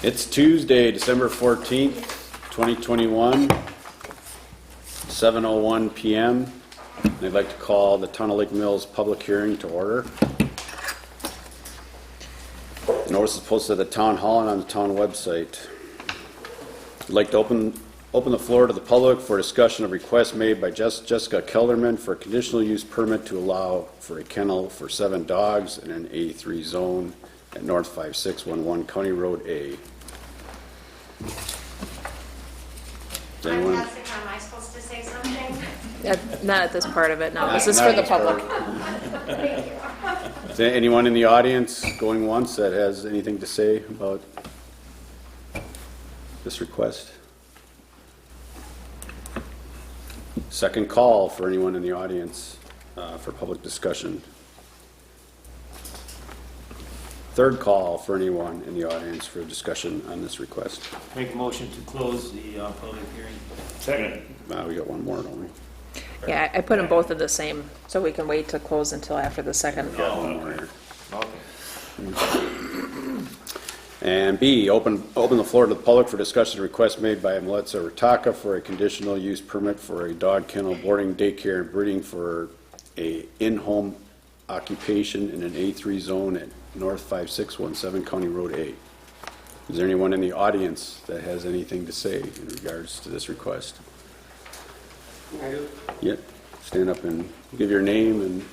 It's Tuesday, December 14th, 2021, 7:01 p.m. I'd like to call the Town of Lake Mills public hearing to order. The notice is posted at the town hall and on the town website. I'd like to open the floor to the public for discussion of requests made by Jessica Kelderman for a conditional use permit to allow for a kennel for 7 dogs in an A3 zone at North 5611 County Road A. I'm Jessica. Am I supposed to say something? Not at this part of it, no. This is for the public. Thank you. Is there anyone in the audience going once that has anything to say about this request? Second call for anyone in the audience for public discussion. Third call for anyone in the audience for discussion on this request. Make a motion to close the public hearing. Second. We got one more, don't we? Yeah, I put them both at the same, so we can wait to close until after the second. Got one more here. Okay. And B, open the floor to the public for discussion of requests made by Melissa Ritaka for a conditional use permit for a dog kennel, boarding, daycare, and breeding for a in-home occupation in an A3 zone at North 5617 County Road A. Is there anyone in the audience that has anything to say in regards to this request? I do. Yep. Stand up and give your name and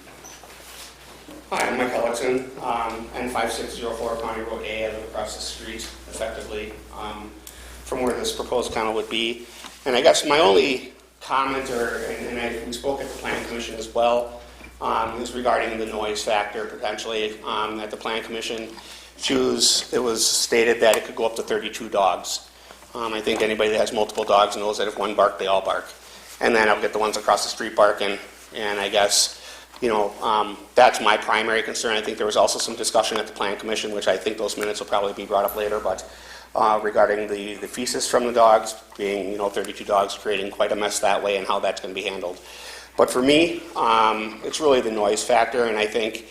Hi, I'm Mike Ellickson, N5604 County Road A. I live across the street, effectively, from where this proposed kennel would be. And I guess my only comment, we spoke at the Plan Commission as well, is regarding the noise factor potentially at the Plan Commission. It was stated that it could go up to 32 dogs. I think anybody that has multiple dogs knows that if one bark, they all bark. And then I'll get the ones across the street barking, and I guess, that's my primary concern. I think there was also some discussion at the Plan Commission, which I think those minutes will probably be brought up later, but regarding the feces from the dogs being, 32 dogs, creating quite a mess that way and how that's going to be handled. But for me, it's really the noise factor, and I think,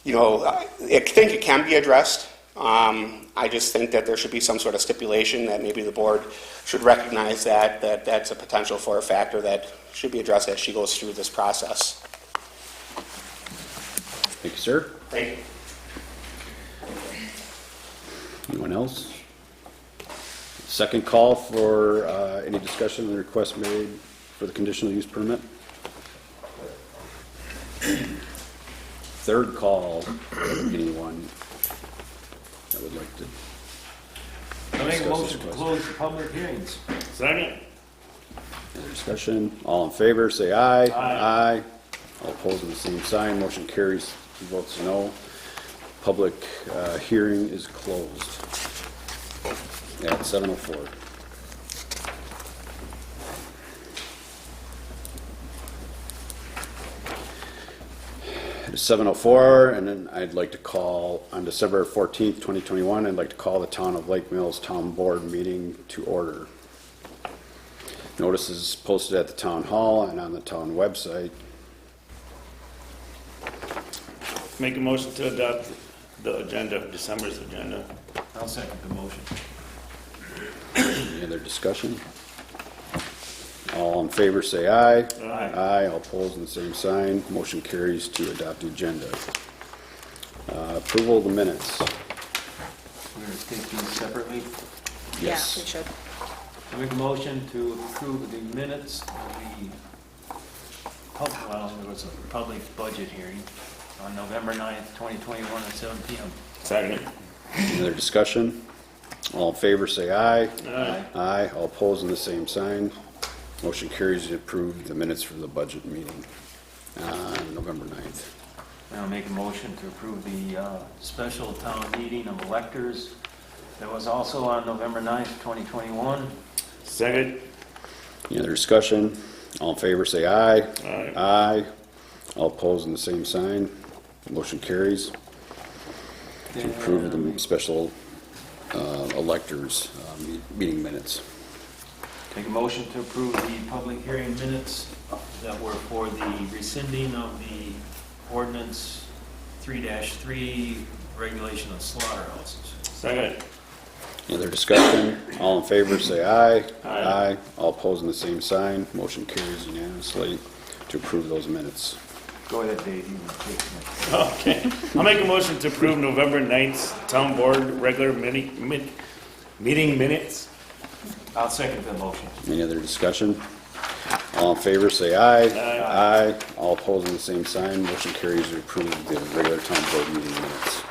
I think it can be addressed. I just think that there should be some sort of stipulation that maybe the board should recognize that that's a potential for a factor that should be addressed as she goes through this process. thank you, sir. Thank you. Anyone else? Second call for any discussion on the request made for the conditional use permit. Third call for anyone that would like to. I make a discuss motion this to request. close the public hearings. Second. Any discussion? All in favor, say aye. Aye. All opposed with the same sign. Motion carries. Votes no. Public hearing is closed at 7:04. It's 7:04, and then I'd like to call on December 14th, 2021. I'd like to call the Town of Lake Mills Town Board meeting to order. Notice is posted at the town hall and on the town website. Make a motion to adopt the agenda, December's agenda. I'll second the motion. Any other discussion? All in favor say aye. Aye. Aye. All opposed, the same sign. Motion carries to adopt the agenda. Approval of the minutes. We're going to take these separately. Yeah, Yes. we should. I make a motion to approve the minutes of there was a public budget hearing on November 9th, 2021 at 7 p.m. Second. Any other discussion? All in favor say aye. Aye. Aye. All opposed, the same sign. Motion carries to approve the minutes for the budget meeting on November 9th. I'll make a motion to approve the special town meeting of electors that was also on November 9th, 2021. Second. Any other discussion? All in favor say aye. Aye. Aye. All opposed, the same sign. Motion carries to approve the special electors meeting minutes. Make a motion to approve the public hearing minutes that were for the rescinding of the ordinance 3-3 regulation of slaughterhouses. Second. Any other discussion? All in favor, say aye. Aye. All opposed, in the same sign. Motion carries unanimously to approve those minutes. Go ahead, Dave, you can take it. Okay, I'll make a motion to approve November 9th Town Board regular meeting minutes. I'll second the motion. Any other discussion? All in favor, say aye. Aye. Aye. All opposed, in the same sign. Motion carries to approve the regular town board meeting minutes.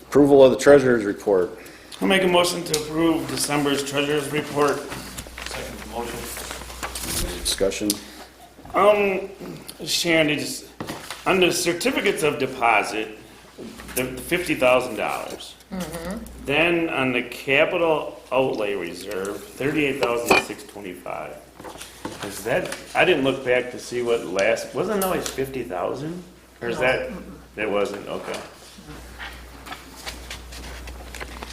Approval of the treasurer's report. I'll make a motion to approve December's treasurer's report. Second the motion. Any discussion? Sharon, on the certificates of deposit, the $50,000. Then on the capital outlay reserve, $38,625. Is that, I didn't look back to see what wasn't it always 50,000? Or is that wasn't, okay.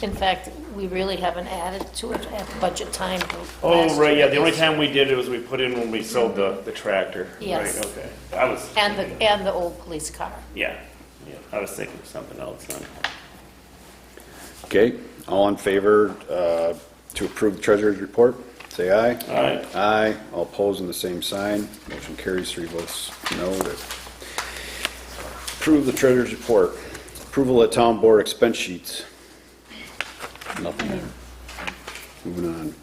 In fact, we really haven't added to it at budget time. Oh, right, yeah, the only time we did it was we put in when we sold the tractor. Yes. Right, okay. I was. And the old police car. Yeah, I was thinking of something else then. Okay, all in favor to approve the treasurer's report? Say aye. Aye. Aye. All opposed, in the same sign. Motion carries 3 votes no to approve the treasurer's report. Approval of town board expense sheets. Nothing there. Moving on.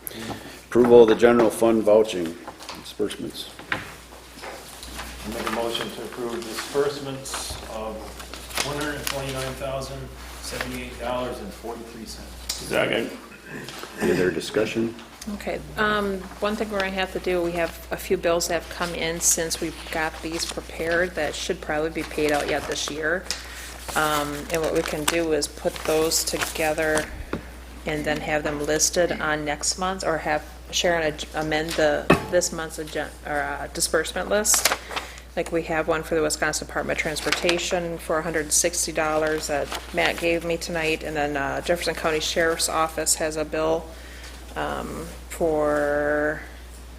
Approval of the general fund vouching disbursements. I'll make a motion to approve disbursements of $129,078.43. Second. Any other discussion? Okay, one thing we're gonna have to do, we have a few bills that have come in since we got these prepared that should probably be paid out yet this year. And what we can do is put those together and then have them listed on next month, or have Sharon amend this month's disbursement list. Like, we have one for the Wisconsin Department of Transportation for $160 that Matt gave me tonight, and then Jefferson County Sheriff's Office has a bill for,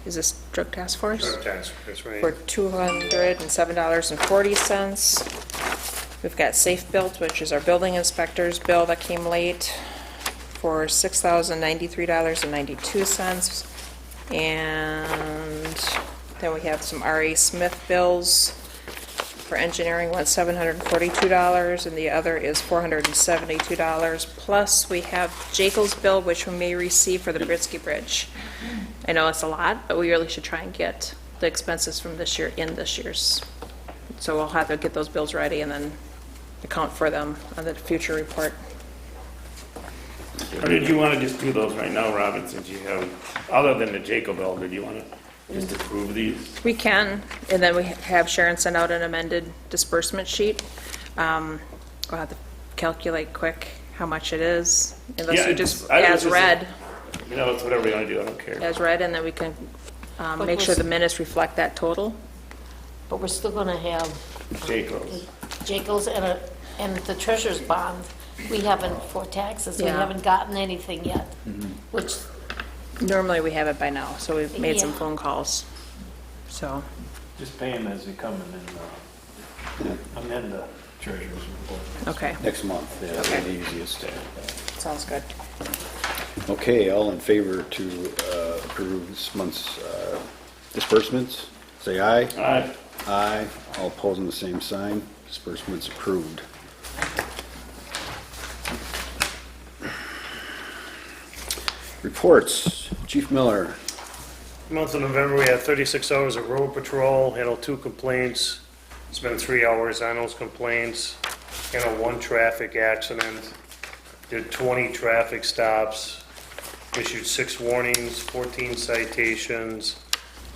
is this Drug Task Force? Drug task, that's right. For $207.40. We've got Safe Built, which is our building inspector's bill that came late, for $6,093.92. And then we have some R.A. Smith bills. For engineering, one's $742, and the other is $472. Plus, we have Jekyll's bill, which we may receive for the Britsky Bridge. I know it's a lot, but we really should try and get the expenses from this year in this year's. So we'll have to get those bills ready and then account for them on the future report. Or did you want to just do those right now, Robin, since you have, other than the Jacob bill, did you want to just approve these? We can, and then we have Sharon send out an amended disbursement sheet. We'll have to calculate quick how much it is, unless Yeah, you just, I was as just- read, You know, it's whatever you want to do, I don't care. as read, and then we can But make we're sure s- the minutes reflect that total. But we're still gonna have Jacob's. Jacob's and the treasurer's bond. We haven't, for taxes, we Yeah. haven't gotten anything yet, which, Normally, we have it by now, so we've made some Yeah. phone calls, so. Just pay them as they come and then amend the treasurer's report. Okay, Next month, yeah, that'll be the easiest. sounds good. Okay, all in favor to approve this month's disbursements? Say aye. Aye. Aye. All opposed, in the same sign. Disbursements approved. Reports. Chief Miller. Month of November, we had 36 hours of road patrol, handled 2 complaints, spent 3 hours on those complaints, handled 1 traffic accident, did 20 traffic stops, issued 6 warnings, 14 citations,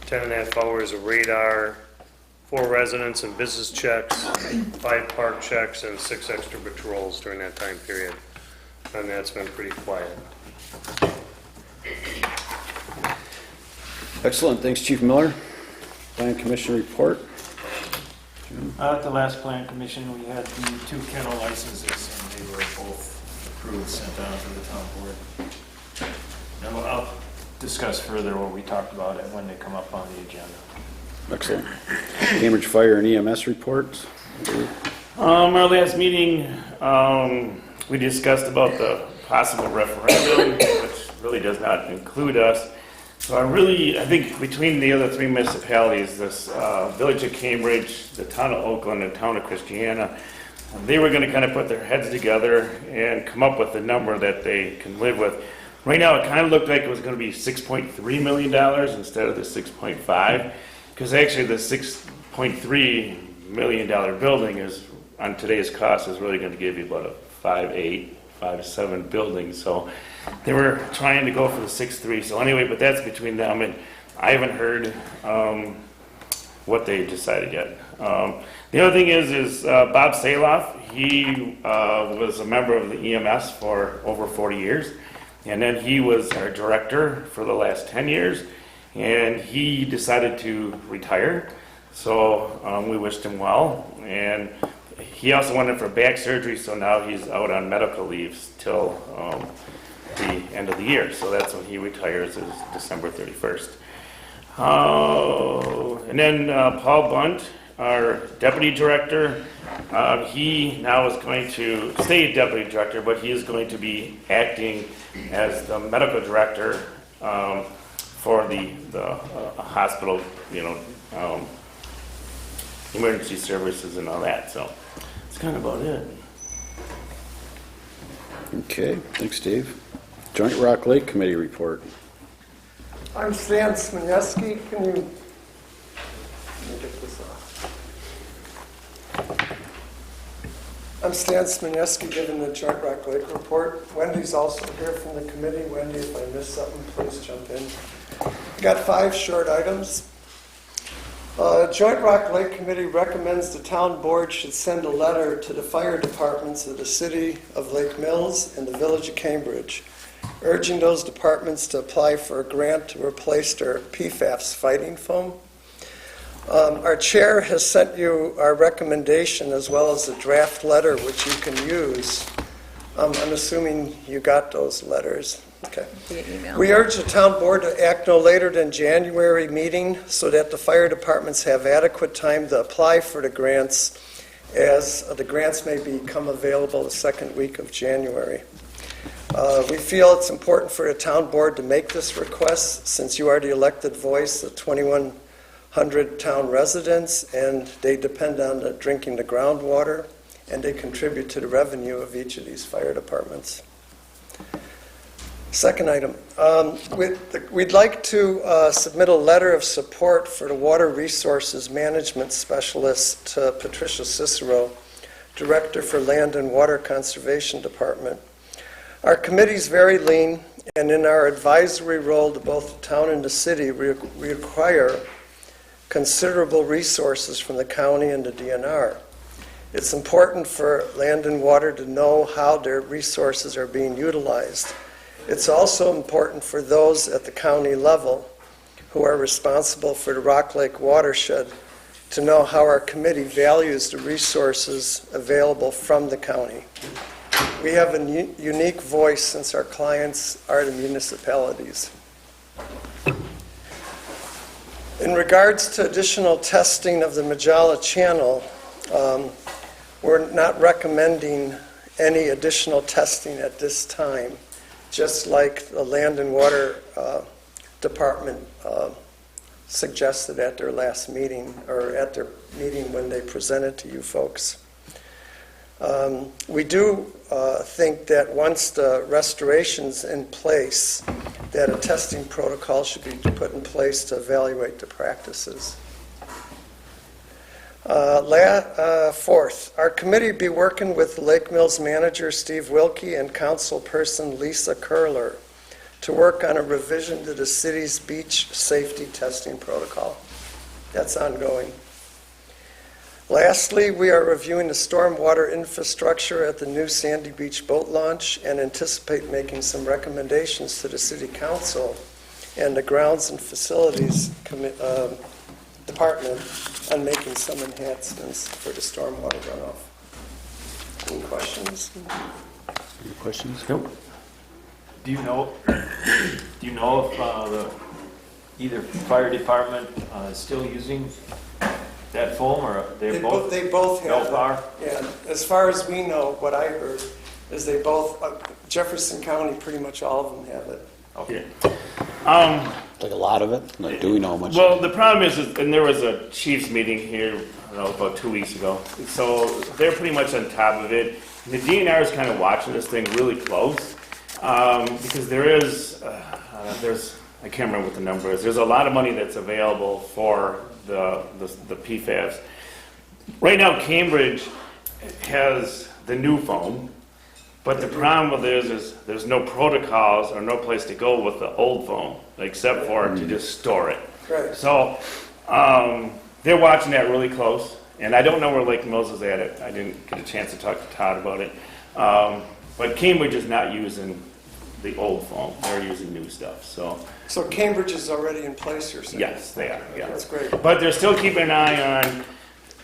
10.5 hours of radar, 4 residents and business checks, 5 park checks, and 6 extra patrols during that time period. And that's been pretty quiet. Excellent, thanks Chief Miller. Plan Commission report. At the last plan commission, we had the 2 kennel licenses, and they were both approved, sent down to the town board. And I'll discuss further what we talked about it when they come up on the agenda. Excellent. Cambridge Fire and EMS reports. Our last meeting, we discussed about the possible referendum, which really does not include us. So I think between the other three municipalities, this Village of Cambridge, the town of Oakland, and town of Christiana, they were gonna kind of put their heads together and come up with a number that they can live with. Right now, it kind of looked like it was gonna be $6.3 million instead of the 6.5, because actually the $6.3 million building is, on today's cost, is really gonna give you about a 5.8, 5.7 building, so they were trying to go for the 6.3, so anyway, but that's between them, and I haven't heard what they decided yet. The other thing is Bob Saloff, he was a member of the EMS for over 40 years, and then he was our director for the last 10 years, and he decided to retire, so we wished him well, and he also went in for back surgery, so now he's out on medical leave till the end of the year, so that's when he retires, is December 31st. And then Paul Bunt, our deputy director, he now is going to stay deputy director, but he is going to be acting as the medical director for the hospital, emergency services and all that, so that's kind of about it. Okay, thanks, Dave. Joint Rock Lake Committee report. I'm Stan Smanieski. Can you, let me get this off. I'm Stan Smanieski giving the Joint Rock Lake report. Wendy's also here from the committee. Wendy, if I missed something, please jump in. We got 5 short items. Joint Rock Lake Committee recommends the town board should send a letter to the fire departments of the city of Lake Mills and the village of Cambridge, urging those departments to apply for a grant to replace their PFAS fighting foam. Our chair has sent you our recommendation as well as a draft letter which you can use. I'm assuming you got those letters. Okay. Via email. We urge the town board to act no later than January meeting so that the fire departments have adequate time to apply for the grants, as the grants may become available the second week of January. We feel it's important for the town board to make this request since you are the elected voice of 2,100 town residents, and they depend on drinking the groundwater, and they contribute to the revenue of each of these fire departments. Second item, we'd like to submit a letter of support for the Water Resources Management Specialist to Patricia Cicero, Director for Land and Water Conservation Department. Our committee's very lean, and in our advisory role to both the town and the city, we require considerable resources from the county and the DNR. It's important for Land and Water to know how their resources are being utilized. It's also important for those at the county level who are responsible for the Rock Lake watershed to know how our committee values the resources available from the county. We have a unique voice since our clients are the municipalities. In regards to additional testing of the Majala Channel, we're not recommending any additional testing at this time, just like the Land and Water Department suggested at their last meeting, or at their meeting when they presented to you folks. We do think that once the restoration's in place, that a testing protocol should be put in place to evaluate the practices. Fourth, our committee will be working with Lake Mills manager Steve Wilkie and councilperson Lisa Curler to work on a revision to the city's beach safety testing protocol. That's ongoing. Lastly, we are reviewing the stormwater infrastructure at the new Sandy Beach boat launch and anticipate making some recommendations to the City Council and the Grounds and Facilities Department on making some enhancements for the stormwater runoff. Any questions? Any questions? Nope. Do you know if the either fire department is still using that foam, or they're both? They both have. Both are? Yeah, as far as we know, what I heard is they both, Jefferson County, pretty much all of them have it. Okay. Like a lot of it? Like, do we know how much? Well, the problem is, and there was a chiefs meeting here, I don't know, about 2 weeks ago. So they're pretty much on top of it. The DNR is kind of watching this thing really close because there's, I can't remember what the number is. There's a lot of money that's available for the PFAS. Right now, Cambridge has the new foam, but the problem with it is there's no protocols or no place to go with the old foam, except for to just store it. Right. So they're watching that really close, and I don't know where Lake Mills is at it. I didn't get a chance to talk to Todd about it. But Cambridge is not using the old foam. They're using new stuff. So Cambridge is already in place, you're saying? Yes, they are. Yeah. That's great. But they're still keeping an eye on,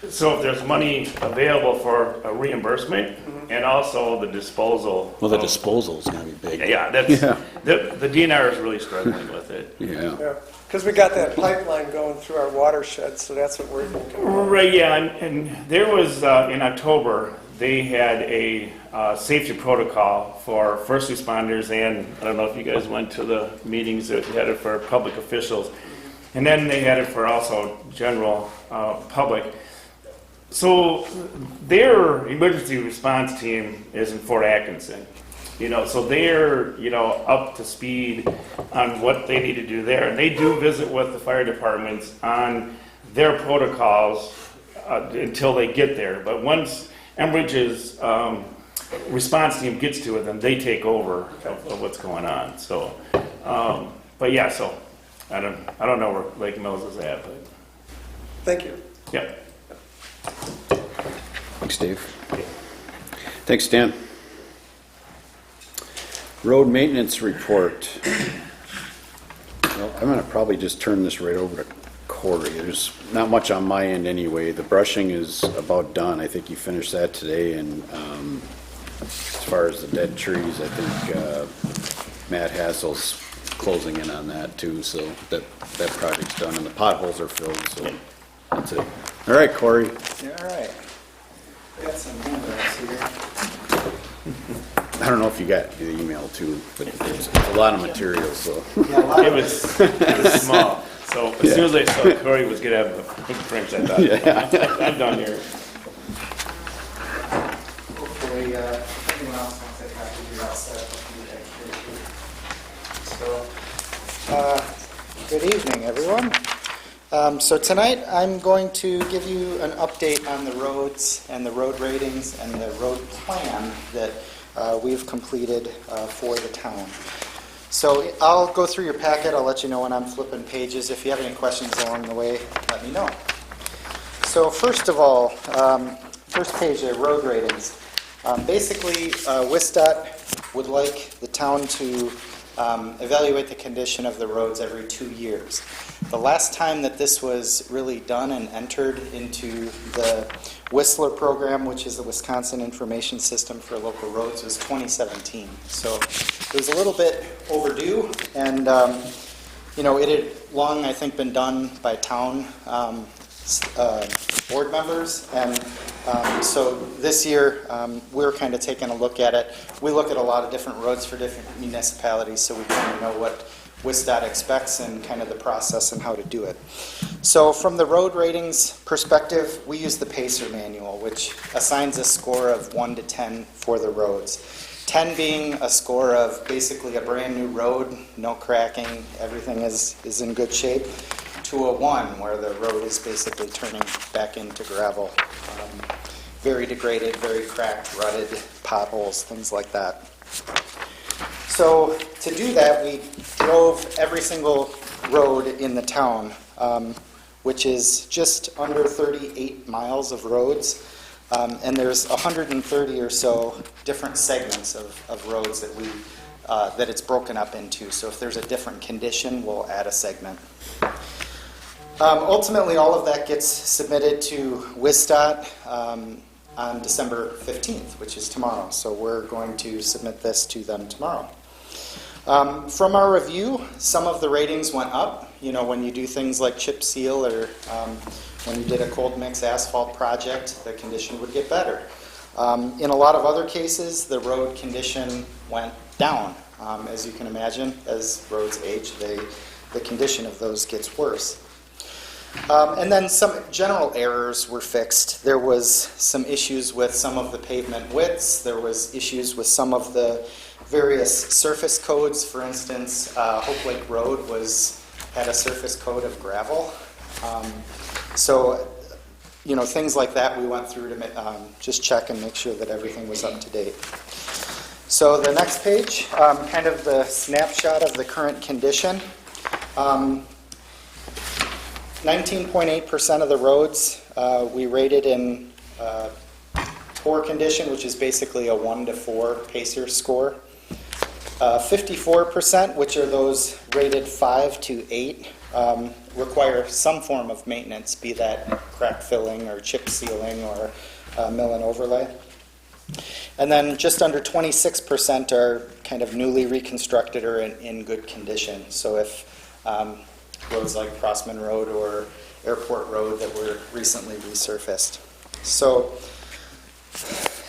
so if there's money available for a reimbursement and also the disposal. Well, the of- disposal's gonna be big. Yeah, that's, the DNR is really struggling with it. Yeah. Yeah, because we got that pipeline going through our watershed, so that's what we're thinking about. Right, yeah, and there was, in October, they had a safety protocol for first responders, and I don't know if you guys went to the meetings that they had it for public officials, and then they had it for also general public. So their emergency response team is in Fort Atkinson, so they're, up to speed on what they need to do there. And they do visit with the fire departments on their protocols until they get there. But once Enbridge's response team gets to it, then they take over of what's going on. So, but yeah, so I don't know where Lake Mills is at, but Thank you. yeah. Thanks, Dave. Thanks, Dan. Road maintenance report. Well, I'm gonna probably just turn this right over to Corey. There's not much on my end anyway. The brushing is about done. I think you finished that today, and as far as the dead trees, I think Matt Hassel's closing in on that too, so that project's done, and the potholes are filled, so that's it. All right, Corey. Yeah, all right. Got some handouts here. I don't know if you got the email too, but it's a lot of material, so. Yeah, a lot It of was small. So as soon as I saw Corey was gonna have a footprint, I thought, I'm done here. hopefully, anyone else wants to have to do outside of the good evening, everyone. So tonight, I'm going to give you an update on the roads and the road ratings and the road plan that we've completed for the town. So I'll go through your packet. I'll let you know when I'm flipping pages. If you have any questions along the way, let me know. So first of all, first page there, road ratings. Basically, WISDOT would like the town to evaluate the condition of the roads every 2 years. The last time that this was really done and entered into the Whistler program, which is the Wisconsin Information System for Local Roads, was 2017. So it was a little bit overdue, and it had long, I think, been done by town board members, and so this year we're kind of taking a look at it. We look at a lot of different roads for different municipalities, so we kind of know what WISDOT expects and kind of the process and how to do it. So from the road ratings perspective, we use the PACER manual, which assigns a score of 1 to 10 for the roads. 10 being a score of basically a brand new road, no cracking, everything is in good shape, to a 1 where the road is basically turning back into gravel. Very degraded, very cracked, rutted, potholes, things like that. So to do that, we drove every single road in the town, which is just under 38 miles of roads. And there's 130 or so different segments of roads that that it's broken up into. So if there's a different condition, we'll add a segment. Ultimately, all of that gets submitted to WISDOT on December 15th, which is tomorrow. So we're going to submit this to them tomorrow. From our review, some of the ratings went up. When you do things like chip seal or when you did a cold mix asphalt project, the condition would get better. In a lot of other cases, the road condition went down. As you can imagine, as roads age, the condition of those gets worse. And then some general errors were fixed. There was some issues with some of the pavement widths. There was issues with some of the various surface codes. For instance, Hope Lake Road had a surface code of gravel. So, things like that we went through to just check and make sure that everything was up to date. So the next page, kind of the snapshot of the current condition. 19.8% of the roads we rated in poor condition, which is basically a 1 to 4 PACER score. 54%, which are those rated 5 to 8, require some form of maintenance, be that crack filling or chip sealing or mill and overlay. And then just under 26% are kind of newly reconstructed or in good condition. So if roads like Crossman Road or Airport Road that were recently resurfaced. So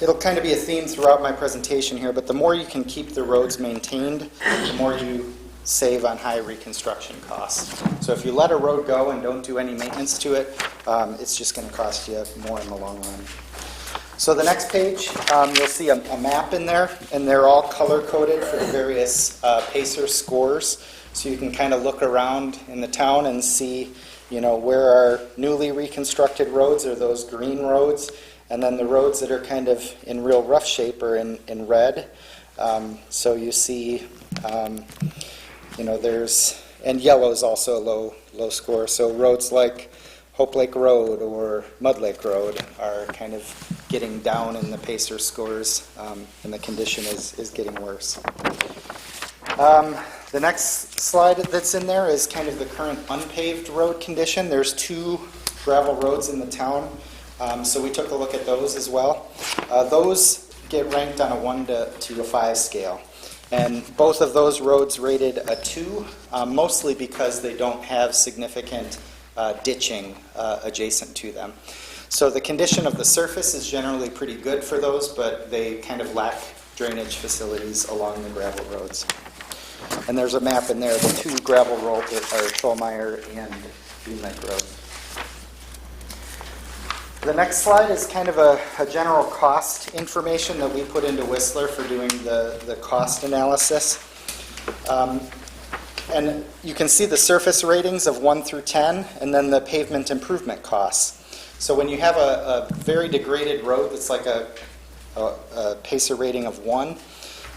it'll kind of be a theme throughout my presentation here, but the more you can keep the roads maintained, the more you save on high reconstruction costs. So if you let a road go and don't do any maintenance to it, it's just going to cost you more in the long run. So the next page, you'll see a map in there, and they're all color-coded for the various PACER scores. So you can kind of look around in the town and see, where our newly reconstructed roads are those green roads, and then the roads that are kind of in real rough shape are in red. So you see, and yellow is also a low score. So roads like Hope Lake Road or Mud Lake Road are kind of getting down in the PACER scores, and the condition is getting worse. The next slide that's in there is kind of the current unpaved road condition. There's 2 gravel roads in the town, so we took a look at those as well. Those get ranked on a 1 to a 5 scale. And both of those roads rated a 2, mostly because they don't have significant ditching adjacent to them. So the condition of the surface is generally pretty good for those, but they kind of lack drainage facilities along the gravel roads. And there's a map in there, the 2 gravel roads are Trollmeyer and Bean Lake Road. The next slide is kind of a general cost information that we put into Whistler for doing the cost analysis. And you can see the surface ratings of 1 through 10, and then the pavement improvement costs. So when you have a very degraded road that's like a PACER rating of 1,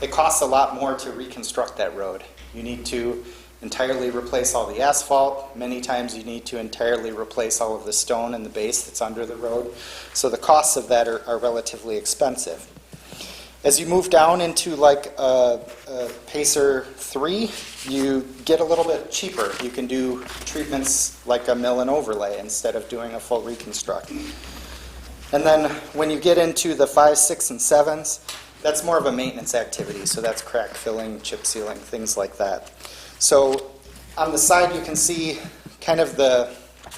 it costs a lot more to reconstruct that road. You need to entirely replace all the asphalt. Many times you need to entirely replace all of the stone and the base that's under the road. So the costs of that are relatively expensive. As you move down into like a PACER 3, you get a little bit cheaper. You can do treatments like a mill and overlay instead of doing a full reconstruct. And then when you get into the 5, 6, and 7s, that's more of a maintenance activity. So that's crack filling, chip sealing, things like that. So on the side you can see kind of the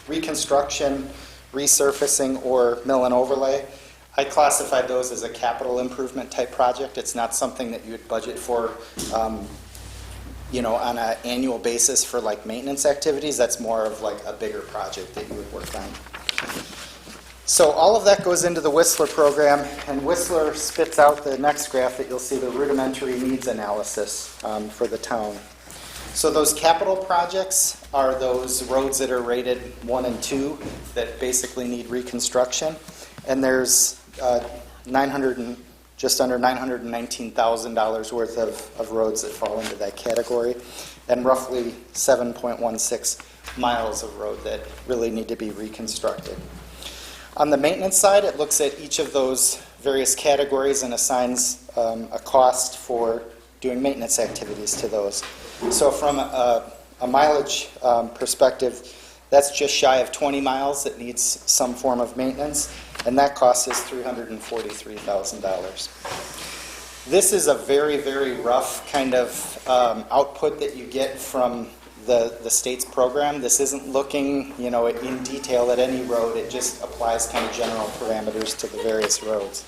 reconstruction, resurfacing, or mill and overlay. I classified those as a capital improvement type project. It's not something that you would budget for, on an annual basis for like maintenance activities. That's more of like a bigger project that you would work on. So all of that goes into the Whistler program, and Whistler spits out the next graph that you'll see, the rudimentary needs analysis for the town. So those capital projects are those roads that are rated 1 and 2 that basically need reconstruction. And there's just under $919,000 worth of roads that fall into that category, and roughly 7.16 miles of road that really need to be reconstructed. On the maintenance side, it looks at each of those various categories and assigns a cost for doing maintenance activities to those. So from a mileage perspective, that's just shy of 20 miles that needs some form of maintenance, and that cost is $343,000. This is a very, very rough kind of output that you get from the state's program. This isn't looking, in detail at any road. It just applies kind of general parameters to the various roads.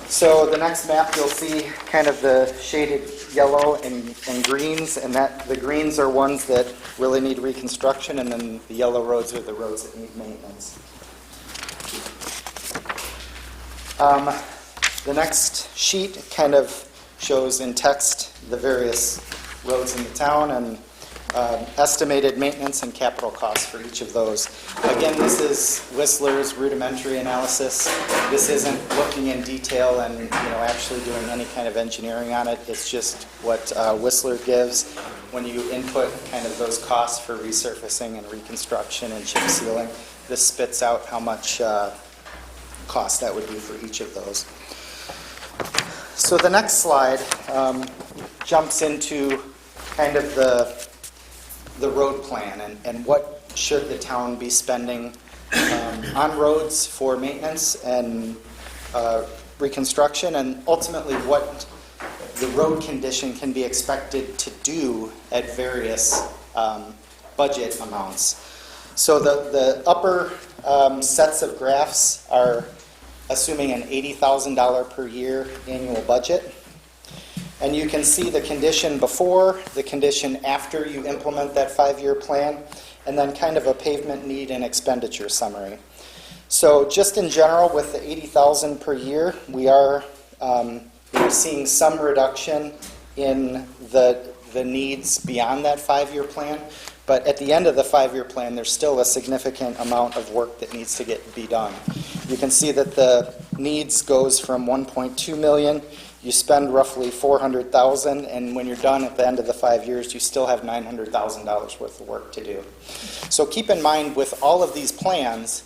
So the next map, you'll see kind of the shaded yellow and greens, and the greens are ones that really need reconstruction, and then the yellow roads are the roads that need maintenance. The next sheet kind of shows in text the various roads in the town and estimated maintenance and capital costs for each of those. Again, this is Whistler's rudimentary analysis. This isn't looking in detail and actually doing any kind of engineering on it. It's just what Whistler gives when you input kind of those costs for resurfacing and reconstruction and chip sealing. This spits out how much cost that would be for each of those. So the next slide jumps into kind of the road plan and what should the town be spending on roads for maintenance and reconstruction, and ultimately what the road condition can be expected to do at various budget amounts. So the upper sets of graphs are assuming an $80,000 per year annual budget. And you can see the condition before, the condition after you implement that 5-year plan, and then kind of a pavement need and expenditure summary. So just in general, with the $80,000 per year, we are seeing some reduction in the needs beyond that 5-year plan. But at the end of the 5-year plan, there's still a significant amount of work that needs to be done. You can see that the needs goes from 1.2 million. You spend roughly $400,000, and when you're done at the end of the 5 years, you still have $900,000 worth of work to do. So keep in mind, with all of these plans,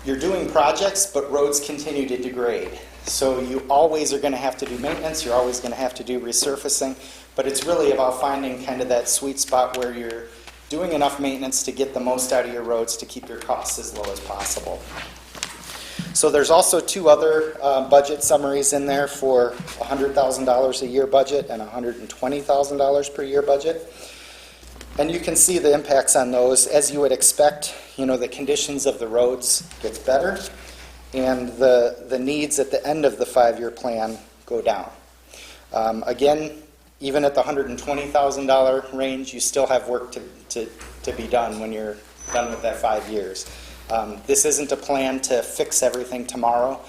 you're doing projects, but roads continue to degrade. So you always are going to have to do maintenance. You're always going to have to do resurfacing. But it's really about finding kind of that sweet spot where you're doing enough maintenance to get the most out of your roads to keep your costs as low as possible. So there's also 2 other budget summaries in there for $100,000 a year budget and $120,000 per year budget. And you can see the impacts on those. As you would expect, the conditions of the roads gets better, and the needs at the end of the 5-year plan go down. Again, even at the $120,000 range, you still have work to be done when you're done with that 5 years. This isn't a plan to fix everything tomorrow.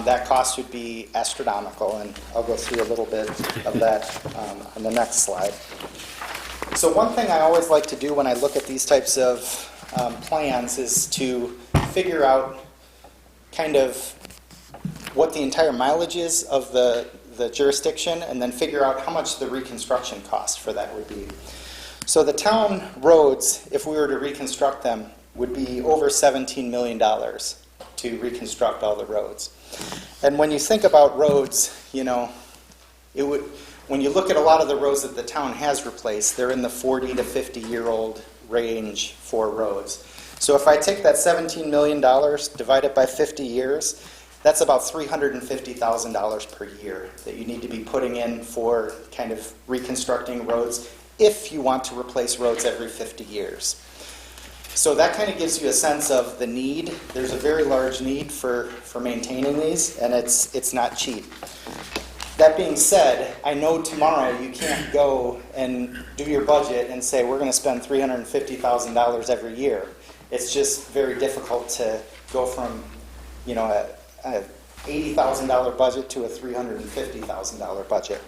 That cost would be astronomical, and I'll go through a little bit of that on the next slide. So one thing I always like to do when I look at these types of plans is to figure out kind of what the entire mileage is of the jurisdiction, and then figure out how much the reconstruction cost for that would be. So the town roads, if we were to reconstruct them, would be over $17 million to reconstruct all the roads. And when you think about roads, it would, when you look at a lot of the roads that the town has replaced, they're in the 40 to 50-year-old range for roads. So if I take that $17 million, divide it by 50 years, that's about $350,000 per year that you need to be putting in for kind of reconstructing roads if you want to replace roads every 50 years. So that kind of gives you a sense of the need. There's a very large need for maintaining these, and it's not cheap. That being said, I know tomorrow you can't go and do your budget and say we're going to spend $350,000 every year. It's just very difficult to go from a $80,000 budget to a $350,000 budget.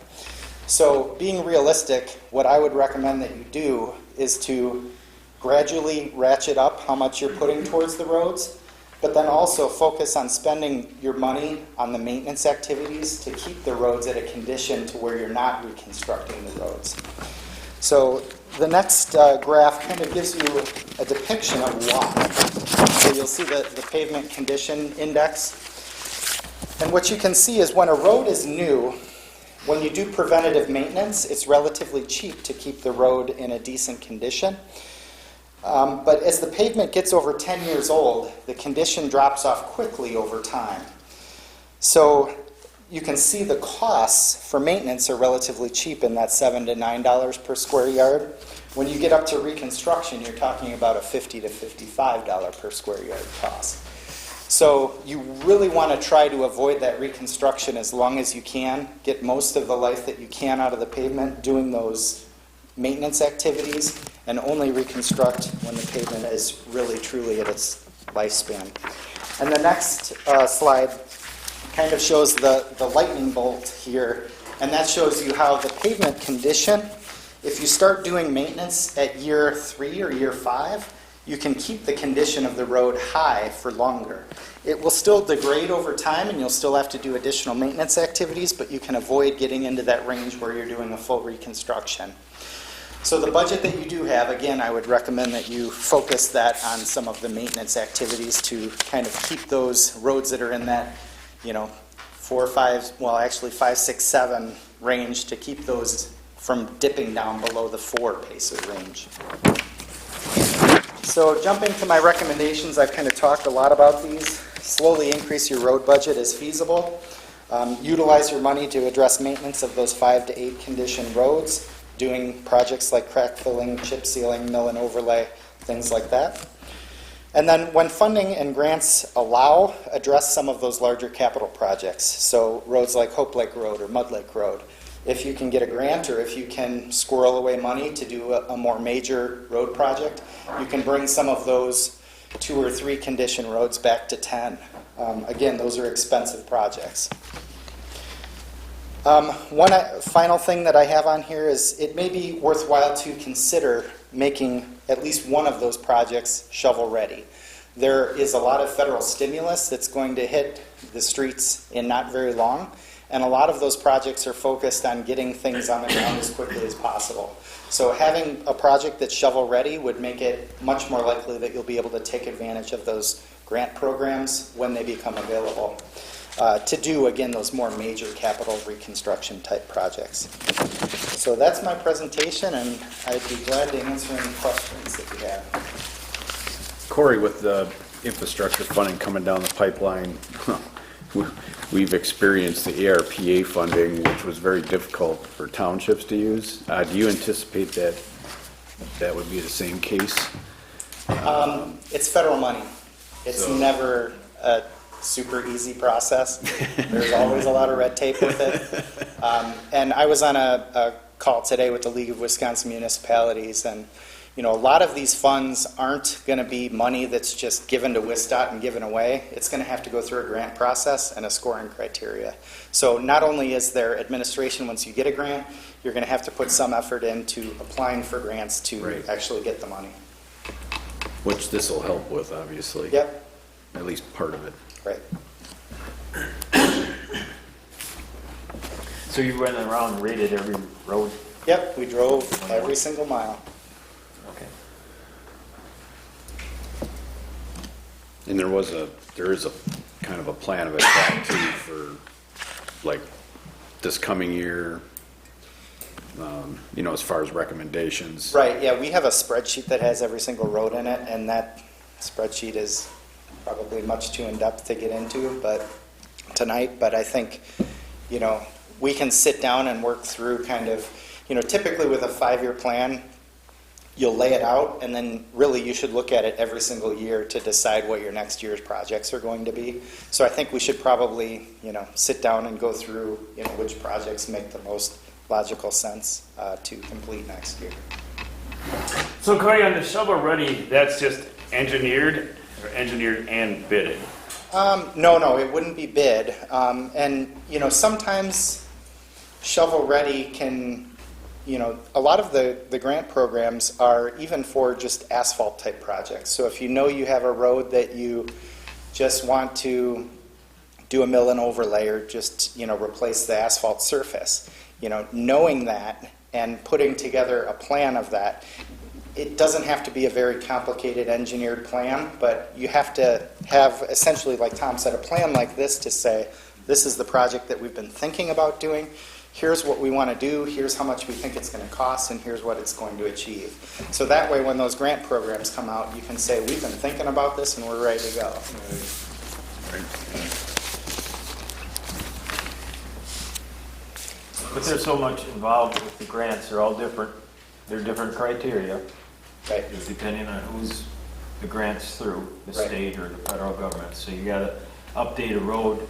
So being realistic, what I would recommend that you do is to gradually ratchet up how much you're putting towards the roads, but then also focus on spending your money on the maintenance activities to keep the roads at a condition to where you're not reconstructing the roads. So the next graph kind of gives you a depiction of why. So you'll see the pavement condition index. And what you can see is when a road is new, when you do preventative maintenance, it's relatively cheap to keep the road in a decent condition. But as the pavement gets over 10 years old, the condition drops off quickly over time. So you can see the costs for maintenance are relatively cheap in that $7 to $9 per square yard. When you get up to reconstruction, you're talking about a $50 to $55 per square yard cost. So you really want to try to avoid that reconstruction as long as you can, get most of the life that you can out of the pavement doing those maintenance activities, and only reconstruct when the pavement is really truly at its lifespan. And the next slide kind of shows the lightning bolt here, and that shows you how the pavement condition, if you start doing maintenance at year 3 or year 5, you can keep the condition of the road high for longer. It will still degrade over time, and you'll still have to do additional maintenance activities, but you can avoid getting into that range where you're doing a full reconstruction. So the budget that you do have, again, I would recommend that you focus that on some of the maintenance activities to kind of keep those roads that are in that, 4, 5, well, actually 5, 6, 7 range, to keep those from dipping down below the 4 pacer range. So jumping to my recommendations, I've kind of talked a lot about these. Slowly increase your road budget as feasible. Utilize your money to address maintenance of those 5 to 8 condition roads, doing projects like crack filling, chip sealing, mill and overlay, things like that. And then when funding and grants allow, address some of those larger capital projects. So roads like Hope Lake Road or Mud Lake Road. If you can get a grant, or if you can squirrel away money to do a more major road project, you can bring some of those 2 or 3 condition roads back to 10. Again, those are expensive projects. One final thing that I have on here is it may be worthwhile to consider making at least one of those projects shovel ready. There is a lot of federal stimulus that's going to hit the streets in not very long, and a lot of those projects are focused on getting things on the ground as quickly as possible. So having a project that's shovel ready would make it much more likely that you'll be able to take advantage of those grant programs when they become available. To do, again, those more major capital reconstruction type projects. So that's my presentation, and I'd be glad to answer any questions that you have. Corey, with the infrastructure funding coming down the pipeline, we've experienced the ARPA funding, which was very difficult for townships to use. Do you anticipate that that would be the same case? It's federal money. It's So- never a super easy process. There's always a lot of red tape with it. And I was on a call today with the League of Wisconsin Municipalities, and a lot of these funds aren't going to be money that's just given to WISDOT and given away. It's going to have to go through a grant process and a scoring criteria. So not only is there administration once you get a grant, you're going to have to put some effort into applying for grants to actually get the money. Which this will help with, obviously. Yep. At least part of it. Right. So you went around and rated every road? Yep, we drove every single mile. Okay. And there is a kind of a plan of attack too for like this coming year, as far as recommendations. Right, yeah, we have a spreadsheet that has every single road in it, and that spreadsheet is probably much too in-depth to get into tonight, but I think, we can sit down and work through kind of, typically with a 5-year plan, you'll lay it out, and then really you should look at it every single year to decide what your next year's projects are going to be. So I think we should probably, sit down and go through, which projects make the most logical sense to complete next year. So Corey, on the shovel ready, that's just engineered and bidded? No, it wouldn't be bid. And, sometimes shovel ready can, a lot of the grant programs are even for just asphalt type projects. So if you have a road that you just want to do a mill and overlay or just, replace the asphalt surface, knowing that and putting together a plan of that, it doesn't have to be a very complicated engineered plan, but you have to have essentially, like Tom said, a plan like this to say, this is the project that we've been thinking about doing, here's what we want to do, here's how much we think it's going to cost, and here's what it's going to achieve. So that way, when those grant programs come out, you can say, we've been thinking about this and we're ready to go. But there's so much involved with the grants, they're all different. They're different criteria, Right. depending on who's the grants through, the Right. state or the federal government. So you gotta update a road.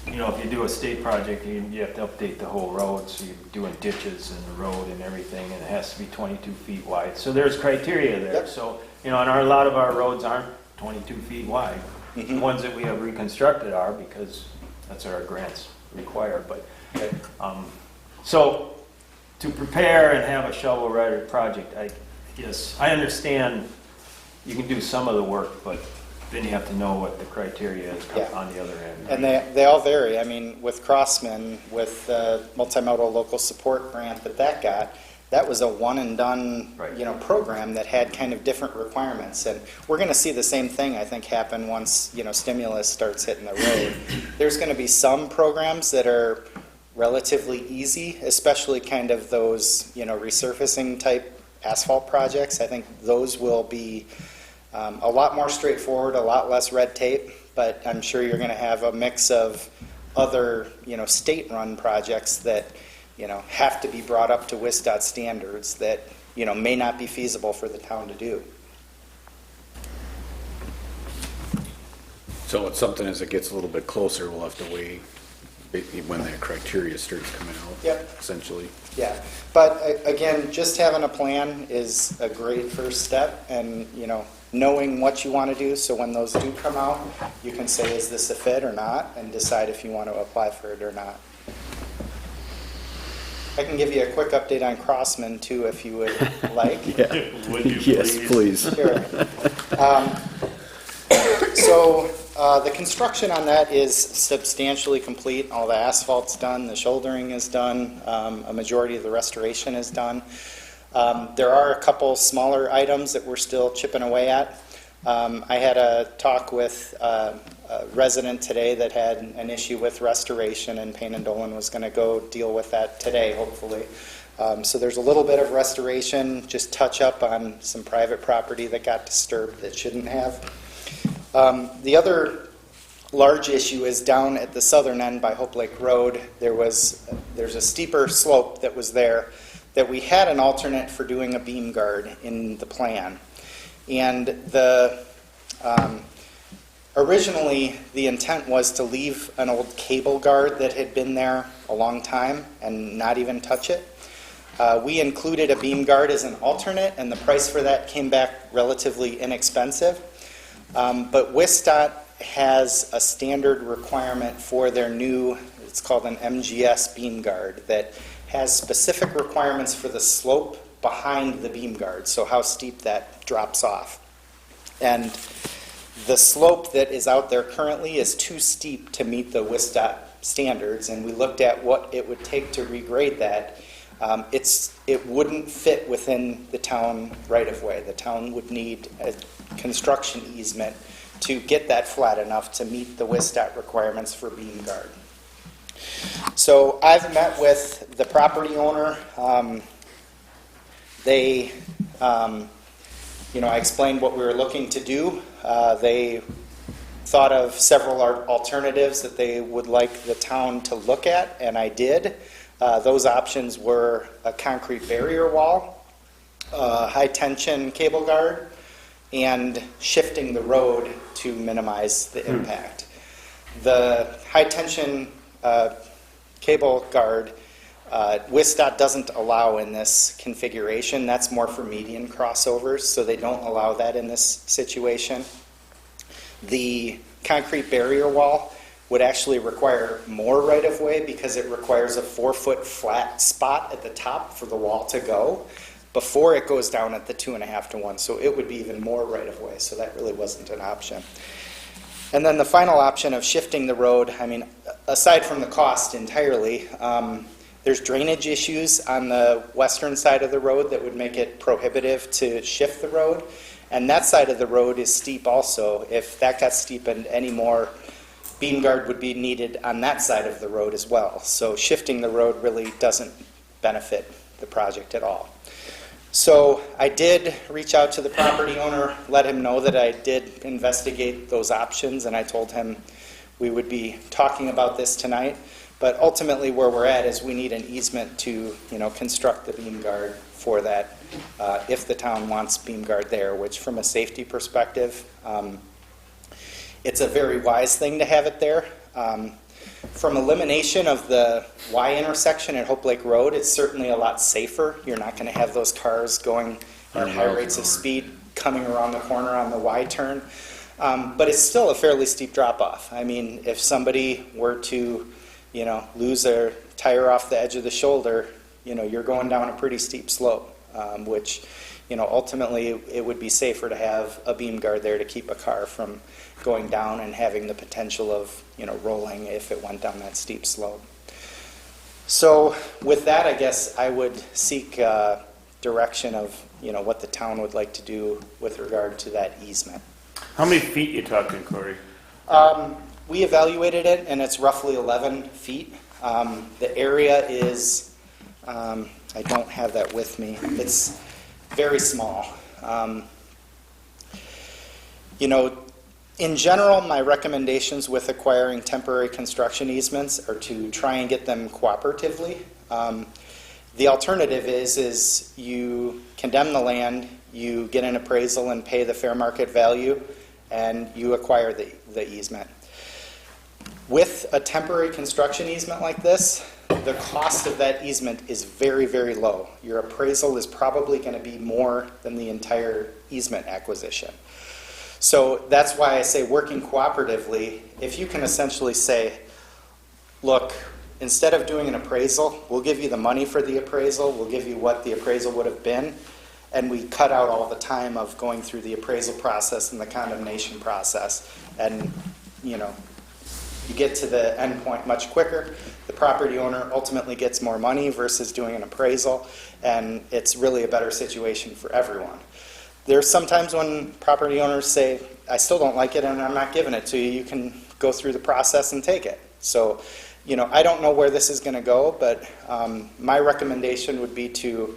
You know, if you do a state project, you have to update the whole road, so you're doing ditches in the road and everything, and it has to be 22 feet wide. So there's criteria there. Yep. So, you know, and a lot of our roads aren't 22 feet wide. The ones that we have reconstructed are, because that's what our grants require, but, so, to prepare and have a shovel-ready project, I understand you can do some of the work, but then you have to know what the criteria is Yeah. on the other end. And they all vary. I mean, with Crossman, with the multimodal local support grant that got, that was a one and done, Right. you know, program that had kind of different requirements. And we're going to see the same thing, I think, happen once, you know, stimulus starts hitting the road. There's going to be some programs that are relatively easy, especially kind of those, you know, resurfacing type asphalt projects. I think those will be a lot more straightforward, a lot less red tape, but I'm sure you're going to have a mix of other, you know, state-run projects that, you know, have to be brought up to WISDOT standards that, you know, may not be feasible for the town to do. So it's something as it gets a little bit closer, we'll have to weigh when that criteria starts coming out. Yep. Essentially. Yeah, but again, just having a plan is a great first step, and, you know, knowing what you want to do, so when those do come out, you can say, is this a fit or not, and decide if you want to apply for it or not. I can give you a quick update on Crossman, too, if you would like. Would you Yes, please. Sure. So the construction on that is substantially complete. All the asphalt's done, the shouldering is done, a majority of the restoration is done. There are a couple smaller items that we're still chipping away at. I had a talk with a resident today that had an issue with restoration, and Payne and Dolan was going to go deal with that today, hopefully. So there's a little bit of restoration, just touch up on some private property that got disturbed that shouldn't have. The other large issue is down at the southern end by Hope Lake Road. There's a steeper slope that was there that we had an alternate for doing a beam guard in the plan. And originally, the intent was to leave an old cable guard that had been there a long time and not even touch it. We included a beam guard as an alternate, and the price for that came back relatively inexpensive. But WISDOT has a standard requirement for their new, it's called an MGS beam guard, that has specific requirements for the slope behind the beam guard, so how steep that drops off. And the slope that is out there currently is too steep to meet the WISDOT standards, and we looked at what it would take to regrade that. It wouldn't fit within the town right-of-way. The town would need a construction easement to get that flat enough to meet the WISDOT requirements for beam guard. So I've met with the property owner. I explained what we were looking to do. They thought of several alternatives that they would like the town to look at, and I did. Those options were a concrete barrier wall, high-tension cable guard, and shifting the road to minimize the impact. The high-tension cable guard, WISDOT doesn't allow in this configuration. That's more for median crossovers, so they don't allow that in this situation. The concrete barrier wall would actually require more right-of-way because it requires a 4-foot flat spot at the top for the wall to go before it goes down at the 2.5 to 1. So it would be even more right-of-way, so that really wasn't an option. And then the final option of shifting the road, I mean, aside from the cost entirely, there's drainage issues on the western side of the road that would make it prohibitive to shift the road. And that side of the road is steep also. If that got steepened any more, beam guard would be needed on that side of the road as well. So shifting the road really doesn't benefit the project at all. So I did reach out to the property owner, let him know that I did investigate those options, and I told him we would be talking about this tonight. But ultimately, where we're at is we need an easement to, construct the beam guard for that, if the town wants beam guard there, which from a safety perspective, it's a very wise thing to have it there. From elimination of the Y intersection at Hope Lake Road, it's certainly a lot safer. You're not going to have those cars going at high rates of speed coming around the corner on the Y turn. But it's still a fairly steep drop-off. I mean, if somebody were to, lose their tire off the edge of the shoulder, you're going down a pretty steep slope, which, ultimately it would be safer to have a beam guard there to keep a car from going down and having the potential of, rolling if it went down that steep slope. So with that, I guess I would seek direction of, what the town would like to do with regard to that easement. How many feet you talking, Corey? We evaluated it, and it's roughly 11 feet. The area is, I don't have that with me. It's very small. In general, my recommendations with acquiring temporary construction easements are to try and get them cooperatively. The alternative is you condemn the land, you get an appraisal and pay the fair market value, and you acquire the easement. With a temporary construction easement like this, the cost of that easement is very, very low. Your appraisal is probably going to be more than the entire easement acquisition. So that's why I say working cooperatively, if you can essentially say, look, instead of doing an appraisal, we'll give you the money for the appraisal, we'll give you what the appraisal would have been, and we cut out all the time of going through the appraisal process and the condemnation process. And, you get to the end point much quicker. The property owner ultimately gets more money versus doing an appraisal, and it's really a better situation for everyone. There's sometimes when property owners say, I still don't like it and I'm not giving it to you, you can go through the process and take it. So, I don't know where this is going to go, but my recommendation would be to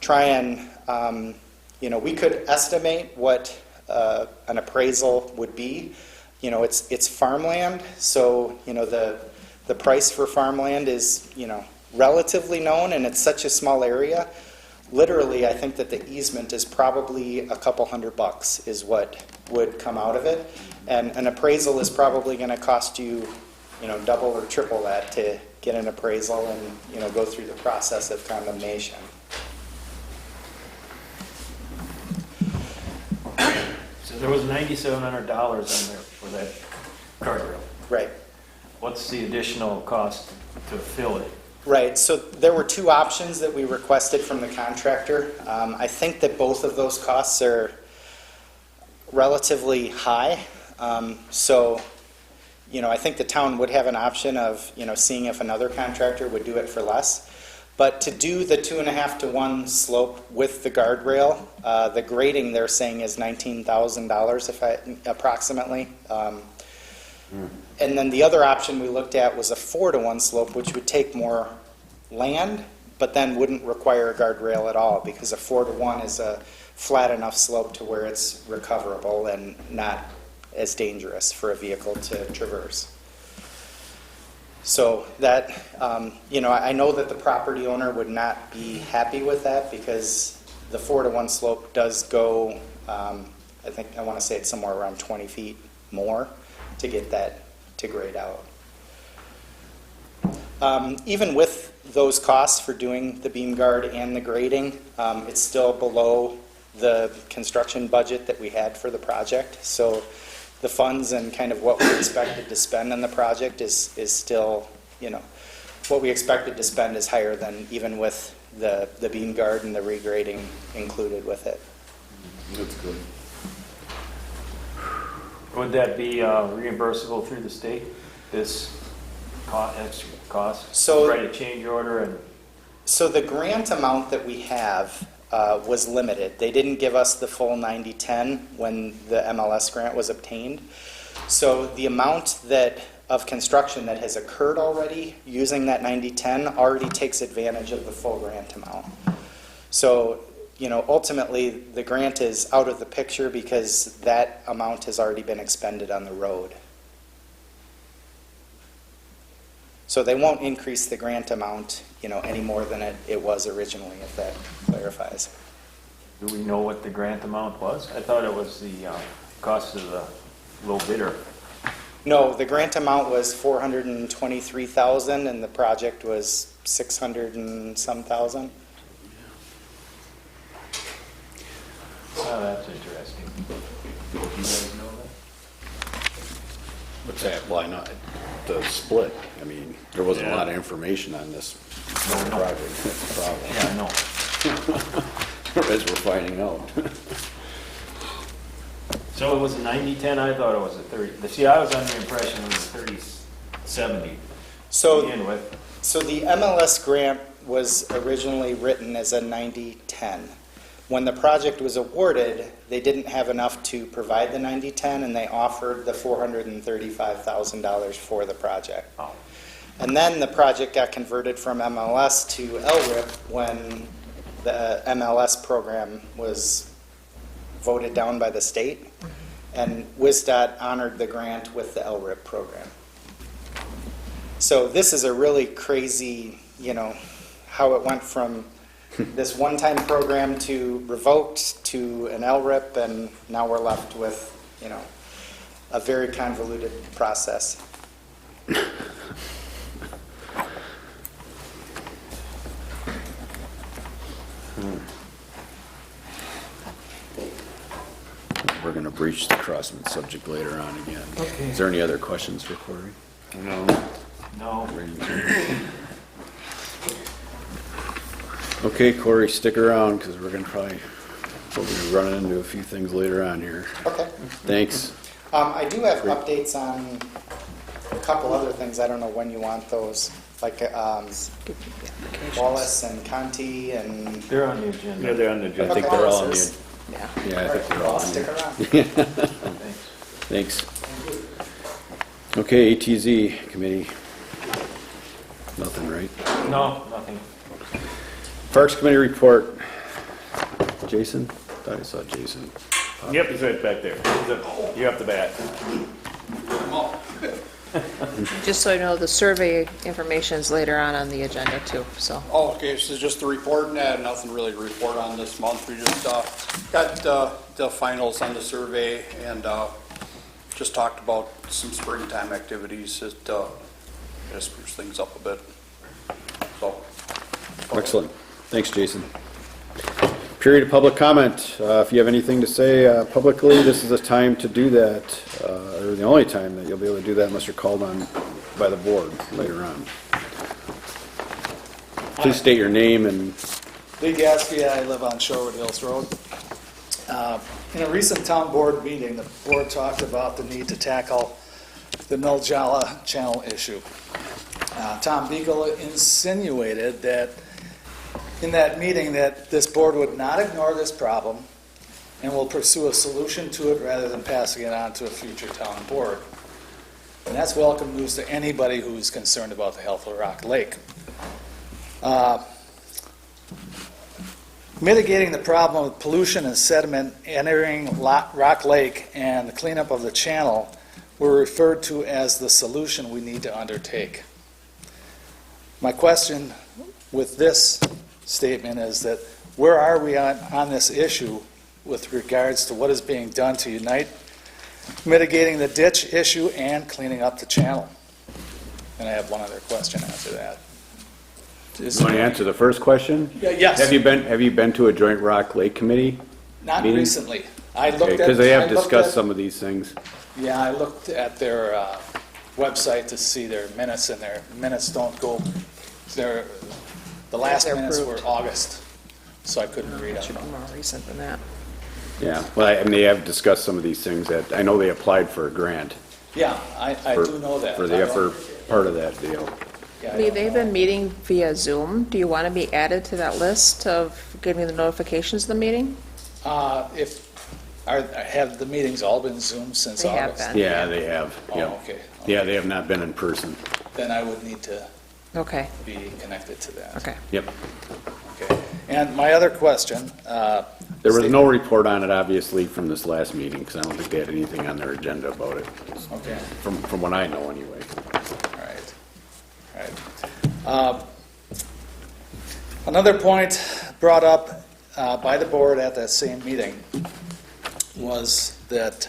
try and, we could estimate what an appraisal would be. It's farmland, so, the price for farmland is, relatively known, and it's such a small area. Literally, I think that the easement is probably a couple $100 is what would come out of it. And an appraisal is probably going to cost you, double or triple that to get an appraisal and, go through the process of condemnation. So there was $9,700 on there for that guardrail. Right. What's the additional cost to fill it? Right, so there were two options that we requested from the contractor. I think that both of those costs are relatively high. I think the town would have an option of, seeing if another contractor would do it for less. But to do the 2.5 to 1 slope with the guardrail, the grading they're saying is $19,000 approximately. And then the other option we looked at was a 4 to 1 slope, which would take more land, but then wouldn't require a guardrail at all, because a 4 to 1 is a flat enough slope to where it's recoverable and not as dangerous for a vehicle to traverse. So that, I know that the property owner would not be happy with that, because the 4 to 1 slope does go, I want to say it's somewhere around 20 feet more to get that to grade out. Even with those costs for doing the beam guard and the grading, it's still below the construction budget that we had for the project. So the funds and kind of what we expected to spend on the project is still, what we expected to spend is higher than even with the beam guard and the regrading included with it. That's good. Would that be reimbursable through the state, this extra cost? So- Write a change order and... So the grant amount that we have was limited. They didn't give us the full 90-10 when the MLS grant was obtained. So the amount of construction that has occurred already using that 90-10 already takes advantage of the full grant amount. So, ultimately the grant is out of the picture because that amount has already been expended on the road. So they won't increase the grant amount, any more than it was originally, if that clarifies. Do we know what the grant amount was? I thought it was the cost of the low bidder. No, the grant amount was $423,000 and the project was 600 and some thousand. Oh, that's interesting. Do you guys know that? What's that? Why not? The split. I mean, there wasn't a lot of information on this project. That's the problem. Yeah, I know. As we're finding out. So it was a 90-10, I thought it was a 30. See, I was under the impression it was a 30-70 to So, begin with. so the MLS grant was originally written as a 90-10. When the project was awarded, they didn't have enough to provide the 90-10, and they offered the $435,000 for the project. Oh. And then the project got converted from MLS to LRIP when the MLS program was voted down by the state, and WSDOT honored the grant with the LRIP program. So this is a really crazy, how it went from this one-time program to revoked to an LRIP, and now we're left with, a very convoluted process. We're going to breach the Crossman subject later on again. Okay. Is there any other questions for Corey? No. No. Okay, Corey, stick around because we're going to probably be running into a few things later on here. Okay. Thanks. I do have updates on a couple other things. I don't know when you want those, like Wallace and Conti and... They're on the agenda. Yeah, they're on the I agenda. think they're all on Wallace's. the, Yeah. yeah, I think they're all I'll on stick there. around. Thanks. Thanks. Okay, ATZ committee. Nothing, right? No, nothing. Parks committee report. Jason? Thought I saw Jason. Yep, he's right back there. You're up the bat. Just so you know, the survey information is later on the agenda too, so. Oh, okay, so just the report, nothing really to report on this month. We just got the finals on the survey and just talked about some springtime activities that spruce things up a bit. So, Excellent. Thanks, Jason. Period of public comment. If you have anything to say publicly, this is the time to do that, or the only time that you'll be able to do that unless you're called on by the board later on. Please state your name and Lee Gatsby, I live on Shorewood Hills Road. In a recent town board meeting, the board talked about the need to tackle the Mill-Jala channel issue. Tom Beagle insinuated that in that meeting that this board would not ignore this problem and will pursue a solution to it rather than passing it on to a future town board. And that's welcome news to anybody who's concerned about the health of Rock Lake. Mitigating the problem of pollution and sediment entering Rock Lake and the cleanup of the channel were referred to as the solution we need to undertake. My question with this statement is that where are we on this issue with regards to what is being done to unite mitigating the ditch issue and cleaning up the channel? And I have one other question after that. you want to answer the first question? Yes. Have you been to a joint Rock Lake committee? Not meeting? recently. I looked at... Because they I have looked discussed at- some of these things. Yeah, I looked at their website to see their minutes, and their minutes don't go, the last They're minutes approved. were August, so I couldn't read It should them. be more recent than that. Yeah, well, I mean, they have discussed some of these things that, I know they applied for a grant. Yeah, I for- do know that. For the upper part of that deal. Yeah, I Lee, don't they've know. been meeting via Zoom. Do you want to be added to that list of giving the notifications of the meeting? Have the meetings all been Zoom since They have August? been. Yeah, they have, Oh, yeah. okay. Yeah, they have not been in person. Then I would need to Okay, be connected to that. okay. Yep. Okay. And my other question... There was no report on it, obviously, from this last meeting, because I don't think they had anything on their agenda about it, Okay. from what I know, anyway. All right. Another point brought up by the board at that same meeting was that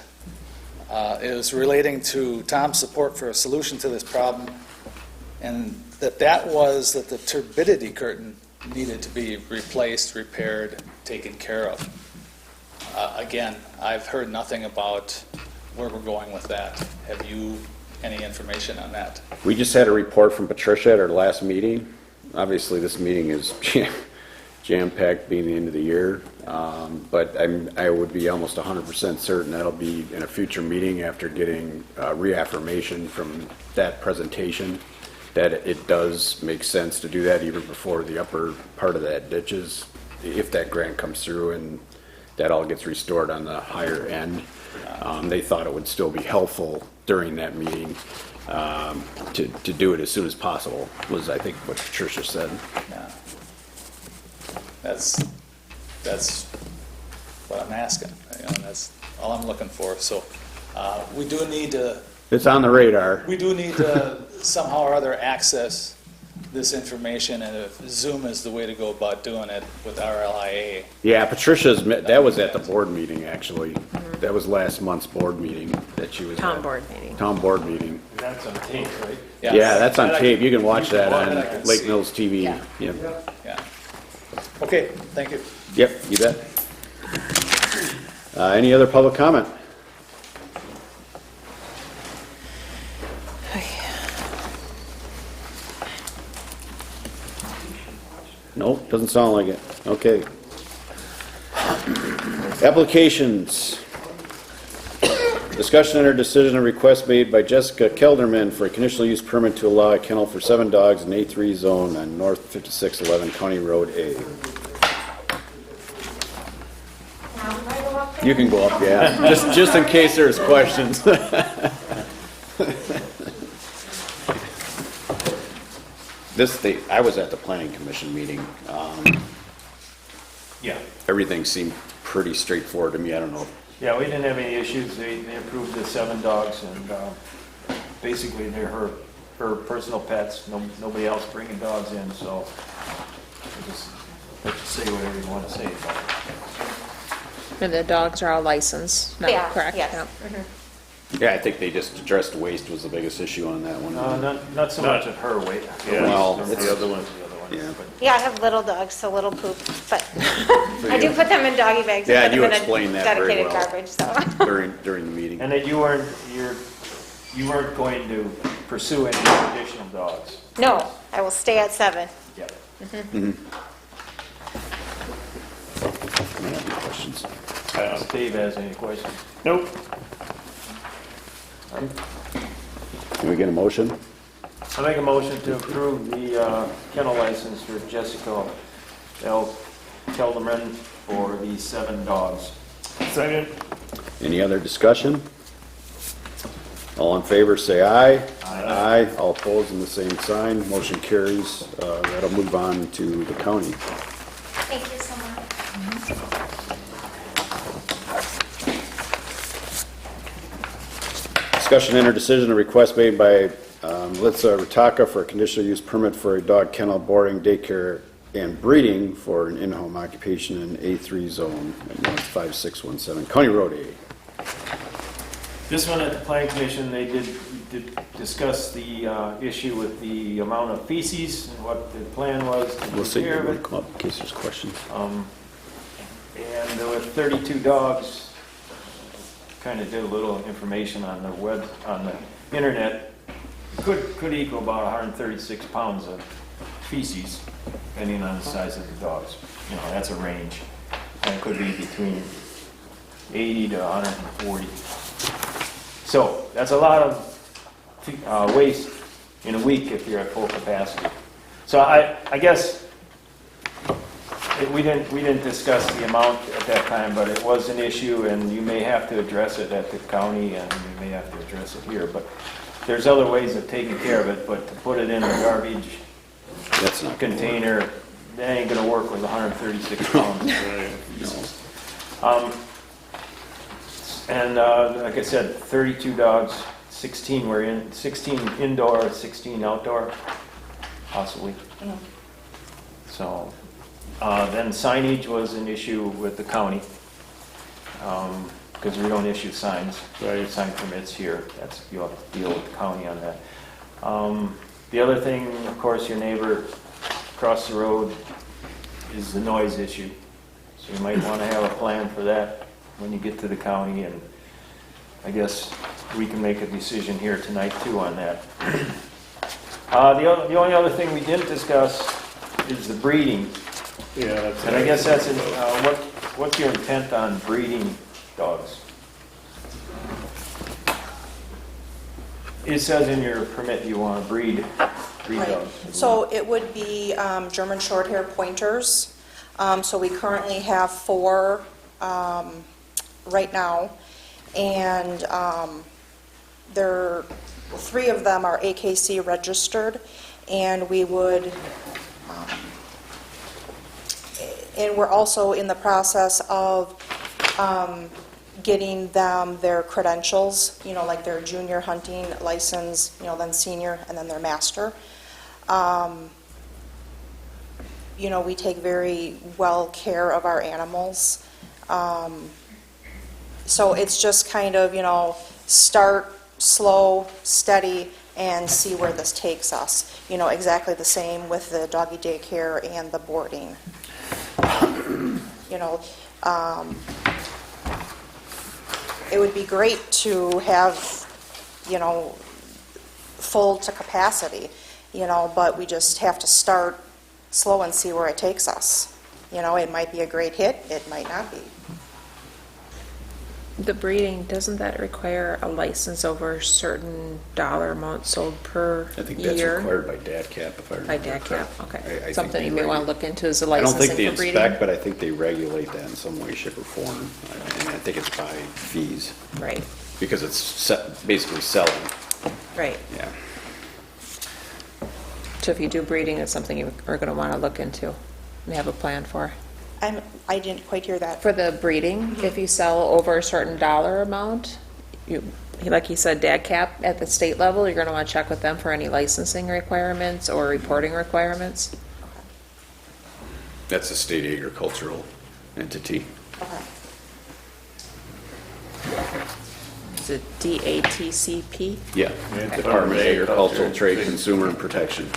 it was relating to Tom's support for a solution to this problem, and that was that the turbidity curtain needed to be replaced, repaired, taken care of. Again, I've heard nothing about where we're going with that. Have you any information on that? We just had a report from Patricia at our last meeting. Obviously, this meeting is jam-packed being the end of the year, but I would be almost 100% certain that'll be in a future meeting after getting reaffirmation from that presentation that it does make sense to do that even before the upper part of that ditches, if that grant comes through and that all gets restored on the higher end. They thought it would still be helpful during that meeting to do it as soon as possible, was I think what Patricia said. Yeah. That's what I'm asking. You know, that's all I'm looking for. So we do need to. It's on the radar. We do need to somehow or other access this information, and if Zoom is the way to go about doing it with RLIA. Yeah, Patricia's, that was at the board meeting, actually. That was last month's board meeting that she was at. Town board meeting. Town board meeting. That's on tape, right? Yeah, that's on tape. You can watch that I on can Lake see. Mills TV. Yeah. Yep. Yeah. Okay, thank you. Yep, you bet. Any other public comment? Nope, doesn't sound like it. Okay. Applications. Discussion and or decision on request made by Jessica Kelderman for a conditional use permit to allow a kennel for 7 dogs in A3 zone on North 5611 County Road A. Now, do I go up there? You can go up, yeah, just in case there's questions. I was at the planning commission meeting. Yeah. Everything seemed pretty straightforward to me. I don't know. Yeah, we didn't have any issues. They approved the 7 dogs, and basically they're her personal pets. Nobody else bringing dogs in, so just let you say whatever you want to say about it. And the dogs are all licensed, no, They are, correct? yes. Yep. Yeah, I think they just addressed waste was the biggest issue on that one. Not so much at her weight. Yeah, Well, it's it's- the other one. Yeah. But Yeah, I have little dogs, so little poop, but I do put them in doggy bags. Yeah, and you put them in a explained that very dedicated well. garbage, so. during the meeting. And that you weren't going to pursue any additional dogs. No, I will stay at 7. Yep. Any questions? If Dave has any questions. Nope. Can we get a motion? I make a motion to approve the kennel license for Jessica L. Kelderman for the 7 dogs. Second. Any other discussion? All in favor, say aye. Aye. All opposed, in the same sign. Motion carries. That'll move on to the county. Thank you so much. Discussion and or decision, a request made by Melissa Ritaka for a conditional use permit for a dog kennel, boarding, daycare, and breeding for an in-home occupation in A3 zone at North 5617 County Road A. This one at the planning commission, they did discuss the issue with the amount of feces and what the plan was to We'll see take care if of we it. come up in case there's questions. And there were 32 dogs. Kind of did a little information on the web, on the internet. Could equal about 136 pounds of feces, depending on the size of the dogs. You know, that's a range. And it could be between 80 to 140. So that's a lot of waste in a week if you're at full capacity. So I guess we didn't discuss the amount at that time, but it was an issue, and you may have to address it at the county, and you may have to address it here. But there's other ways of taking care of it, but to put it in a garbage That's not gonna work. container, that ain't gonna work with 136 pounds. And like I said, 32 dogs, 16 indoor, 16 outdoor. possibly. So, then signage was an issue with the county, because we don't issue signs, sign permits here. That's, you have to deal with the county on that. The other thing, of course, your neighbor across the road is the noise issue. So you might want to have a plan for that when you get to the county, and I guess we can make a decision here tonight too on that. The only other thing we didn't discuss is the breeding. Yeah, that's. And I guess that's, what's your intent on breeding dogs? It says in your permit you want to breed Right. dogs. So it would be German Shorthair Pointers. So we currently have 4 right now, and 3 of them are AKC registered, and we would, and we're also in the process of getting them their credentials, like their junior hunting license, then senior, and then their master. We take very well care of our animals. So it's just kind of, start slow, steady, and see where this takes us. Exactly the same with the doggy daycare and the boarding. It would be great to have, full to capacity, but we just have to start slow and see where it takes us. It might be a great hit, it might not be. The breeding, doesn't that require a license over a certain dollar amount sold per year? I think that's required by DATCAP, if I remember. By DATCAP, I okay. think Something they you may want to regulate- look into is the I don't licensing think they for breeding. inspect, but I think they regulate that in some way, shape, or form. And I think it's by fees, Right, because it's basically selling, right. yeah. So if you do breeding, it's something you are going to want to look into and have a plan for. I didn't quite hear that. For the breeding, if you sell over a certain dollar amount, like you said, DATCAP at the state level, you're going to want to check with them for any licensing requirements or reporting requirements. That's a state agricultural entity. Okay. Is it DATCP? Yeah, Department of Agricultural, Trade, Consumer, and Protection.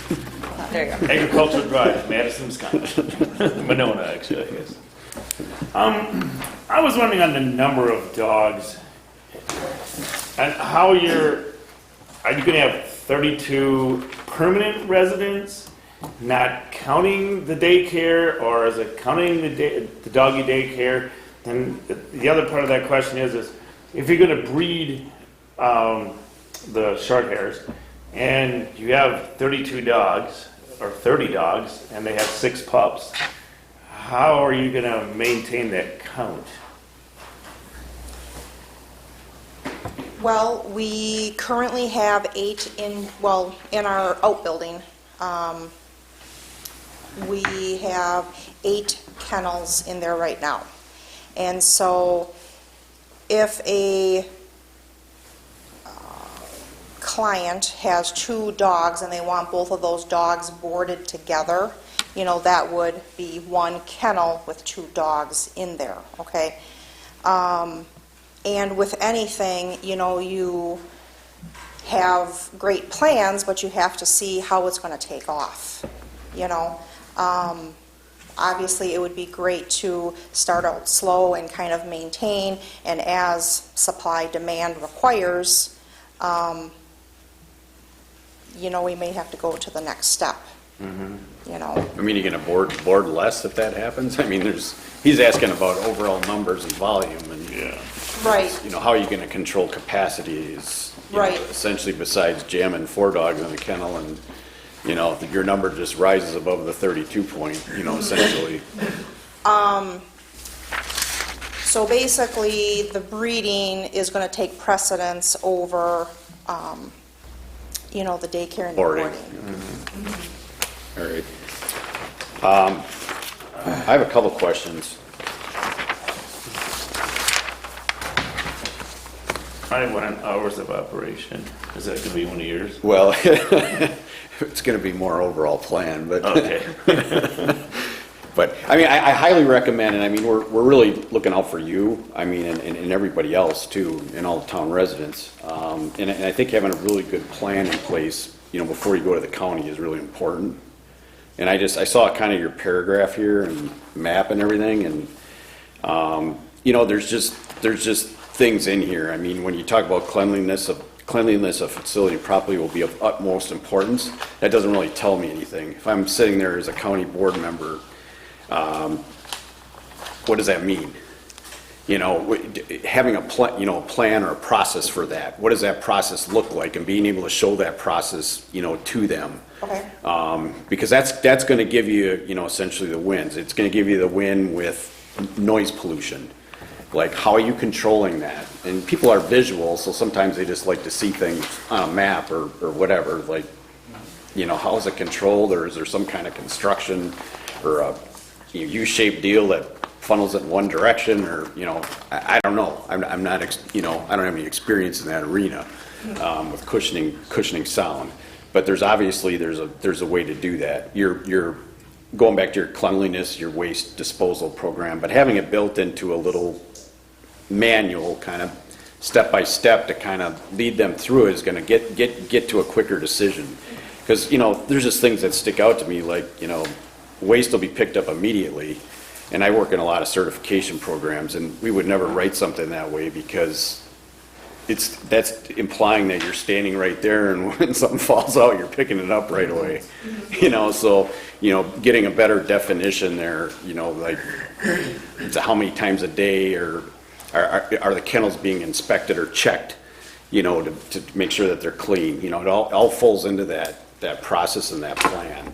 There you go. Agricultural Drive, Madison, Wisconsin. Monona, actually, I guess. I was wondering on the number of dogs and how are you going to have 32 permanent residents, not counting the daycare, or is it counting the doggy daycare? And the other part of that question is if you're going to breed the short hairs and you have 32 dogs or 30 dogs and they have 6 pups, how are you going to maintain that count? Well, we currently have 8 in our outbuilding. We have 8 kennels in there right now. And so if a client has 2 dogs and they want both of those dogs boarded together, that would be 1 kennel with 2 dogs in there, okay? And with anything, you have great plans, but you have to see how it's going to take off, Obviously, it would be great to start out slow and kind of maintain, and as supply-demand requires, we may have to go to the next step, I mean, you're going to board less if that happens? I mean, he's asking about overall numbers and volume, and, Right. How are you going to control capacity is, Right. essentially besides jamming 4 dogs in a kennel, and, your number just rises above the 32 point, essentially. So basically, the breeding is going to take precedence over, the daycare and the Boarding. boarding. All right. I have a couple questions. I have 1 hours of operation. Is that going to be one of yours? Well, it's gonna be more overall plan, but. Okay. But, I mean, I highly recommend, and I mean, we're really looking out for you, I mean, and everybody else too, and all the town residents. And I think having a really good plan in place, you know, before you go to the county is really important. And I saw kind of your paragraph here and map and everything, and, you know, there's just things in here. I mean, when you talk about cleanliness of facility properly will be of utmost importance, that doesn't really tell me anything. If I'm sitting there as a county board member, what does that mean? You know, having a plan or a process for that. What does that process look like, and being able to show that process, you know, to them. Okay. Because that's going to give you, you know, essentially the wins. It's going to give you the win with noise pollution. Like, how are you controlling that? And people are visual, so sometimes they just like to see things on a map or whatever. Like, you know, how is it controlled, or is there some kind of construction or a U-shaped deal that funnels it in one direction, or, you know, I don't know. I'm not, you know, I don't have any experience in that arena with cushioning sound. But there's obviously there's a way to do that. You're going back to your cleanliness, your waste disposal program, but having it built into a little manual, kind of step by step, to kind of lead them through it is going to get to a quicker decision. Because, you know, there's just things that stick out to me, like, you know, waste will be picked up immediately. And I work in a lot of certification programs, and we would never write something that way, because that's implying that you're standing right there, and when something falls out, you're picking it up right away. You know, so, you know, getting a better definition there, you know, like how many times a day, or are the kennels being inspected or checked, you know, to make sure that they're clean. You know, it all falls into that process and that plan.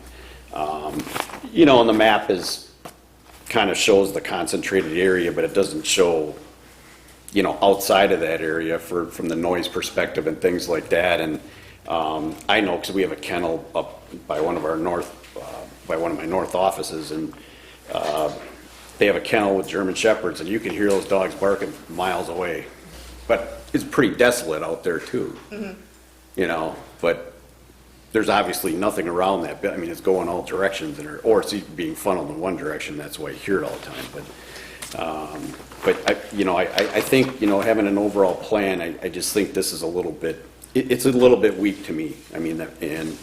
You know, and the map kind of shows the concentrated area, but it doesn't show, you know, outside of that area from the noise perspective and things like that. And I know, because we have a kennel up by one of my north offices, and they have a kennel with German Shepherds, and you can hear those dogs barking miles away. But it's pretty desolate out there too, you know. But there's obviously nothing around that. I mean, it's going all directions, or it's being funneled in one direction. That's why you hear it all the time. But you know, I think, you know, having an overall plan, I just think this is a little bit, it's a little bit weak to me. I mean, in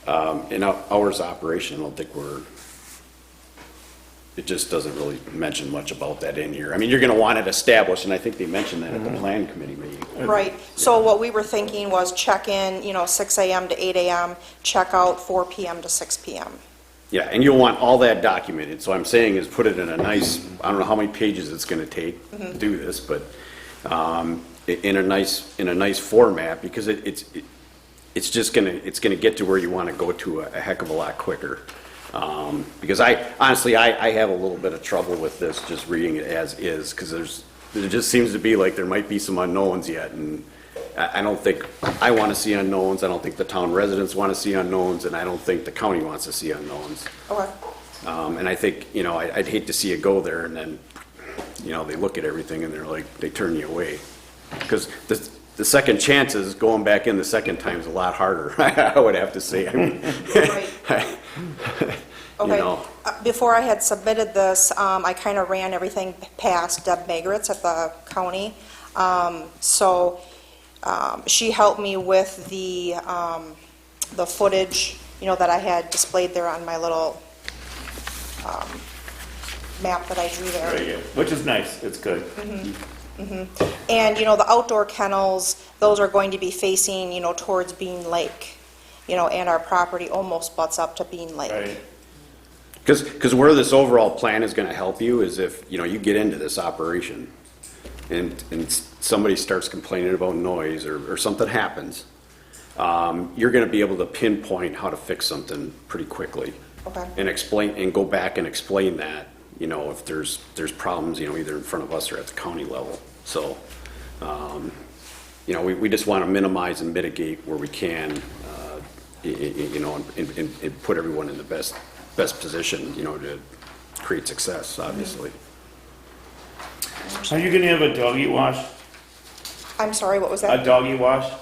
hours of operation, I don't think it just doesn't really mention much about that in here. I mean, you're going to want it established, and I think they mentioned that at the plan committee meeting. Right. So what we were thinking was check in, you know, 6 a.m. to 8 a.m., check out 4 p.m. to 6 p.m. Yeah, and you'll want all that documented. So I'm saying is put it in a nice, I don't know how many pages it's going to take to do this, but in a nice format, because it's just going to get to where you want to go to a heck of a lot quicker. Because I honestly have a little bit of trouble with this, just reading it as is, because there just seems to be like there might be some unknowns yet, and I don't think I want to see unknowns. I don't think the town residents want to see unknowns, and I don't think the county wants to see unknowns. Okay. And I think, you know, I'd hate to see it go there, and then, you know, they look at everything and they're like, they turn you away, because the second chances going back in the second time is a lot harder. I would have to say. I mean, Right. you know. Before I had submitted this, I kind of ran everything past Deb Magritz at the county. So she helped me with the footage, you know, that I had displayed there on my little map that I drew there. Very good. Which is nice. It's good. And, you know, the outdoor kennels, those are going to be facing, you know, towards Bean Lake, you know, and our property almost butts up to Bean Lake. Right. Because where this overall plan is going to help you is if, you know, you get into this operation and somebody starts complaining about noise or something happens, you're going to be able to pinpoint how to fix something pretty quickly. Okay. And go back and explain that, you know, if there's problems, you know, either in front of us or at the county level. So, you know, we just want to minimize and mitigate where we can, you know, and put everyone in the best position, you know, to create success, obviously. Are you going to have a doggy wash? I'm sorry, what was that? A doggy wash?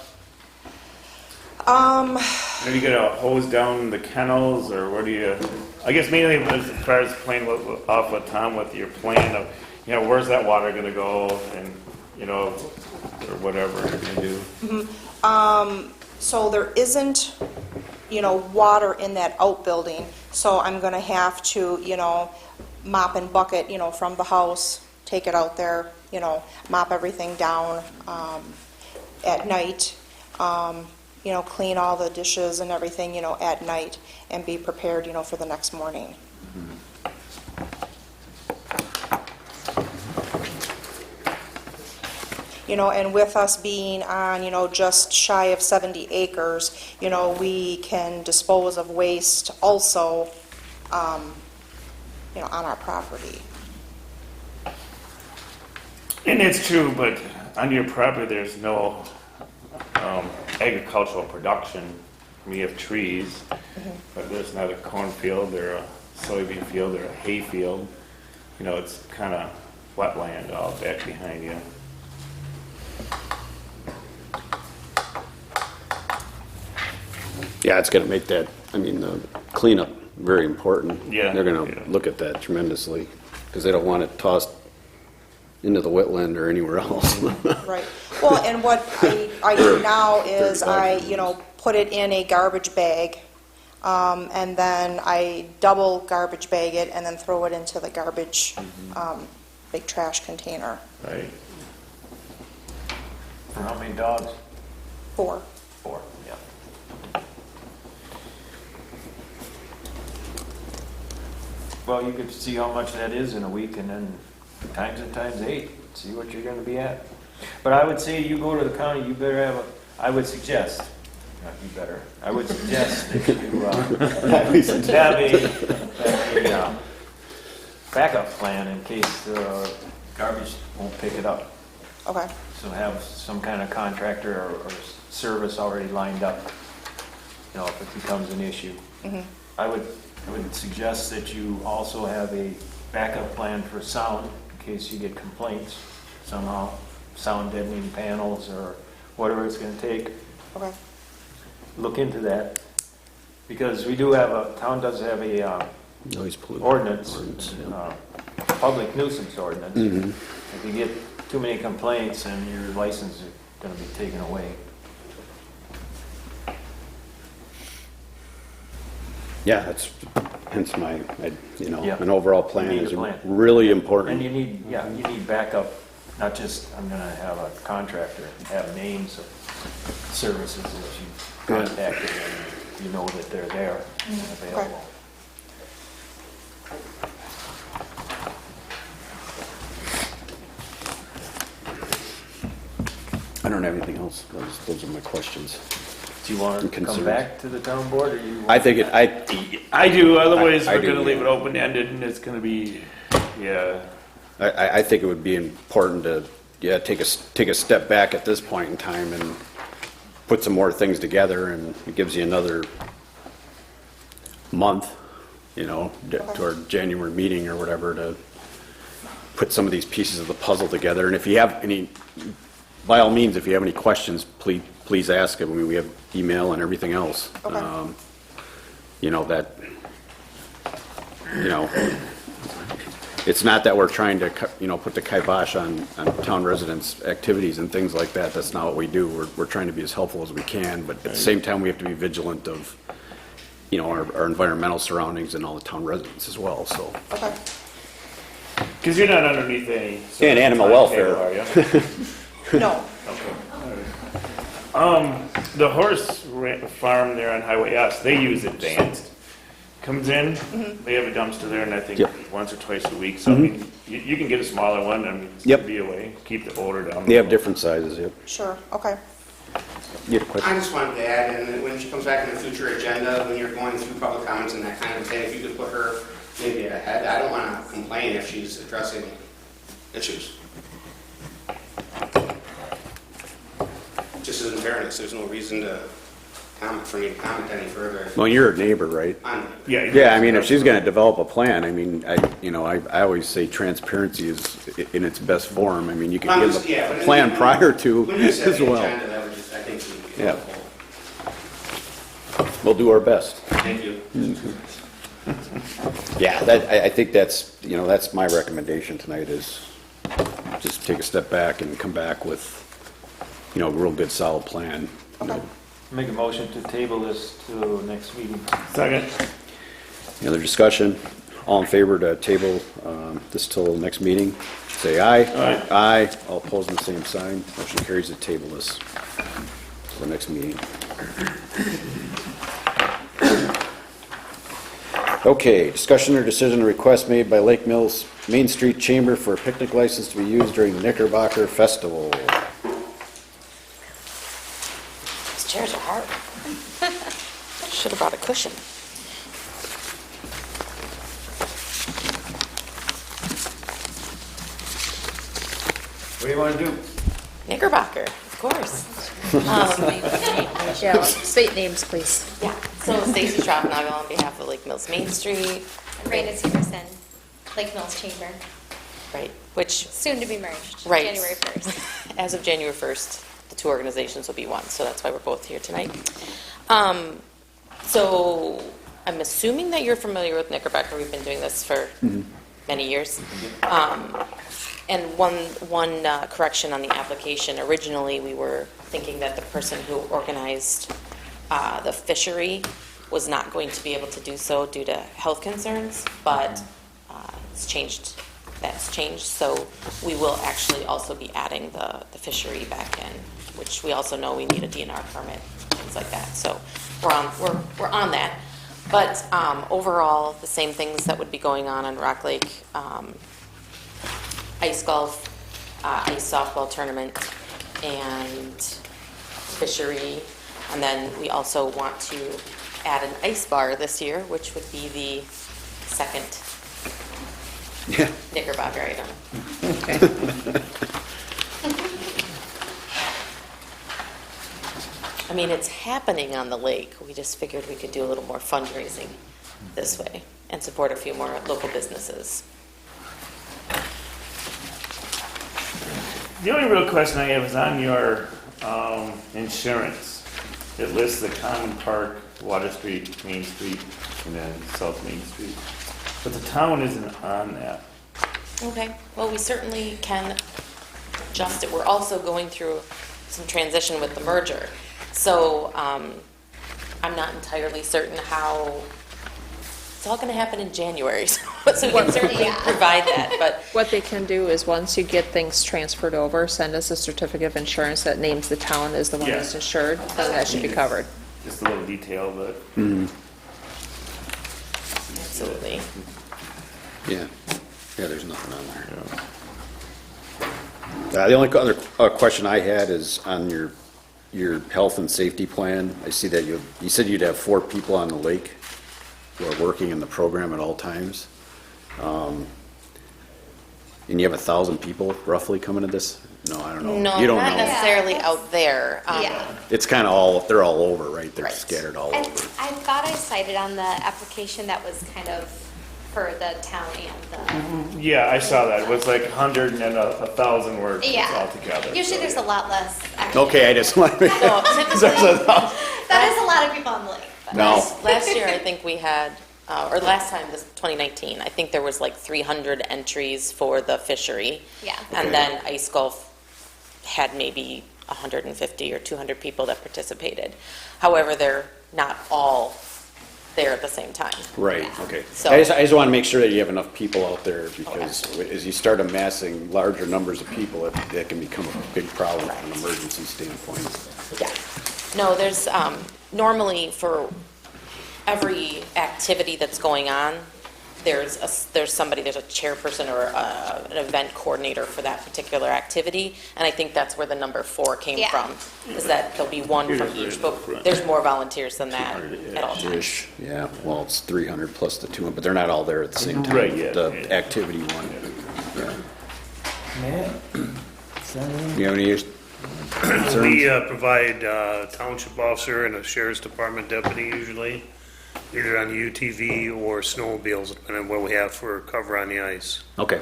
Are you gonna hose down the kennels, or what do you, I guess mainly as far as playing off with Tom with your plan of, where's that water gonna go, and, or whatever you do. So there isn't, water in that outbuilding, so I'm gonna have to, mop and bucket, from the house, take it out there, mop everything down at night, clean all the dishes and everything, at night, and be prepared, for the next morning. And with us being on, just shy of 70 acres, we can dispose of waste also, on our property. And it's true, but on your property, there's no agricultural production. We have trees, but there's not a cornfield or a soybean field or a hay field. It's kind of wetland all back behind you. Yeah, it's gonna make that, the cleanup very important. Yeah, They're gonna yeah. look at that tremendously, because they don't want it tossed into the wetland or anywhere else. Right. Well, and what I do now is I, put it in a garbage bag, and then I double garbage bag it and then throw it into the garbage, big trash container. Right. For how many dogs? 4. 4, yeah. Well, you could see how much that is in a week, and then times it times 8, see what you're gonna be at. But I would say you go to the county, you better have I would suggest, not you better, I would suggest that you have a backup plan in case garbage won't pick it up. Okay. So have some kind of contractor or service already lined up, if it becomes an issue. I would suggest that you also have a backup plan for sound in case you get complaints somehow, sound deadening panels or whatever it's going to take. Okay. Look into that, because we do have town does have a Noise pollution ordinance, yeah. Public nuisance ordinance. If you get too many complaints, and your license is going to be taken away. Yeah, that's, hence Yeah. an overall plan You need is a plan. really important. And you need backup, not just, I'm gonna have a contractor, have names of services that you contacted, and you know that they're there and available. I don't have anything else. Those are my questions. Do you want to come Concerns. back to the town board, or you? I think I do, otherwise I we're do, gonna leave yeah. it open-ended, and it's gonna be, I think it would be important to, take a step back at this point in time and put some more things together, and it gives you another month, to our January meeting or whatever, to put some of these pieces of the puzzle together. And if you have any, by all means, if you have any questions, please ask them. We have email and everything else. Okay. It's not that we're trying to, put the kibosh on town residents' activities and things like that. That's not what we do. We're trying to be as helpful as we can, but at the same time, we have to be vigilant of, our environmental surroundings and all the town residents as well, so. Okay. because you're not underneath any. sort And of animal timetable, welfare. are you? No. The horse farm there on Highway S, they use Advanced. Comes in, they have a dumpster there, and I think Yep. once or twice a week, so I mean, you can get a smaller one, it's Yep. gonna be away, keep the odor down. They have different sizes, yep. Sure. Okay. You had a question? I just wanted to add, and when she comes back in the future agenda, when you're going through public comments and that kind of thing, if you could put her maybe ahead, I don't want to complain if she's addressing issues. Just as in fairness, there's no reason to for me to comment any further. Well, you're a neighbor, right? Yeah. Yeah, I mean, if she's gonna develop a plan, I mean, I always say transparency is in its best form. I mean, you can give a plan prior to When you said as the well. agenda, that would just, I think, would be Yeah. helpful. We'll do our best. Thank you. Yeah, I think that's, that's my recommendation tonight is just take a step back and come back with, a real good solid plan. Make a motion to table this to next meeting. Second. Any other discussion? All in favor to table this till next meeting? Say aye. Aye. Aye. All opposed, the same sign. Motion carries to table this till the next meeting. Okay, discussion or decision request made by Lake Mills Main Street Chamber for a picnic license to be used during the Knickerbocker Festival. These chairs are hard. Should have brought a cushion. What do you want to do? Knickerbocker, of course. Yeah, state names, please. Yeah, so Stacy Schroffnagel on behalf of Lake Mills Main Street. Brandon Severson, Lake Mills Chamber, Right, which, soon to be merged, Right. January 1st. as of January 1st, the two organizations will be one, so that's why we're both here tonight. So I'm assuming that you're familiar with Knickerbocker. We've been doing this for many years. And one correction on the application. Originally, we were thinking that the person who organized the fishery was not going to be able to do so due to health concerns, but it's changed. That's changed. So we will actually also be adding the fishery back in, which we also know we need a DNR permit, things like that. So we're on that. But overall, the same things that would be going on Rock Lake. Ice golf, ice softball tournament, and fishery. And then we also want to add an ice bar this year, which would be the second Knickerbocker item. I mean, it's happening on the lake. We just figured we could do a little more fundraising this way and support a few more local businesses. The only real question I have is on your insurance. It lists the Common Park, Water Street, Main Street, and then South Main Street. But the town isn't on that. Okay, well, we certainly can adjust it. We're also going through some transition with the merger. So I'm not entirely certain how, it's all going to happen in January. So we can certainly provide that, but What they can do is, once you get things transferred over, send us a certificate of insurance that names the town as the one Yeah. that's insured, then that should be covered. Just a little detail, but absolutely. Yeah, there's nothing on there. The only other question I had is on your health and safety plan. I see that you said you'd have 4 people on the lake who are working in the program at all times. And you have 1,000 people roughly coming to this? No, I don't know. No, You don't not know. necessarily out there. Yeah. It's kind of they're all over, right? They're Right. scattered all And over. I thought I cited on the application that was kind of for the town and the, yeah, I saw that. It was like 100 and then 1,000 words Yeah. all together. usually so, there's yeah. a lot less. actually. Okay, I just want to make No, typically, That is a lot of people on the lake. But No. last year I think we had, or last time, this 2019, I think there was like 300 entries for the fishery. Yeah. And then ice golf had maybe 150 or 200 people that participated. However, they're not all there at the same time. Right, okay. So- I just want to make sure that you have enough people out there, because as you start amassing larger numbers of people, that can become a big problem from an emergency standpoint. Yeah. No, there's, normally for every activity that's going on, there's a chairperson or an event coordinator for that particular activity, and I think that's where the number 4 came Yeah. from, is that there'll be one from each, but there's more volunteers than that at all times. Ish, yeah, well, it's 300 plus the 200, but they're not all there at the same time. Right, yeah, The yeah. activity one. Matt? You have any concerns? We provide township officer and a sheriff's department deputy usually, either on the UTV or snowmobiles, depending on what we have for cover on the ice. Okay,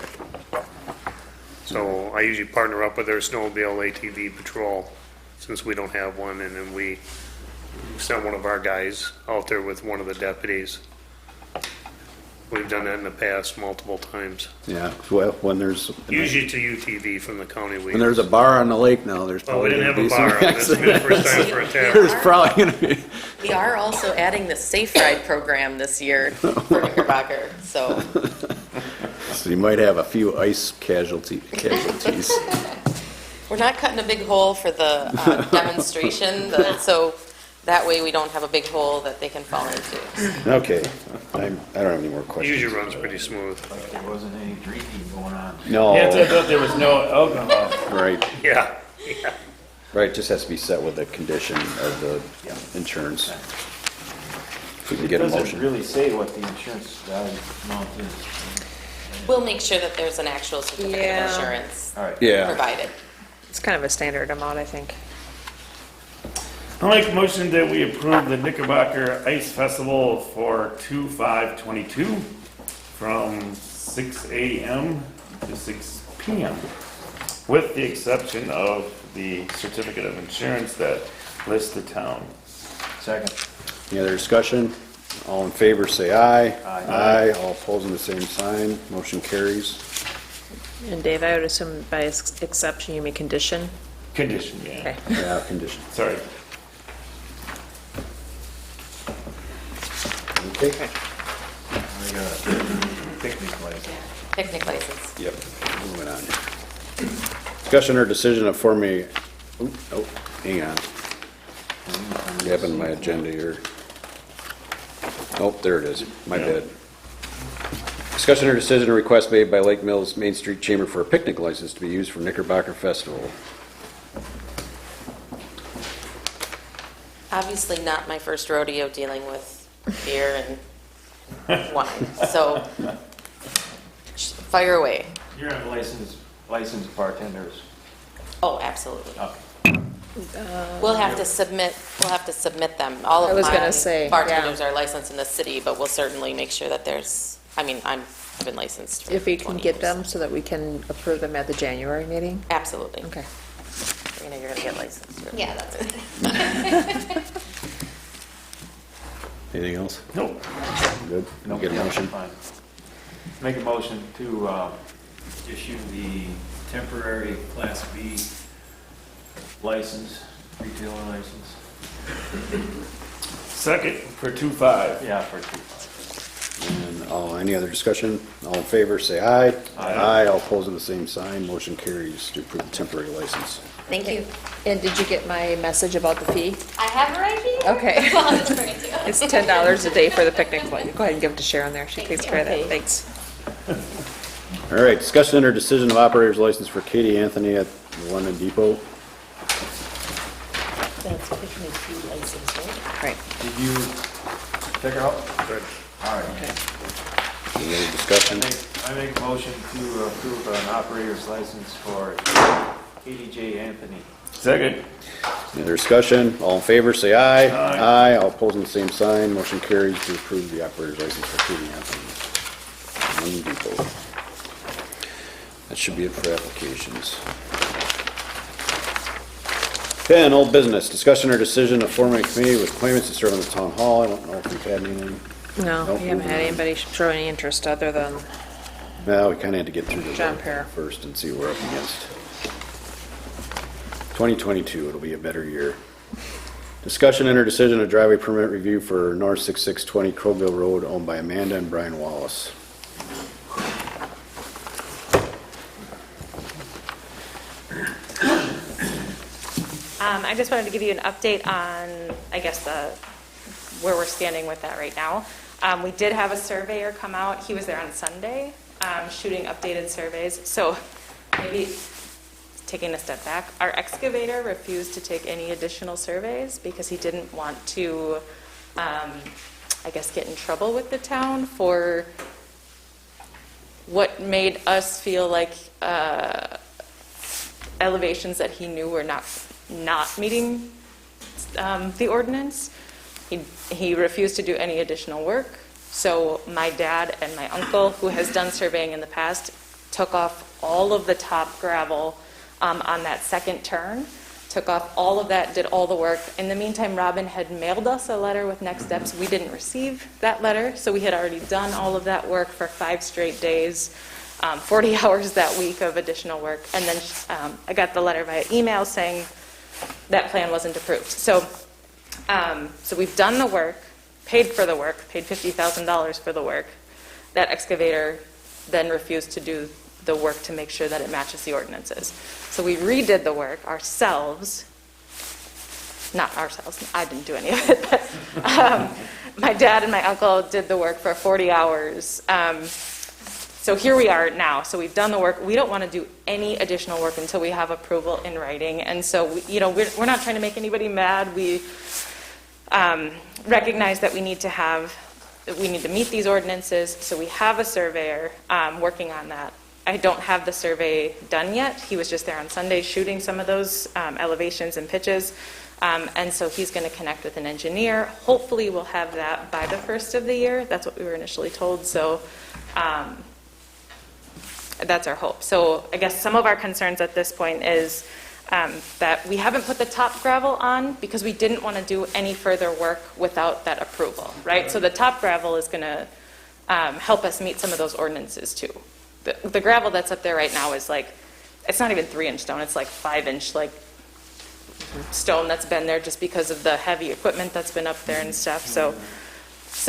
So I usually partner up with their snowmobile ATV patrol, since we don't have one, and then we sent one of our guys out there with one of the deputies. We've done that in the past multiple times. Yeah, well, when there's Usually to UTV from the county. when there's a bar on the lake now, there's Oh, we probably didn't gonna have a be some bar. This has been the first time for a There's tavern. probably gonna be. We are also adding the Safe Ride program this year for Knickerbocker, so So you might have a few ice casualties. we're not cutting a big hole for the demonstration, so that way we don't have a big hole that they can fall into. Okay, I don't have any more questions. Usually runs pretty smooth. Like there wasn't any drinking going on. No, Yeah, I thought there was no alcohol. right, Yeah. right, just has to be set with the condition of the insurance. If we can get a It doesn't motion. really say what the insurance value amount is. We'll make sure that there's an actual certificate Yeah. of insurance All right. Yeah, provided. It's kind of a standard amount, I think. I'll make a motion that we approve the Knickerbocker Ice Festival for 2/5/22 from 6 a.m. to 6 p.m. with the exception of the certificate of insurance that lists the town. Second. any other discussion? All in favor, say aye. Aye. Aye, all opposing the same sign, motion carries. And Dave, I would assume by exception you mean condition? Condition, yeah. Okay. Yeah, condition. Sorry. Okay. We got a picnic license. Picnic license. Yep, moving on here. Discussion or decision of forming, oh, hang on. What happened to my agenda here? Oh, there it is, my bad. Discussion or decision or request made by Lake Mills Main Street Chamber for a picnic license to be used for Knickerbocker Festival. Obviously not my first rodeo dealing with beer and wine, so fire away. You're on licensed bartenders. Oh, absolutely. Okay. We'll have to submit them. All I of was my gonna say, bartenders are licensed in the city, but we'll certainly make sure that there's, I've been licensed for If we can 20 get years. them so that we can approve them at the January meeting? Absolutely. Okay. You're gonna get licensed. Yeah, that's it. Anything else? Nope. Good? No, Get a yeah, motion? fine. Make a motion to issue the temporary Class B license, retailer license. Second for 2/5. Yeah, for 2. And any other discussion? All in favor, say aye. Aye. All opposing the same sign, motion carries to approve the temporary license. Thank you. And did you get my message about the fee? I have it right here. Okay. I'll just bring it to you. It's $10 a day for the picnic flight. Go ahead and give it to Sharon there. She takes care of that. Thanks. All right, discussion or decision of operator's license for Katie Anthony at the London Depot. That's picnic fee license, right? Right. Did you check her out? Good. All right. Any other discussion? I make a motion to approve an operator's license for Katie J. Anthony. Second. Any other discussion? All in favor, say aye. Aye. All opposing the same sign, motion carries to approve the operator's license for Katie Anthony. London Depot. That should be it for applications. 10, old business, discussion or decision of forming a committee with claimants to serve on the town hall. I don't know if we've had anything. No, Nope, we haven't moving had on. anybody show any interest other than, Well, we kind of had to get through the John vote Parra. first and see what we're up against. 2022, it'll be a better year. Discussion and or decision of driveway permit review for North 6620 Crowville Road owned by Amanda and Brian Wallace. I just wanted to give you an update on, I guess, where we're standing with that right now. We did have a surveyor come out. He was there on Sunday, shooting updated surveys. So maybe taking a step back, our excavator refused to take any additional surveys because he didn't want to, I guess, get in trouble with the town for what made us feel like elevations that he knew were not meeting the ordinance. He refused to do any additional work. So my dad and my uncle, who has done surveying in the past, took off all of the top gravel on that second turn to took off all of that, did all the work. In the meantime, Robin had mailed us a letter with next steps. We didn't receive that letter, so we had already done all of that work for 5 straight days, 40 hours that week of additional work. And then I got the letter via email saying that plan wasn't approved. So we've done the work, paid for the work, paid $50,000 for the work. That excavator then refused to do the work to make sure that it matches the ordinances. So we redid the work ourselves. Not ourselves, I didn't do any of it. But, my dad and my uncle did the work for 40 hours. So here we are now. So we've done the work. We don't want to do any additional work until we have approval in writing. And so, we're not trying to make anybody mad. We recognize that we need to meet these ordinances. So we have a surveyor working on that. I don't have the survey done yet. He was just there on Sunday shooting some of those elevations and pitches. And so he's going to connect with an engineer. Hopefully we'll have that by the first of the year. That's what we were initially told. So that's our hope. So I guess some of our concerns at this point is that we haven't put the top gravel on because we didn't want to do any further work without that approval, right? So the top gravel is going to help us meet some of those ordinances too. The gravel that's up there right now is it's not even 3-inch stone, it's 5-inch stone that's been there just because of the heavy equipment that's been up there and stuff. So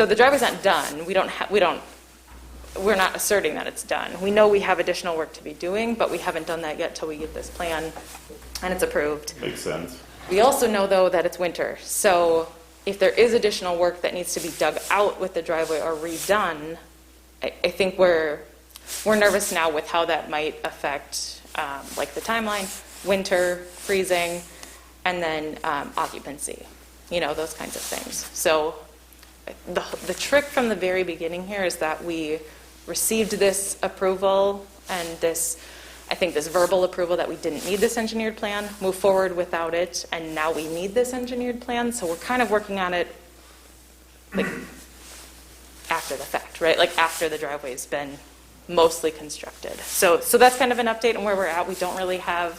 the driveway's not done. We're not asserting that it's done. We know we have additional work to be doing, but we haven't done that yet till we get this plan and it's approved. Makes sense. We also know, though, that it's winter. So if there is additional work that needs to be dug out with the driveway or redone, I think we're nervous now with how that might affect the timeline, winter, freezing, and then occupancy, those kinds of things. So the trick from the very beginning here is that we received this approval and this verbal approval that we didn't need this engineered plan, move forward without it, and now we need this engineered plan. So we're kind of working on it after the fact, right? After the driveway's been mostly constructed. So that's kind of an update on where we're at. We don't really have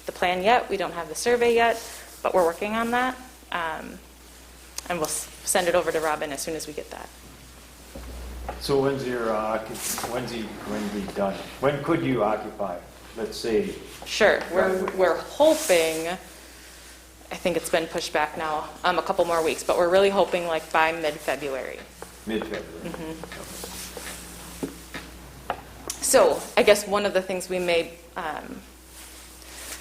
the plan yet. We don't have the survey yet, but we're working on that. And we'll send it over to Robin as soon as we get that. So when's he going to be done? When could you occupy? Let's say. Sure. We're hoping, I think it's been pushed back now a couple more weeks, but we're really hoping by mid-February. Mid-February. Mm-hmm. So I guess one of the things we may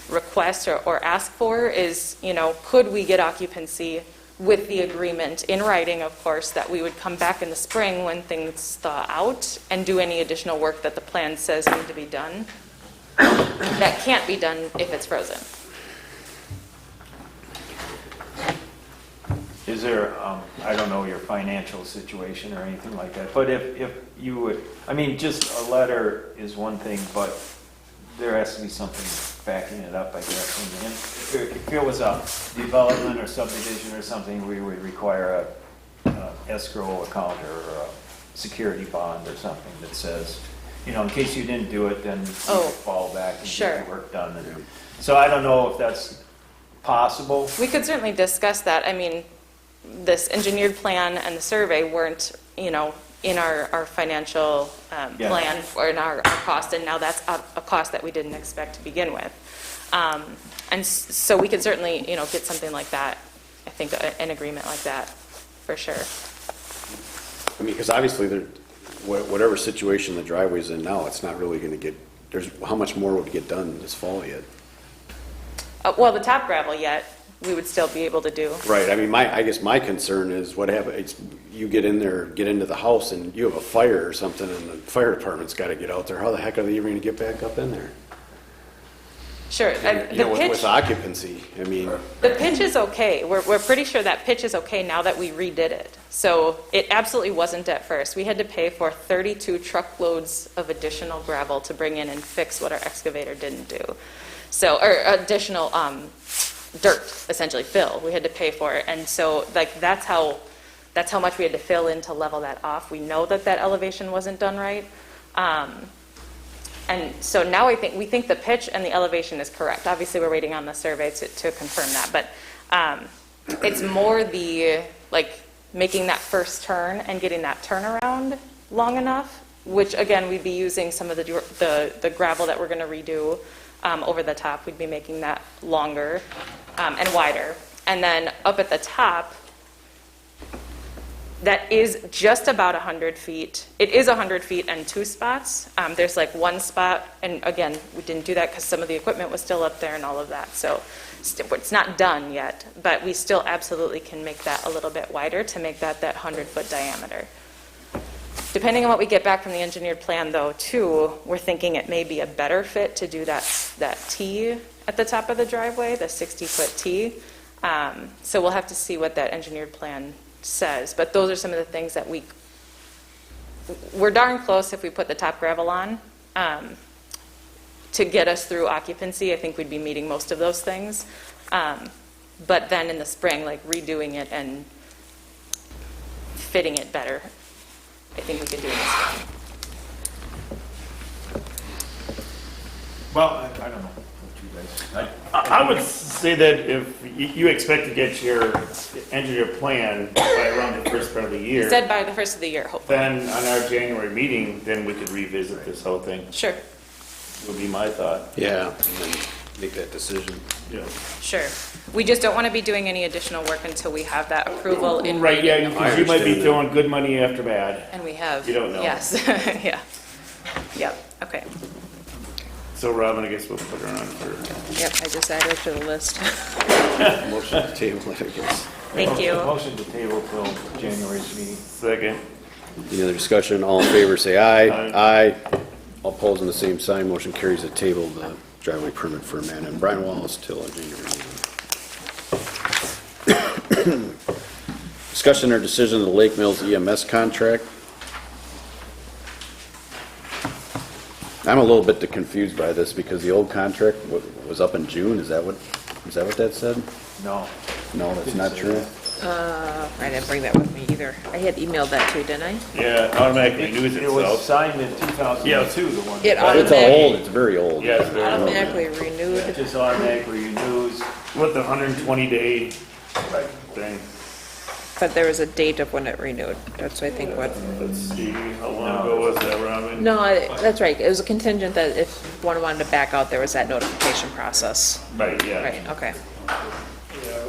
request or ask for is, could we get occupancy with the agreement in writing, of course, that we would come back in the spring when things thaw out and do any additional work that the plan says need to be done that can't be done if it's frozen. Is there, I don't know your financial situation or anything like that, but if you would, just a letter is one thing, but there has to be something backing it up, I guess. And if it was a development or subdivision or something, we would require a escrow account or a security bond or something that says, in case you didn't do it, then you could fall back and get the work done. So I don't know if that's possible. We could certainly discuss that. This engineered plan and the survey weren't, in our financial plan or in our cost, and now that's a cost that we didn't expect to begin with. And so we could certainly, get something like that, I think an agreement like that, for sure. Because obviously, whatever situation the driveway's in now, it's not really going to get, how much more would get done this fall yet? Well, the top gravel yet, we would still be able to do. Right. I guess my concern is what happens. You get into the house, and you have a fire or something, and the fire department's got to get out there. How the heck are they even going to get back up in there? Sure. With occupancy, the pitch is okay. We're pretty sure that pitch is okay now that we redid it. So it absolutely wasn't at first. We had to pay for 32 truckloads of additional gravel to bring in and fix what our excavator didn't do. So, or additional dirt, essentially fill. We had to pay for it, and so that's how much we had to fill in to level that off. We know that elevation wasn't done right, And so now we think the pitch and the elevation is correct. Obviously, we're waiting on the survey to confirm that, but it's more the, like, making that first turn and getting that turnaround long enough, which again, we'd be using some of the gravel that we're gonna redo over the top. We'd be making that longer and wider. And then up at the top, that is just about 100 feet. It is 100 feet and 2 spots. There's like 1 spot, and again, we didn't do that because some of the equipment was still up there and all of that. So it's not done yet, but we still absolutely can make that a little bit wider to make that 100-foot diameter. Depending on what we get back from the engineered plan, though, too, we're thinking it may be a better fit to do that T at the top of the driveway, the 60-foot T. So we'll have to see what that engineered plan says. But those are some of the things that we're darn close if we put the top gravel on. To get us through occupancy, I think we'd be meeting most of those things. But then in the spring, like redoing it and fitting it better, I think we could do it this spring. Well, I don't know what you guys, I would say that if you expect to get your engineer plan by around the first part of the year, He said by the first of the year, hopefully. then on our January meeting, then we could revisit this whole thing, Sure, would be my thought. Yeah, and then make that decision. Yeah. sure. We just don't want to be doing any additional work until we have that approval in Right, yeah, writing. because you might be throwing good money after bad. And we have. You don't know. Yes, yeah. Yep, okay. So Robin, I guess we'll put her on for, Yep, I just added to the list. Motion to table it, I guess. Thank you. Motion to table till January's meeting. second. Any other discussion? All in favor, say aye. Aye. Aye. All opposed on the same sign. Motion carries to table the driveway permit for Amanda and Brian Wallace till our January meeting. Discussion or decision of the Lake Mills EMS contract. I'm a little bit confused by this because the old contract was up in June. Is that what that said? No. No, that's not true. I didn't bring that with me either. I had emailed that to you, didn't I? Yeah, automatically renews It was itself. signed in 2002, the one. It It's automatically- old, it's very old. Yeah, it's very old. Automatically It renewed. just automatically renews. With the 120-day thing. But there was a date of when it renewed. That's, I think, what... Let's see, how long ago was that, Robin? No, that's right. It was a contingent that if one wanted to back out, there was that notification process. Right, yeah. Right, okay.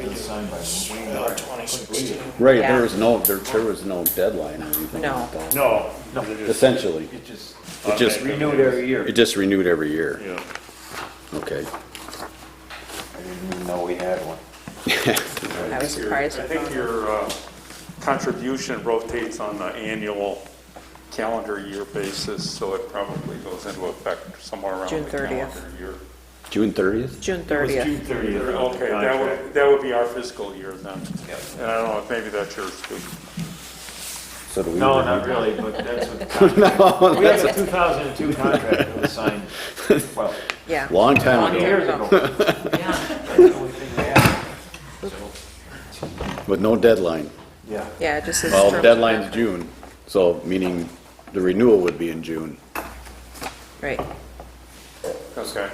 It was signed by Wayne. 2016. Right, Yeah. there was no deadline or anything No. like that. No, no, they're just Essentially, It just it just, renewed every year. it just renewed every year. Yeah. Okay. I didn't even know we had one. I was surprised. I think your contribution rotates on the annual calendar year basis, so it probably goes into effect somewhere around June the 30th. calendar year. June 30th? June It was 30th. June 30th. Okay, that would be our fiscal year then. And I don't know if maybe that's yours too. So do we? No, not really, but that's what the contract. We have a 2002 contract that was signed, well, Yeah. Long time Long ago, years ago. That's the only thing we have. So, with no deadline. yeah. Yeah, it just says... Well, terms the of deadline's that. June, so meaning the renewal would be in June. Right. Okay.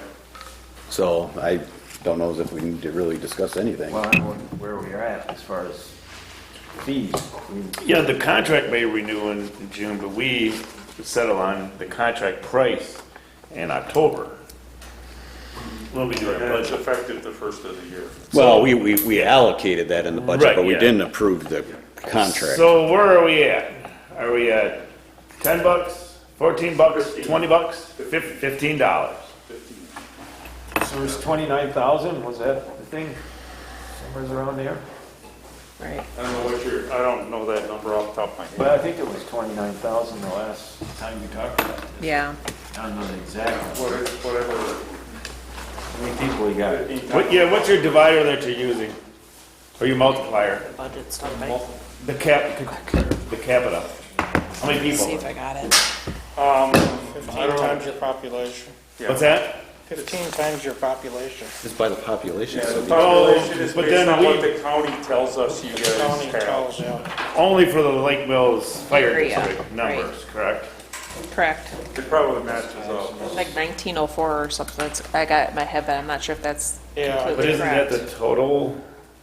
So I don't know if we need to really discuss anything. Well, I don't know where we are at as far as fees. Yeah, the contract may renew in June, but we settle on the contract price in October. When we do our And it's budget. effective the first of the year. Well, we allocated that in the budget, Right, but we yeah. didn't approve the contract. So where are we at? Are we at $10, $14, $20, $15? So it's 29,000, was that the thing? Somewhere around there? Right. I don't know that number off the top of my head. Well, I think it was 29,000 the last time we talked about this. Yeah. I don't know the exact, Whatever. how many people we got? What's your divider that you're using? Or your multiplier? Budget stuff, right? The capita. How many people? See if I got it. 15 times your population. What's that? 15 times your population. It's by the population. Yeah, so the the- population is but based then on we- what the county tells us you County guys tells, have. yeah. Only for the Lake Mills Fire Area, District numbers, correct? Correct. It probably matches up. Like 1904 or something. I got it in my head, but I'm not sure if that's Yeah, But completely isn't that correct. the total?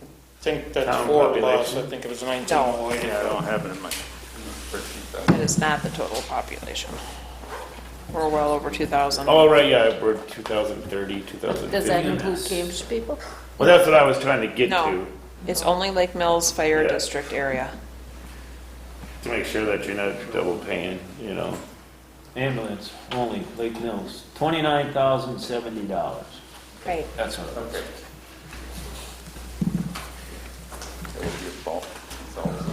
I think that's Town 4 plus, population? I think it was 1908. Yeah, I don't have it in my spreadsheet. It is not the total population. We're well over 2,000. Oh, right, yeah, we're 2030, 2050. Does that include Cambridge people? Well, that's what I was trying to get No, to it's only Lake Mills Fire Yeah. District area. to make sure that you're not double paying, you know? Ambulance, only, Lake Mills, $29,070. Right. That's what it was. Okay. That would be about 1,000.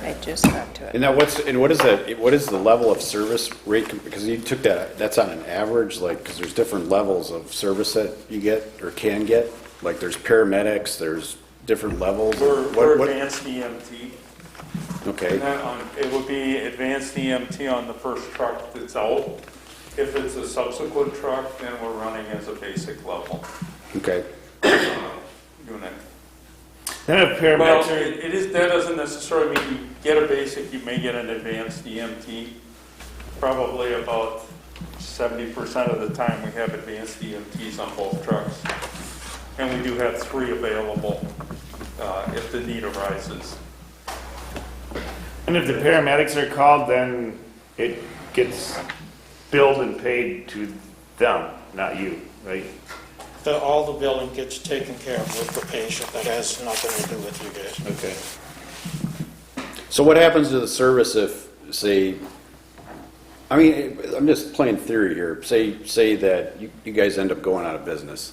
I just got to it. And now what is the level of service rate, because you took that, that's on an average, like, because there's different levels of service that you get or can get, like there's paramedics, there's different levels. We're What- advanced EMT. Okay, And that it would be advanced EMT on the first truck that's out. If it's a subsequent truck, then we're running as a basic level okay. unit. Then if Well, paramedics are, it is, that doesn't necessarily mean you get a basic, you may get an advanced EMT. Probably about 70% of the time we have advanced EMTs on both trucks. And we do have 3 available if the need arises. and if the paramedics are called, then it gets billed and paid to them, not you, right? All the billing gets taken care of with the patient, that has nothing to do with you guys. Okay. So what happens to the service if, say, I mean, I'm just playing theory here, say that you guys end up going out of business,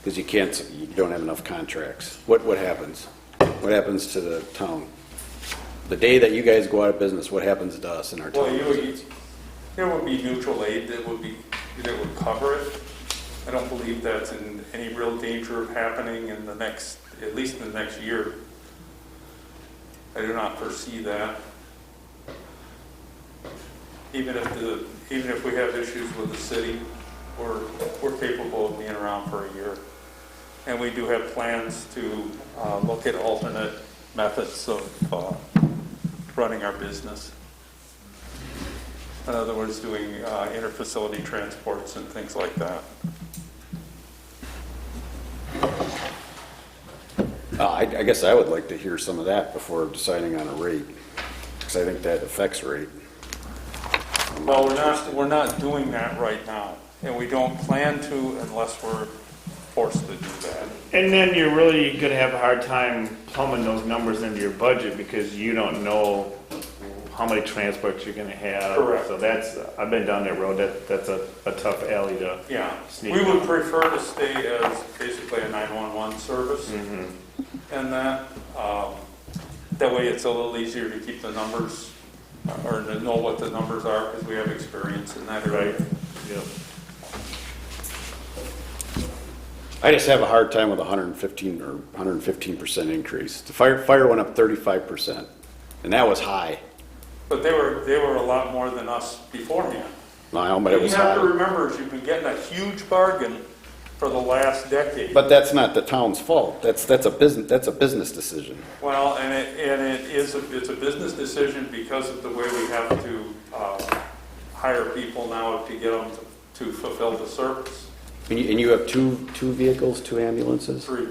because you don't have enough contracts. What happens? What happens to the town? The day that you guys go out of business, what happens to us in our town? Well, there would be mutual aid that would cover it. I don't believe that's in any real danger of happening in the next, at least in the next year. I do not foresee that. Even if we have issues with the city, we're capable of being around for a year. And we do have plans to look at alternate methods of running our business. In other words, doing interfacility transports and things like that. I guess I would like to hear some of that before deciding on a rate, because I think that affects rate. Well, we're not doing that right now, and we don't plan to unless we're forced to do that. And then you're really gonna have a hard time plumbing those numbers into your budget because you don't know how many transports you're gonna have. Correct. So I've been down that road, that's a tough alley to Yeah, sneak we would down. prefer to stay as basically a 911 service, and that way it's a little easier to keep the numbers, or to know what the numbers are, because we have experience in that area. Yep. I just have a hard time with 115 or 115% increase. The fire went up 35%, and that was high. But they were a lot more than us beforehand. No, but it was You have to high. remember, is you've been getting a huge bargain for the last decade. But that's not the town's fault. That's a business decision. Well, it's a business decision because of the way we have to hire people now to get them to fulfill the service. And you have two vehicles, 2 ambulances? 3.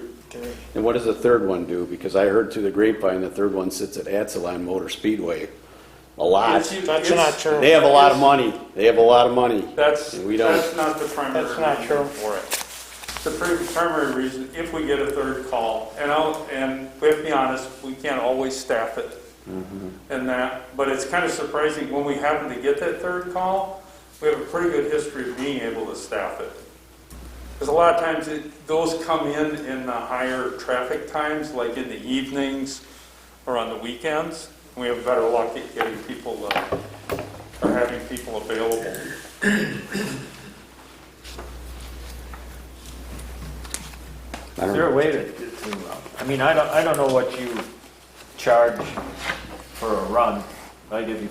And what does the third one do? Because I heard through the grapevine the third one sits at Atsaline Motor Speedway. A lot. That's not true. They have a lot of money. That's, And we don't. that's not the primary That's not reason true. for it. The primary reason, if we get a third call, and we have to be honest, we can't always staff it. But it's kind of surprising when we happen to get that third call, we have a pretty good history of being able to staff it. Because a lot of times those come in the higher traffic times, like in the evenings or on the weekends. We have better luck at getting people, or having people available. Is there a way to, I mean, I don't know what you charge for a run, like if you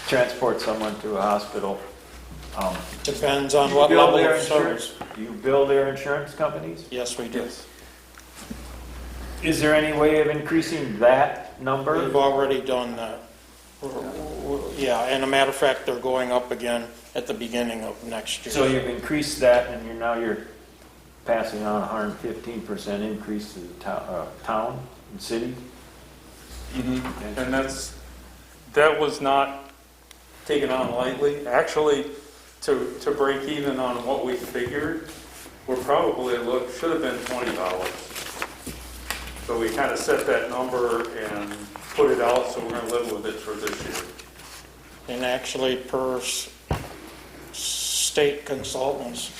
transport someone to a hospital. Depends on what Bill level their of service. insurance? Do you bill their insurance companies? Yes, we do. Is there any way of increasing that number? We've already done that. Yeah, and a matter of fact, they're going up again at the beginning of next year. So you've increased that, and now you're passing on 115% increase to the town and city? Mm-hmm. And that was not taken on lightly. Actually, to break even on what we figured, we're probably should have been $20. So we kind of set that number and put it out, so we're going to live with it for this year. And actually, per state consultants,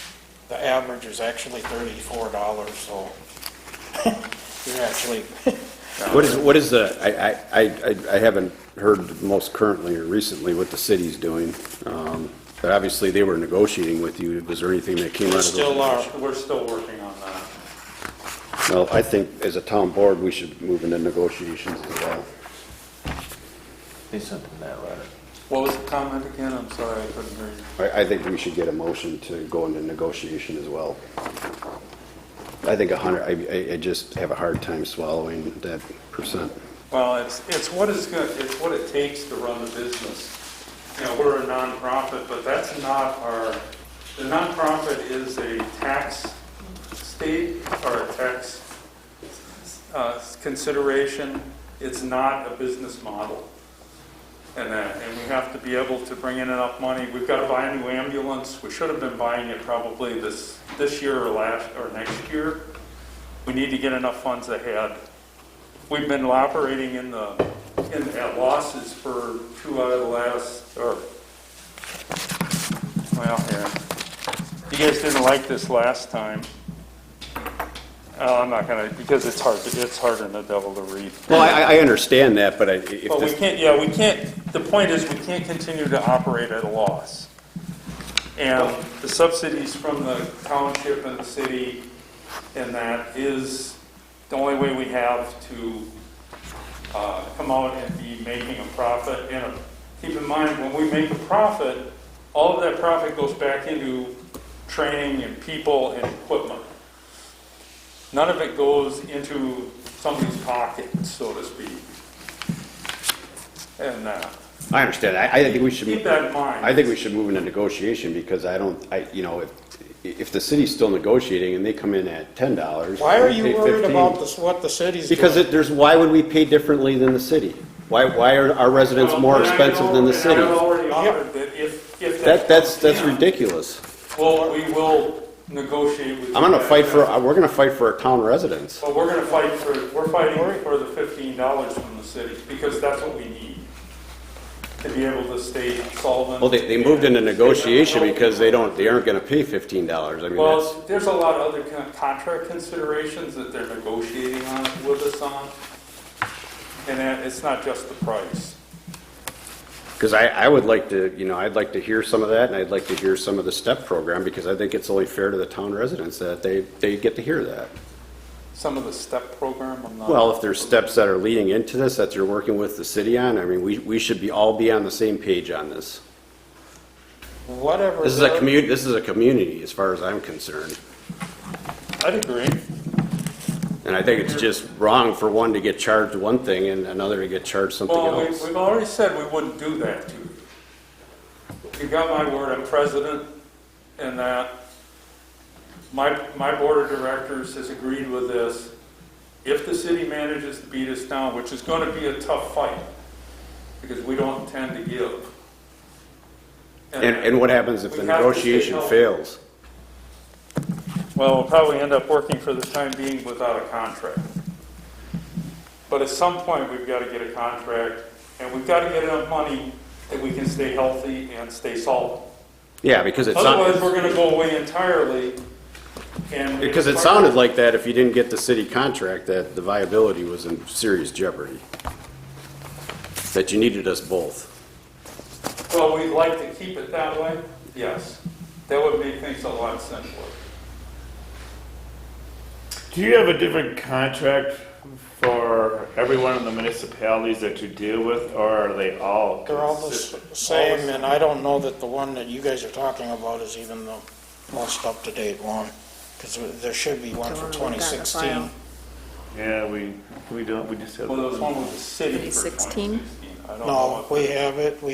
the average is actually $34, so you're actually... What is the, I haven't heard most currently or recently what the city's doing, but obviously they were negotiating with you. Was there anything that came out of those? Still are. We're still working on that. Well, I think as a town board, we should move into negotiations as well. Say something in that letter. What was the comment again? I'm sorry, I couldn't hear you. I think we should get a motion to go into negotiation as well. I think 100, I just have a hard time swallowing that percent. Well, it's what it takes to run the business. You know, we're a nonprofit, but that's not the nonprofit is a tax state or a tax consideration. It's not a business model. And we have to be able to bring in enough money. We've got to buy a new ambulance. We should have been buying it probably this year or next year. We need to get enough funds ahead. We've been operating at losses for 2 out of the last, you guys didn't like this last time. I'm not gonna, because it's hard in the devil to read. Well, I understand that, but we can't, the point is we can't continue to operate at a loss. And the subsidies from the township and the city, and that is the only way we have to come out and be making a profit. And keep in mind, when we make a profit, all of that profit goes back into training and people and equipment. None of it goes into somebody's pocket, so to speak. And I understand. I think we should keep that in mind. I think we should move into negotiation because if the city's still negotiating and they come in at $10, Why are we you pay worried 15. about what the city's doing? Because why would we pay differently than the city? Why are our residents more expensive than the city? I've already offered that if That's ridiculous. Well, we will negotiate with. We're gonna fight for our town residents. But we're fighting for the $15 from the city because that's what we need to be able to stay solvent. Well, they moved into negotiation because they aren't gonna pay $15. I mean, Well, there's a lot of other contract considerations that they're negotiating with us on. And it's not just the price. because I would like to, I'd like to hear some of that, and I'd like to hear some of the STEP program, because I think it's only fair to the town residents that they get to hear that. Some of the STEP program, I'm not. Well, if there's steps that are leading into this, that you're working with the city on, I mean, we should all be on the same page on this. Whatever. This is a community, as far as I'm concerned. I'd agree. And I think it's just wrong for one to get charged one thing and another to get charged something Well, else. we've already said we wouldn't do that to you. You got my word, I'm president, and that my board of directors has agreed with this. If the city manages to beat us down, which is going to be a tough fight, because we don't intend to give. And what happens if the we have to stay negotiation healthy. fails? Well, we'll probably end up working for the time being without a contract. But at some point, we've got to get a contract, and we've got to get enough money that we can stay healthy and stay solvent. Yeah, because it's not. Otherwise, we're going to go away entirely. And Because it sounded like that if you didn't get the city contract, that the viability was in serious jeopardy. That you needed us both. Well, we'd like to keep it that way, yes. That would make things a lot simpler. Do you have a different contract for every one of the municipalities that you deal with, or are they all They're all the consistent? same, and I don't know that the one that you guys are talking about is even the most up-to-date one, because there should be one for 2016. Yeah, we don't, we just have. Well, there was one with the city for 2016? 2016. I don't know. No, we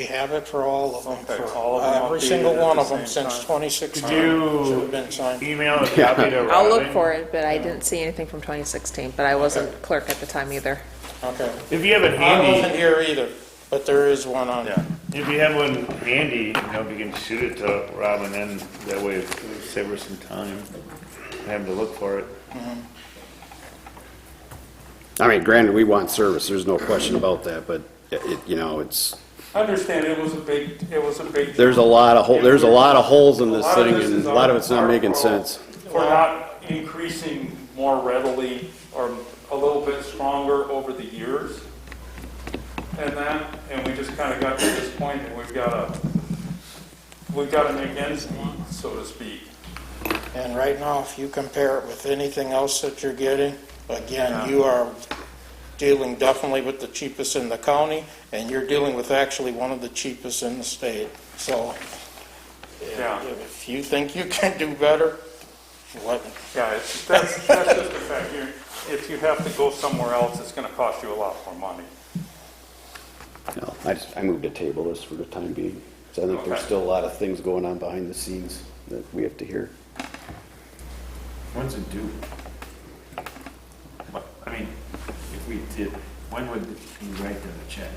have it for all of them. Okay, for all of them every updated single at one the of them same since time. 2016. Could you Should have been signed. email a copy to Robin? I'll look for it, but I didn't see anything from 2016, but I wasn't clerk at the time either. Okay. If you have it I wasn't handy, here either, but there is one on. Yeah. if you have one handy, if you can shoot it to Robin, then that way it'll save her some time, having to look for it. I mean, granted, we want service, there's no question about that, but it's, I understand it was a big. there's a lot of holes in this thing, is and a lot of it's not our making fault sense. For not increasing more readily or a little bit stronger over the years. And we just kind of got to this point and we've got to make ends meet, so to speak. And right now, if you compare it with anything else that you're getting, again, you are dealing definitely with the cheapest in the county, and you're dealing with actually one of the cheapest in the state. So Yeah. if you think you can do better, what? Yeah, that's just a fact. If you have to go somewhere else, it's going to cost you a lot more money. No, I moved to table this for the time being. So I think there's Okay. still a lot of things going on behind the scenes that we have to hear. When's it due? I mean, if we did, when would you write them a check?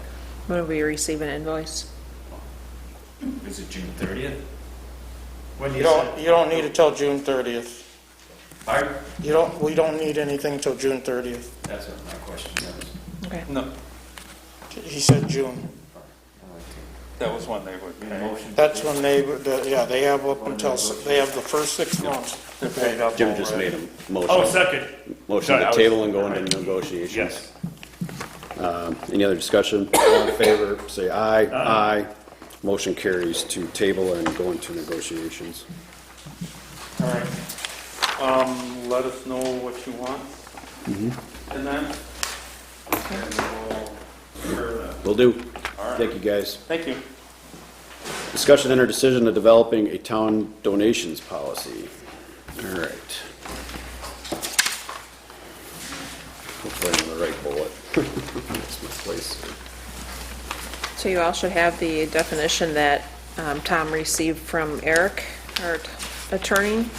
When we receive an invoice? Is it June 30th? When You don't need it till June 30th. Pardon? We don't need anything till June 30th. That's what my question was. Okay. No, He said June. that was when they would pay. Motion. That's when they have up until, they have the first 6 months. They're paid up Jim just already. made a motion. Oh, second. Motion Sorry, I to was- table and go into negotiations. Yes. Any other discussion? All in favor, say aye. Aye. Motion carries to table and go into negotiations. All right. Let us know what you want. And then, and we'll share that. Will do. All right. Thank you, guys. Thank you. Discussion and/or decision of developing a town donations policy. All right. Hopefully I'm on the right bullet. That's misplaced. So you all should have the definition that Tom received from Eric, our attorney,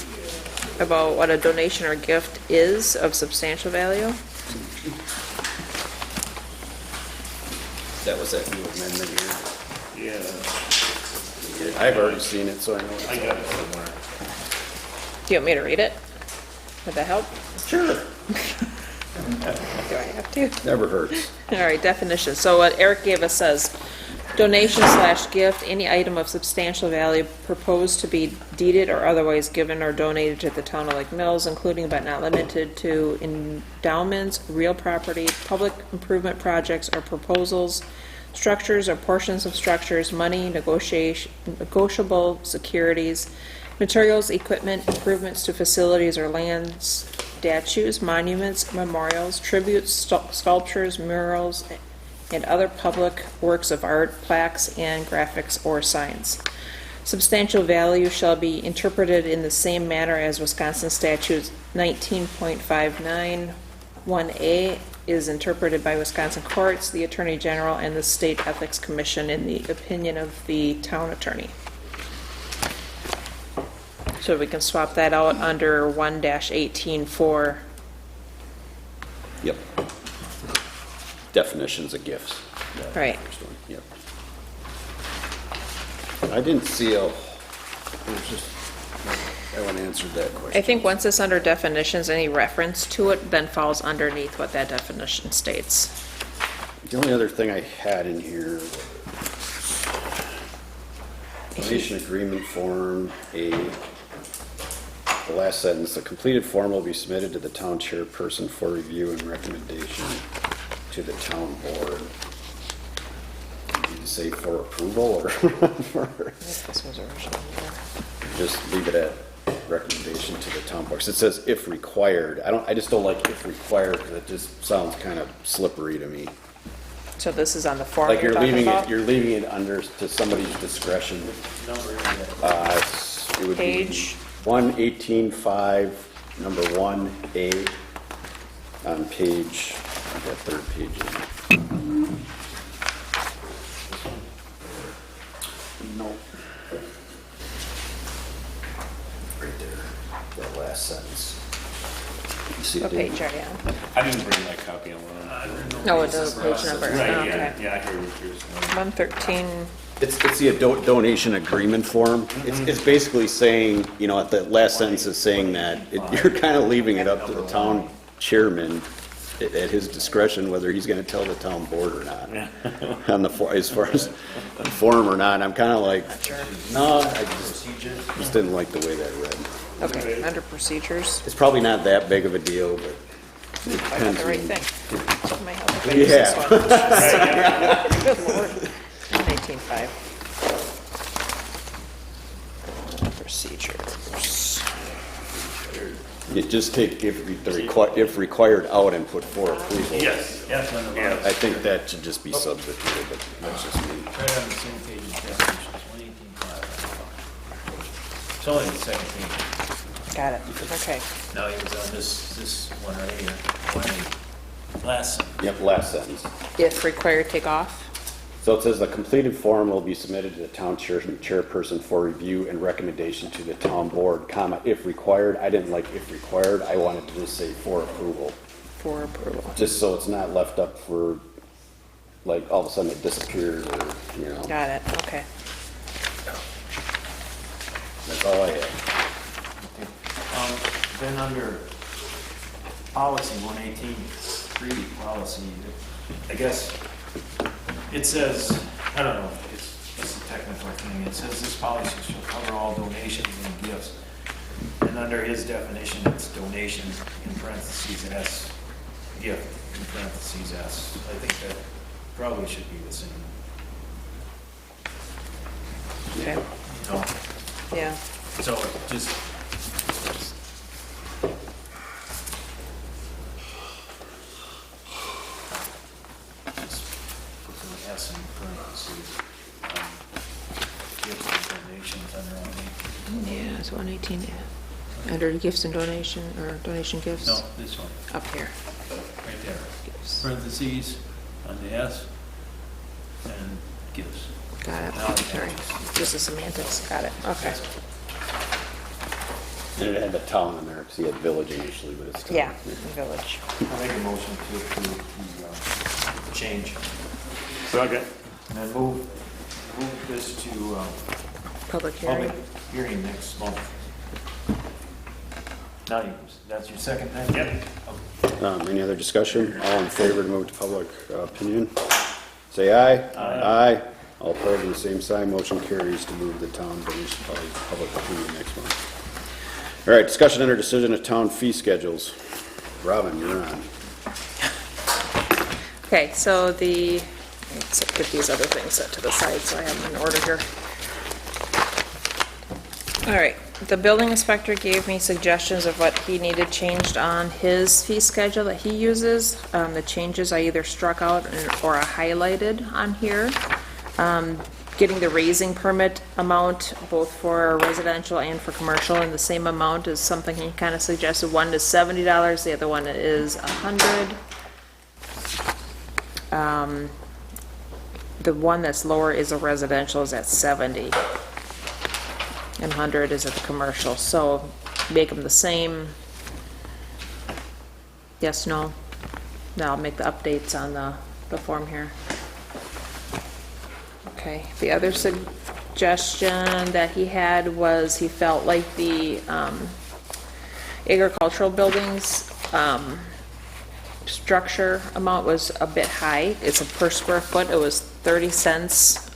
about what a donation or gift is of substantial value. That was that new amendment here. Yeah, I've already seen it, so I know it's I got it somewhere. Do you want me to read it? Would that help? Sure. Do I have to? Never hurts. All right, definition. So what Eric gave us says, donation/gift, any item of substantial value proposed to be deeded or otherwise given or donated to the town of Lake Mills, including but not limited to endowments, real property, public improvement projects or proposals, structures or portions of structures, money, negotiable securities, materials, equipment, improvements to facilities or lands, statues, monuments, memorials, tributes, sculptures, murals, and other public works of art, plaques, and graphics or signs. Substantial value shall be interpreted in the same manner as Wisconsin Statute 19.59 1A is interpreted by Wisconsin courts, the Attorney General, and the State Ethics Commission in the opinion of the town attorney. So we can swap that out under 1-18 for, Yep. Definitions of gifts. right. First one, yep. I didn't see that one answered that question. I think once it's under definitions, any reference to it then falls underneath what that definition states. The only other thing I had in here, donation agreement form, the last sentence, the completed form will be submitted to the town chairperson for review and recommendation to the town board. Did you say for approval or for? This was original. Just leave it at recommendation to the town board. 'Cause it says if required. I just don't like if required because it just sounds kind of slippery to me. So this is on the form Like you're talking about? you're leaving it under to somebody's discretion. It would be Page? 118.5, number 1A, on page, that third page. see What the date. page are you on? I didn't bring my copy on one. No, it does page number. Right, Oh, yeah, okay. yeah, I heard what you're saying. 113, It's the donation agreement form. It's basically saying, you know, at the last sentence is saying that you're kind of leaving it up to the town chairman at his discretion whether he's going to tell the town board or not. On the, as far as the form or not, I'm kind of like, no, I just didn't like the way that read. okay, under procedures. It's probably not that big of a deal, but it I got depends. the right on- thing. Somebody help if I use this Yeah. one. Good lord. 118.5. Procedures. You just take if required out and put for approval. Yes, yes, yes. I think that should just be substituted, but that's just me. Right on the same page as definitions, 118.5. It's only the second page. Got it, okay. Now he was on this one right here, 1.8. Last sentence. Yep, last sentence. If required, take off. So it says the completed form will be submitted to the town chairperson for review and recommendation to the town board, comma, if required. I didn't like if required. I wanted to just say for approval, For approval. just so it's not left up for, like, all of a sudden it disappears or, you know. Got it, okay. That's all I had. Then under policy 118.3 policy, I guess it says, I don't know, it's a technical thing. It says this policy shall cover all donations and gifts. And under his definition, it's donation in parentheses S, gift in parentheses S. I think that probably should be the same. Okay, You know? yeah. So just. Put the S in parentheses. Gifts and donations under Yeah, it's 118, under gifts and donation, or donation gifts? No, this one, Up here. right there. Gifts. Parentheses on the S and gifts. Got it, Now it sorry. matches. Just the semantics, got it, okay. And it had the town in there, because he had village initially, but it's town. Yeah, village. I'll make a motion to approve the change. So, okay. And then move this to Public hearing. public hearing next month. Now, that's your second time? Yep. Any other discussion? All in favor to move to public opinion? Say aye. Aye. All opposed, on the same sign. Motion carries to move the town donation public opinion next month. All right, discussion under decision of town fee schedules. Robin, you're on. Okay, so let's put these other things set to the side so I have them in order here. All right, the building inspector gave me suggestions of what he needed changed on his fee schedule that he uses. The changes I either struck out or I highlighted on here. Getting the raising permit amount, both for residential and for commercial, in the same amount is something he kind of suggested. One is $70, the other one is $100. The one that's lower is a residential, is at 70. And 100 is at the commercial, so make them the same. Yes, no? Now I'll make the updates on the form here. Okay, the other suggestion that he had was he felt like the agricultural buildings structure amount was a bit high. It's a per square foot, it was 30 cents.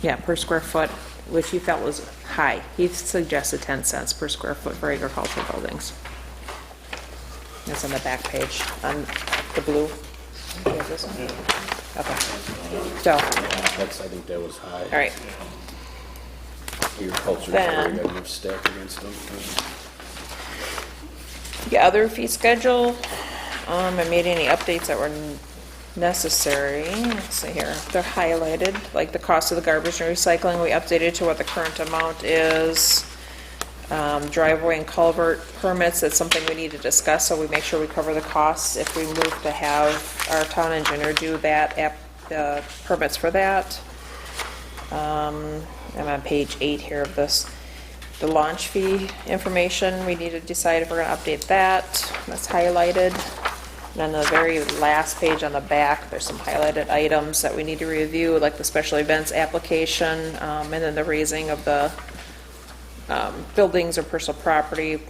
Yeah, per square foot, which he felt was high. He suggested 10 cents per square foot for agricultural buildings. That's on the back page, on the blue. Do you have this one? Okay. So, I think that was high. all right. Agriculture, Then- got enough stacked against them. The other fee schedule, I made any updates that were necessary. Let's see here. They're highlighted, like the cost of the garbage and recycling, we updated to what the current amount is. Driveway and culvert permits, that's something we need to discuss, so we make sure we cover the costs if we move to have our town engineer do that, the permits for that. I'm on page 8 here of this. The launch fee information, we need to decide if we're going to update that. That's highlighted. And on the very last page on the back, there's some highlighted items that we need to review, like the special events application, and then the raising of the buildings or personal property.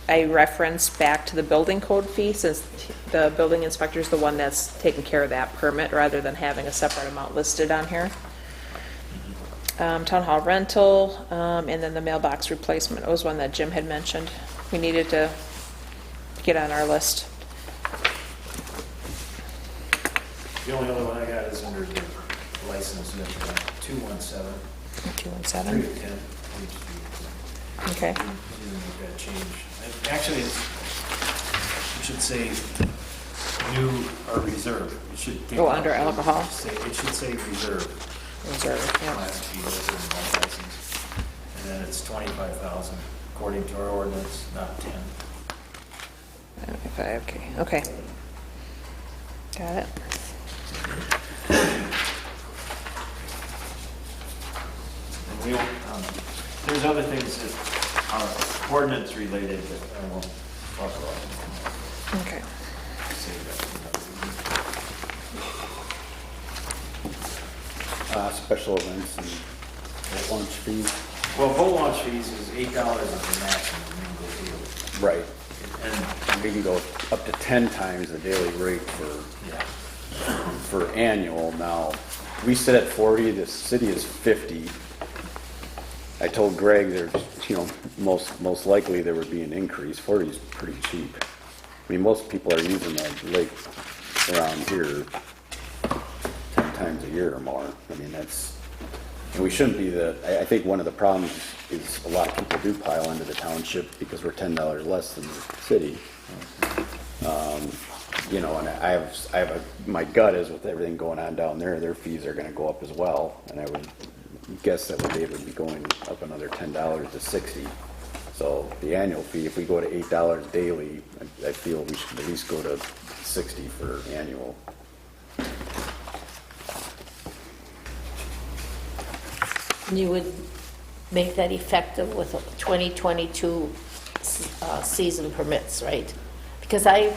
I reference back to the building code fee, since the building inspector is the one that's taking care of that permit, rather than having a separate amount listed on here. Town hall rental, and then the mailbox replacement was one that Jim had mentioned. We needed to get on our list. The only other one I got is under the license, 217. 217. 3 to 10. Okay. Didn't make that change. Actually, it should say new or reserve. It should take Oh, out- under alcohol? It should say reserve. Reserve, yeah. Class B license. And then it's 25,000 according to our ordinance, not 10. Okay. Got it. And we, there's other things that are ordinance related that I won't talk about. Okay. Save that for Special events and launch fees. well, boat launch fees is $8 is the maximum we can go to. Right. And, We can go up to 10 times the daily rate yeah, for annual. Now, we sit at 40, the city is 50. I told Greg there's, most likely there would be an increase. 40 is pretty cheap. I mean, most people are using the lake around here 10 times a year or more. I mean, and we shouldn't be I think one of the problems is a lot of people do pile into the township because we're $10 less than the city. And my gut is with everything going on down there, their fees are gonna go up as well. And I would guess that they would be going up another $10 to 60. So the annual fee, if we go to $8 daily, I feel we should at least go to 60 for annual. You would make that effective with 2022 season permits, right? Because Right.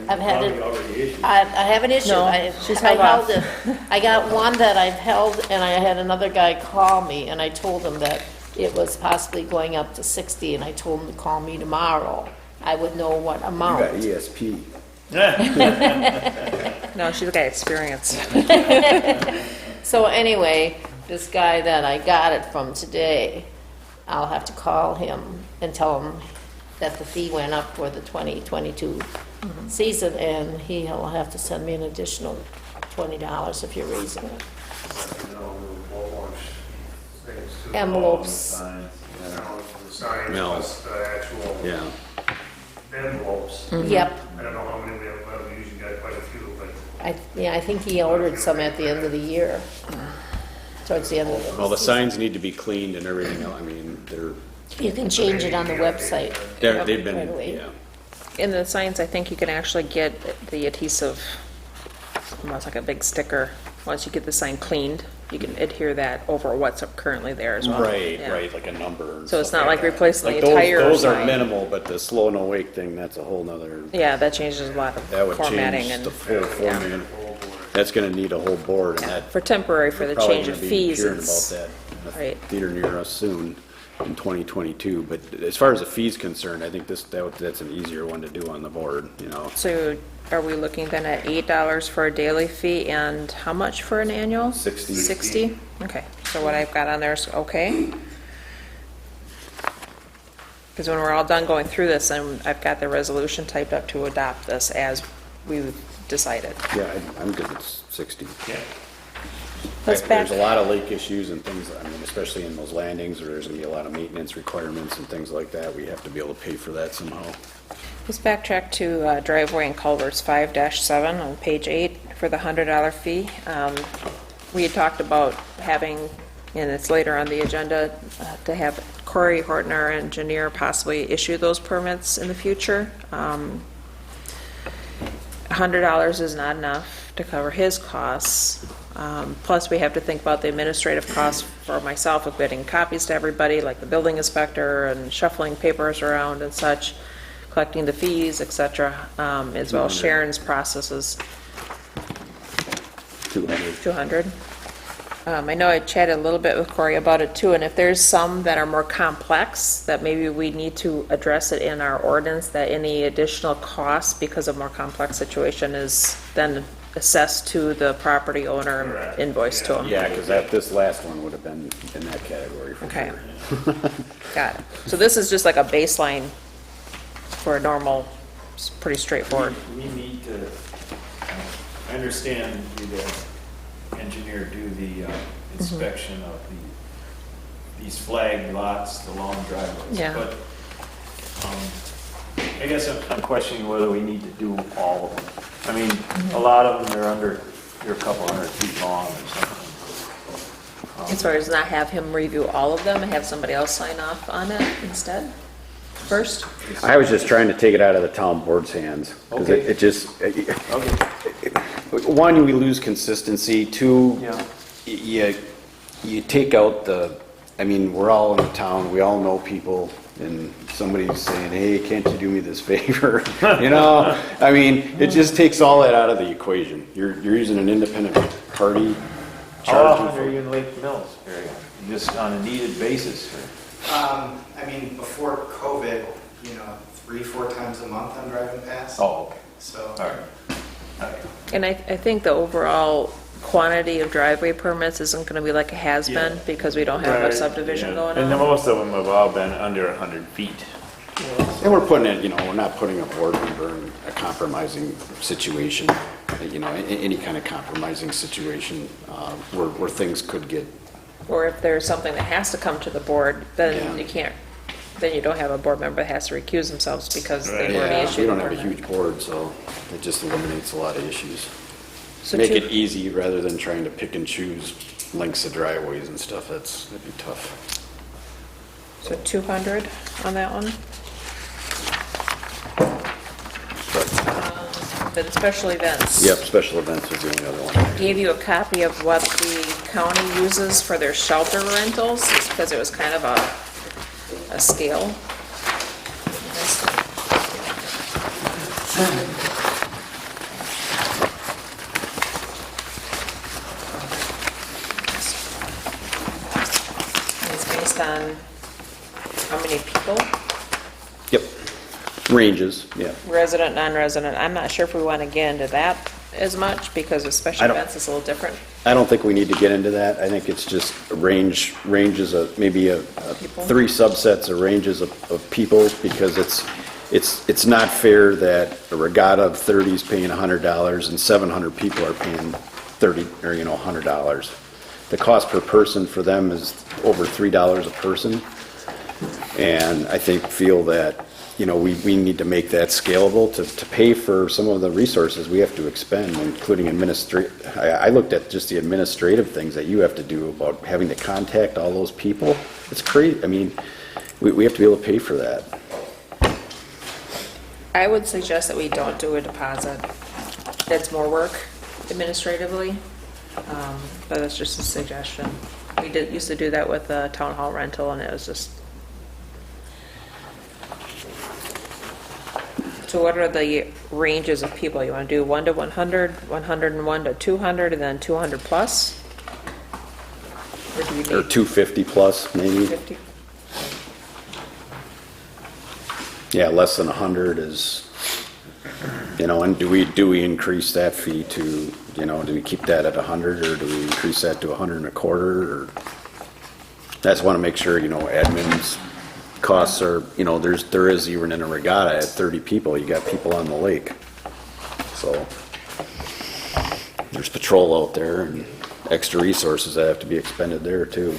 I've had probably it, already issued. I have an issue. No, she's held off. it. I got one that I've held, and I had another guy call me, and I told him that it was possibly going up to 60, and I told him to call me tomorrow. I would know what You amount. got ESP. No, she's got experience. So anyway, this guy that I got it from today, I'll have to call him and tell him that the fee went up for the 2022 season, and he'll have to send me an additional $20 if you're raising it. Envelopes. Signs, No. plus the actual Yeah. envelopes. Yep. I don't know how many we have, we usually got quite a few, but I think he ordered some at the end of the year, towards the end of the Well, the signs need to be cleaned and everything else. I mean, You can change it on the website. they've been, Right away. yeah. In the signs, I think you can actually get the adhesive, almost like a big sticker. Once you get the sign cleaned, you can adhere that over what's up currently there as well. Right, Yeah. right, like a number. and So it's stuff not like that. replacing the Like those- entire Those are sign. minimal, but the slow no wake thing, that's a whole nother, Yeah, that changes a lot of that would formatting change and. the full yeah. format. That's gonna need a whole board and that. For temporary, for the probably change of gonna be fees, hearing it's, about that in a right. theater near us soon in 2022. But as far as the fees concerned, I think that's an easier one to do on the board, So are we looking then at $8 for a daily fee and how much for an annual? 60. 60? Okay, so what I've got on there is okay. Because when we're all done going through this, and I've got the resolution typed up to adopt this as we decided. Yeah, I'm good with 60. Yeah. Let's back. There's a lot of lake issues and things, I mean, especially in those landings where there's gonna be a lot of maintenance requirements and things like that. We have to be able to pay for that somehow. Let's backtrack to driveway and culverts 5-7 on page 8 for the $100 fee. We had talked about having, and it's later on the agenda, to have Corey Horton, our engineer, possibly issue those permits in the future. $100 is not enough. to cover his costs. Plus, we have to think about the administrative costs for myself of getting copies to everybody, like the building inspector and shuffling papers around and such, collecting the fees, et cetera, as well as Sharon's processes. 200. I know I chatted a little bit with Corey about it too, and if there's some that are more complex, that maybe we need to address it in our ordinance, that any additional cost because of more complex situation is then assessed to the property owner and invoiced to them. Yeah, because this last one would have been in that category for Okay. sure. Got it. So this is just like a baseline for a normal, it's pretty straightforward. We need to, I understand the engineer do the inspection of these flagged lots, the long driveways. Yeah. But I guess I'm questioning whether we need to do all of them. I mean, a lot of them are they're a couple hundred feet long or something. As far as not have him review all of them and have somebody else sign off on it instead, first? I was just trying to take it out of the town board's hands. Because Okay. it just, one, we lose consistency. Two, Yeah. you take out I mean, we're all in the town, we all know people, and somebody's saying, hey, can't you do me this favor? You know, I mean, it just takes all that out of the equation. You're using an independent party. How often charging are for- you in Lake Mills area? Just on a needed basis? I mean, before COVID, 3-4 times a month I'm driving past. Oh, okay. So, All right. And I think the overall quantity of driveway permits isn't gonna be like it has been, because we don't have a Right, subdivision yeah. going And on. most of them have all been under 100 feet. And we're putting it, we're not putting a board member in a compromising situation, any kind of compromising situation, where things could get, Or if there's something that has to come to the board, then then you don't have a board member that has to recuse themselves because they've already yeah, issued we a don't have a permit. huge board, so it just eliminates a lot of issues. So Make two- it easy rather than trying to pick and choose lengths of driveways and stuff, that'd be tough. So 200 on that one? Then special events. Yep, special events was the only other one. Gave you a copy of what the county uses for their shelter rentals, because it was kind of a scale. It's based on how many people, Yep, ranges, yeah. resident, non-resident. I'm not sure if we want to get into that as much, because with special I don't- events, it's a little different. I don't think we need to get into that. I think it's just ranges of maybe People? 3 subsets of ranges of people, because it's not fair that a regatta of 30 is paying $100 and 700 people are paying 30 or $100. The cost per person for them is over $3 a person, and I feel that we need to make that scalable to pay for some of the resources we have to expend, including I looked at just the administrative things that you have to do about having to contact all those people. It's crazy. I mean, we have to be able to pay for that. I would suggest that we don't do a deposit. That's more work administratively, but that's just a suggestion. We used to do that with the town hall rental, and it was just. So what are the ranges of people? You want to do 1 to 100, 101 to 200, and then 200 plus? Or do you Or need 250 plus, maybe. 50? Yeah, less than 100 is, and do we increase that fee to, do we keep that at 100, or do we increase that to 100 and a quarter, or? I just want to make sure, admin's costs are, there is even in a regatta at 30 people, you got people on the lake. So there's patrol out there and extra resources that have to be expended there too.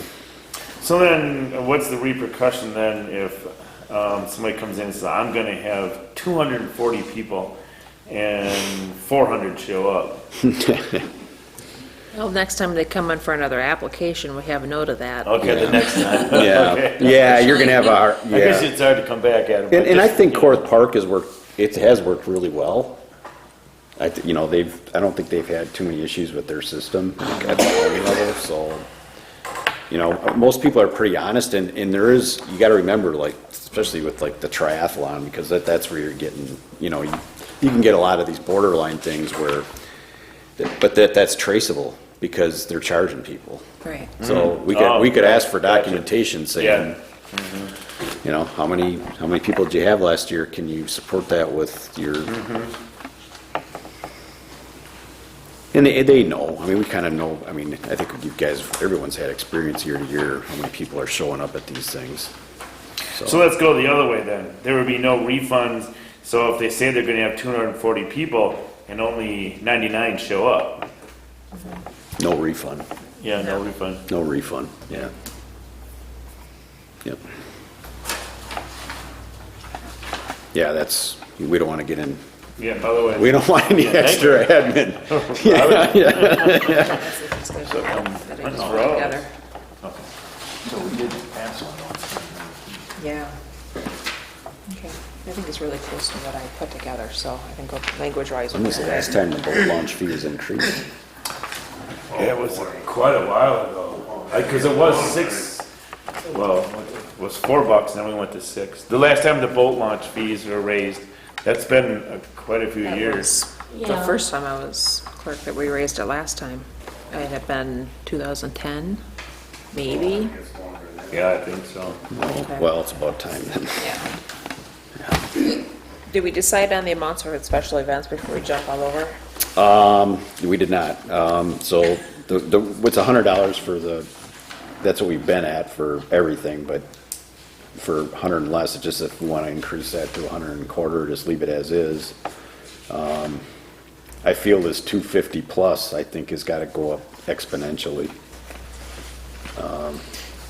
So then, what's the repercussion then if somebody comes in and says, I'm going to have 240 people and 400 show up? Well, next time they come in for another application, we have a note of that. Okay, the next time. Yeah, Okay. yeah, you're gonna have a hard, I guess yeah. it's hard to come back at them. And I think Court Park it has worked really well. I don't think they've had too many issues with their system at the county level, so, most people are pretty honest, and there is, you gotta remember, like, especially with like the triathlon, because that's where you're getting, you can get a lot of these borderline things where, but that's traceable, because they're charging people. Right. So we could ask for documentation saying, how many people did you have last year? Can you support that with your? And they know. I mean, we kind of know. I mean, I think you guys, everyone's had experience year to year how many people are showing up at these things. So let's go the other way then. There would be no refunds. So if they say they're going to have 240 people and only 99 show up, no refund. Yeah, no refund. No refund. Yeah. Yep. Yeah, we don't want to get in. Yeah, by the way. We don't want any extra admin. Together. So we did pass one. Yeah. Okay. I think it's really close to what I put together, so I think language-wise. When was the last time the boat launch fee was increased? Yeah, it was quite a while ago. Because it was it was $4, and then we went to $6. The last time the boat launch fees were raised, that's been quite a few years. The first time I was clerk that we raised it last time. It had been 2010, maybe. Yeah, I think so. Okay. Well, it's about time then. Yeah. Did we decide on the amounts for special events before we jump all over? We did not. So it's $100 for that's what we've been at for everything, but for 100 and less, it's just if we want to increase that to 100 and a quarter, just leave it as is. I feel this 250 plus, I think, has got to go up exponentially.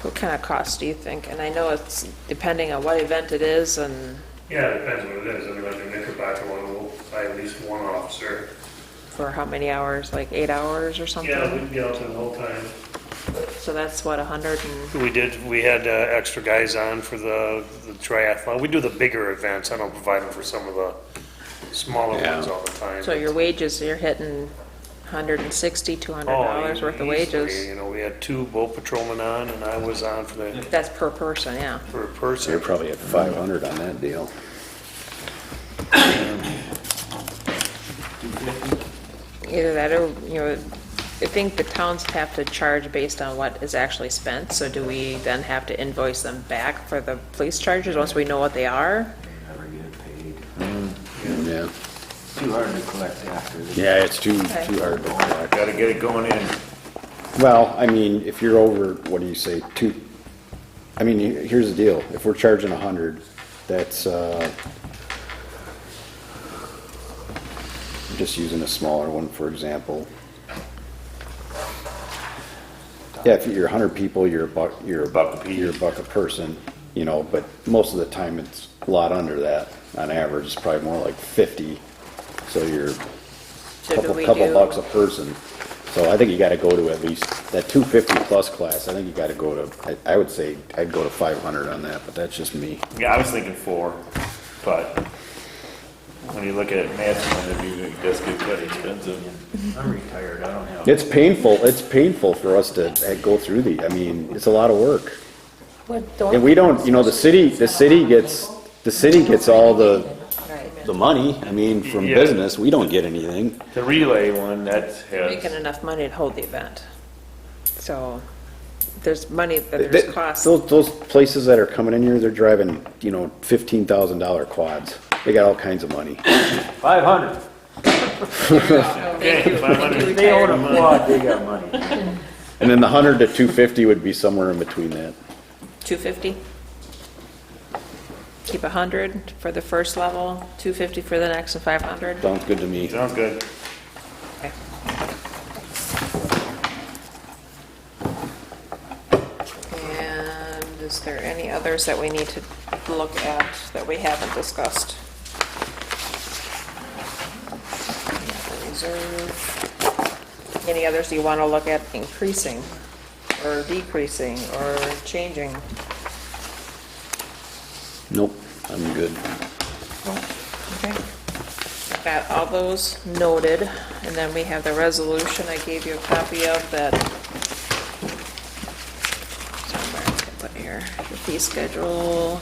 What kind of cost do you think? And I know it's depending on what event it is and. Yeah, it depends what it is. I mean, like in Knickerbocker one, we'll buy at least one officer. For how many hours? Like 8 hours or something? Yeah, we'd be out there the whole time. So that's what, 100 and. We had extra guys on for the triathlon. We do the bigger events. I don't provide them for some of the smaller ones all the time. So your wages, you're hitting $160, $200 worth of wages. Easily. We had 2 boat patrolmen on, and I was on for the. That's per person, yeah. Per person. You're probably at 500 on that deal. Either that or, I think the towns have to charge based on what is actually spent. So do we then have to invoice them back for the police charges once we know what they are? Never get paid. Yeah. Too hard to collect after. Yeah, it's too hard to collect. Got to get it going in. Well, I mean, if you're over, what do you say, here's the deal. If we're charging 100, that's, I'm just using a smaller one, for example. Yeah, if you're 100 people, you're a buck a person, but most of the time it's a lot under that. On average, it's probably more like 50. So you're a couple bucks a person. So I think you got to go to at least that 250 plus class. I think you got to go to. I would say I'd go to 500 on that, but that's just me. Yeah, I was thinking 4, but when you look at it math's point of view, it does get quite expensive. I'm retired. I don't have. It's painful. It's painful for us to go through the. I mean, it's a lot of work. And we don't. The city gets all the money. I mean, from business, we don't get anything. The relay one, Making enough money to hold the event. So there's money, there's costs. Those places that are coming in here, they're driving, $15,000 quads. They got all kinds of money. 500. Okay, 500. They own a quad, they got money. And then the 100 to 250 would be somewhere in between that. 250? Keep 100 for the first level, 250 for the next, and 500? Sounds good to me. Sounds good. Okay. And is there any others that we need to look at that we haven't discussed? Reserve. Any others you want to look at increasing or decreasing or changing? Nope, I'm good. Okay. got all those noted, and then we have the resolution I gave you a copy of that. Somewhere I can put here, the fee schedule.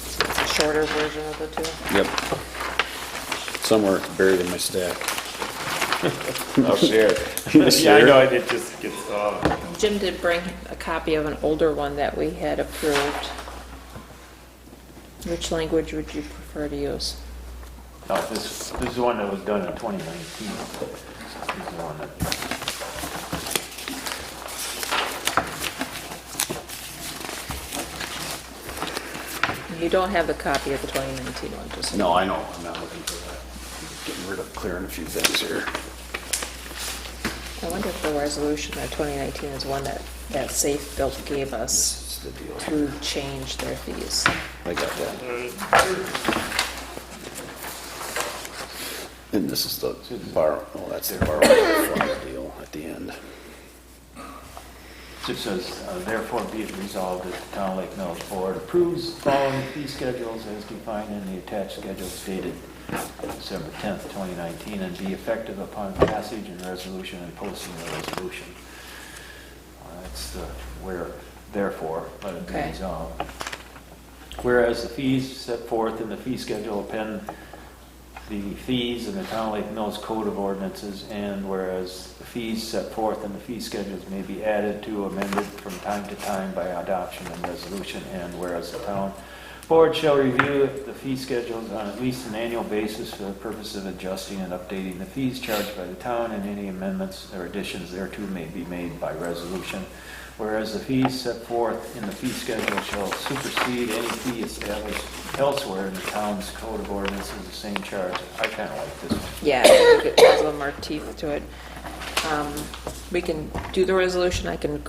It's a shorter version of the two. Yep. Somewhere it's buried in my stack. I'll share. You Yeah, I share? know, it just gets, Jim did bring a copy of an older one that we had approved. Which language would you prefer to use? no, this is the one that was done in 2019. This is the one that, You don't have the copy of the 2019 one, just. No, I know, I'm not looking for that. Getting rid of, clearing a few things here. I wonder if the resolution of 2019 is one that Safe Built gave us This is the deal. to change their fees. I got that. And this is the borrow, oh, that's the borrow fund deal at the end. it says, therefore be it resolved that the Town of Lake Mills Board approves following fee schedules as defined in the attached schedule dated December 10th, 2019, and be effective upon passage and resolution and posting of the resolution. That's the where, therefore, let it be Okay. resolved. Whereas the fees set forth in the fee schedule append the fees in the Town of Lake Mills Code of Ordinances, and whereas the fees set forth in the fee schedules may be added to, amended from time to time by adoption and resolution, and whereas the town board shall review the fee schedules on at least an annual basis for the purpose of adjusting and updating the fees charged by the town, and any amendments or additions thereto may be made by resolution. Whereas the fees set forth in the fee schedule shall supersede any fee established elsewhere in the town's code of ordinances, the same charge. I kind of like this one. Yeah, I think it has a little more teeth to it. We can do the resolution, I can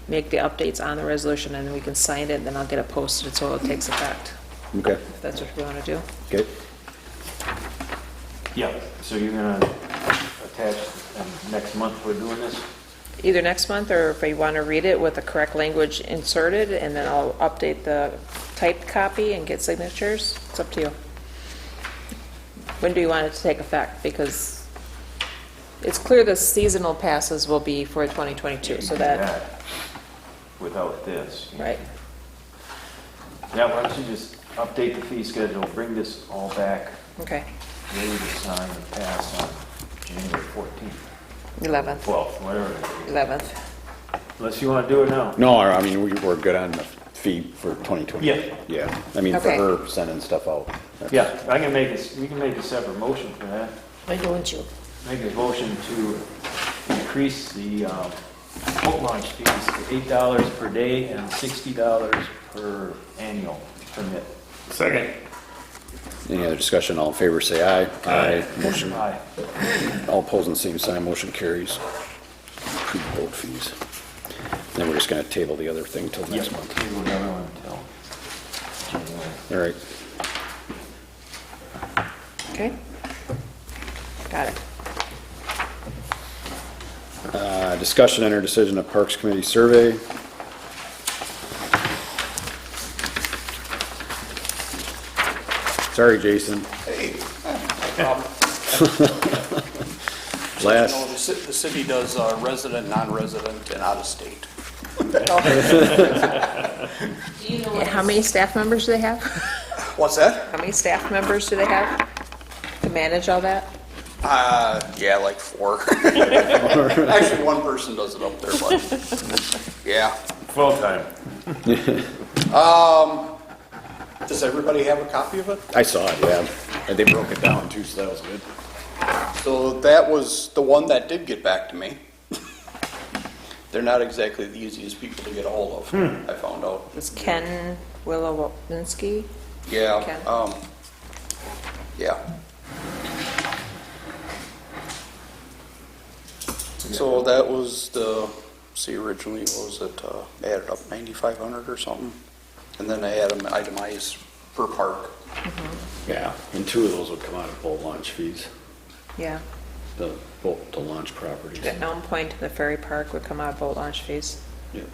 make the updates on the resolution, and then we can sign it, and then I'll get it posted so it takes effect, Okay, if that's what we want to do. okay. Yeah, so you're gonna attach, and next month we're doing this? Either next month, or if you want to read it with the correct language inserted, and then I'll update the typed copy and get signatures. It's up to you. When do you want it to take effect? Because it's clear the seasonal passes will be for 2022, so that, Without this. right. Yeah, why don't you just update the fee schedule, bring this all back, Okay, ready to sign and pass on January 14th, 11th, 12th, whatever it is. 11th. Unless you want to do it now. No, I mean, we're good on the fee for 2020. Yeah. Yeah, I mean, for Okay. her sending stuff out. That's- Yeah, I can make this, we can make a separate motion for that. Why don't you? Make a motion to increase the boat launch fees to $8 per day and $60 per annual permit. Second. Any other discussion? All in favor, say aye. Aye. Motion, Aye. all opposed, the same sign, motion carries. Approved boat fees. Then we're just gonna table the other thing till next month. Table the other one until January. All right. Okay? Got it. Discussion and or decision of Parks Committee survey. Sorry, Jason. Hey, no problem. Last, No, the city does resident, non-resident, and out-of-state. Yeah, how many staff members do they have? What's that? How many staff members do they have to manage all that? Yeah, like 4. Actually, one person does it up there, but, yeah. Full-time. Does everybody have a copy of it? I saw it, yeah. And they broke it down too, so that was good. So that was the one that did get back to me. They're not exactly the easiest people to get a hold of, I found out. It's Ken Willowinski? Yeah, Ken? yeah. So that was originally, what was it, added up 9,500 or something? And then I had them itemized per park. Yeah, and 2 of those would come out of boat launch fees, Yeah. the boat to launch properties. The Elm Point and the Ferry Park would come out of boat launch fees. Yep.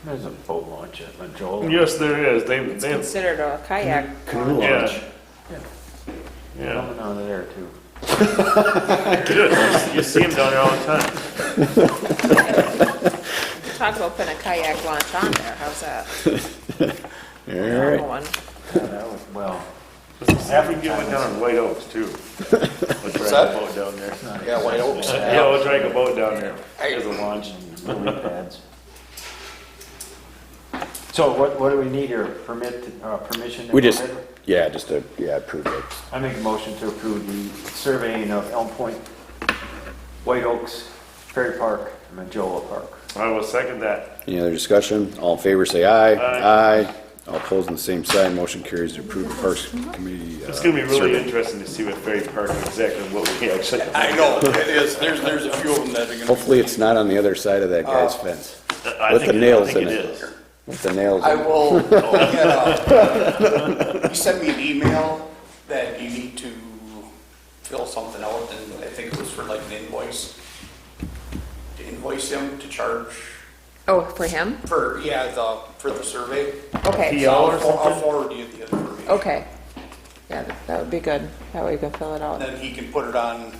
There's a boat launch at Joel. Yes, there is. It's They have considered a kayak. Canoe Yeah. launch. Yeah. Coming out of there too. You see them down there all the time. Talk about putting a kayak launch on there, how's that? All Normal right. one. That was, well, Half we can get one down in White Oaks too. We'll drag that? a boat down there. Yeah, White Oaks. Yeah, we'll drag a boat down there as a launch. lily pads. So what do we need here? Permission? to We go just, ahead? yeah, just to, yeah, approve it. I make a motion to approve the surveying of Elm Point, White Oaks, Ferry Park, and Majola Park. I will second that. Any other discussion? All in favor, say aye. Aye. Aye. All opposed on the same side, motion carries to approve the Parks Committee. It's gonna be really survey. interesting to see what Ferry Park, exactly what we actually. I know, it is, there's a few of them that are gonna. Hopefully, it's not on the other side of that guy's fence. I With think the it- nails I think in it it. is. With the nails I in it. will he sent me an email that you need to fill something out, and I think it was for like an invoice. To invoice him to charge Oh, for him? for, for the survey. Okay, PO or I'll something? forward you the information. okay. Yeah, that would be good. That way you can fill it out. Then he can put it on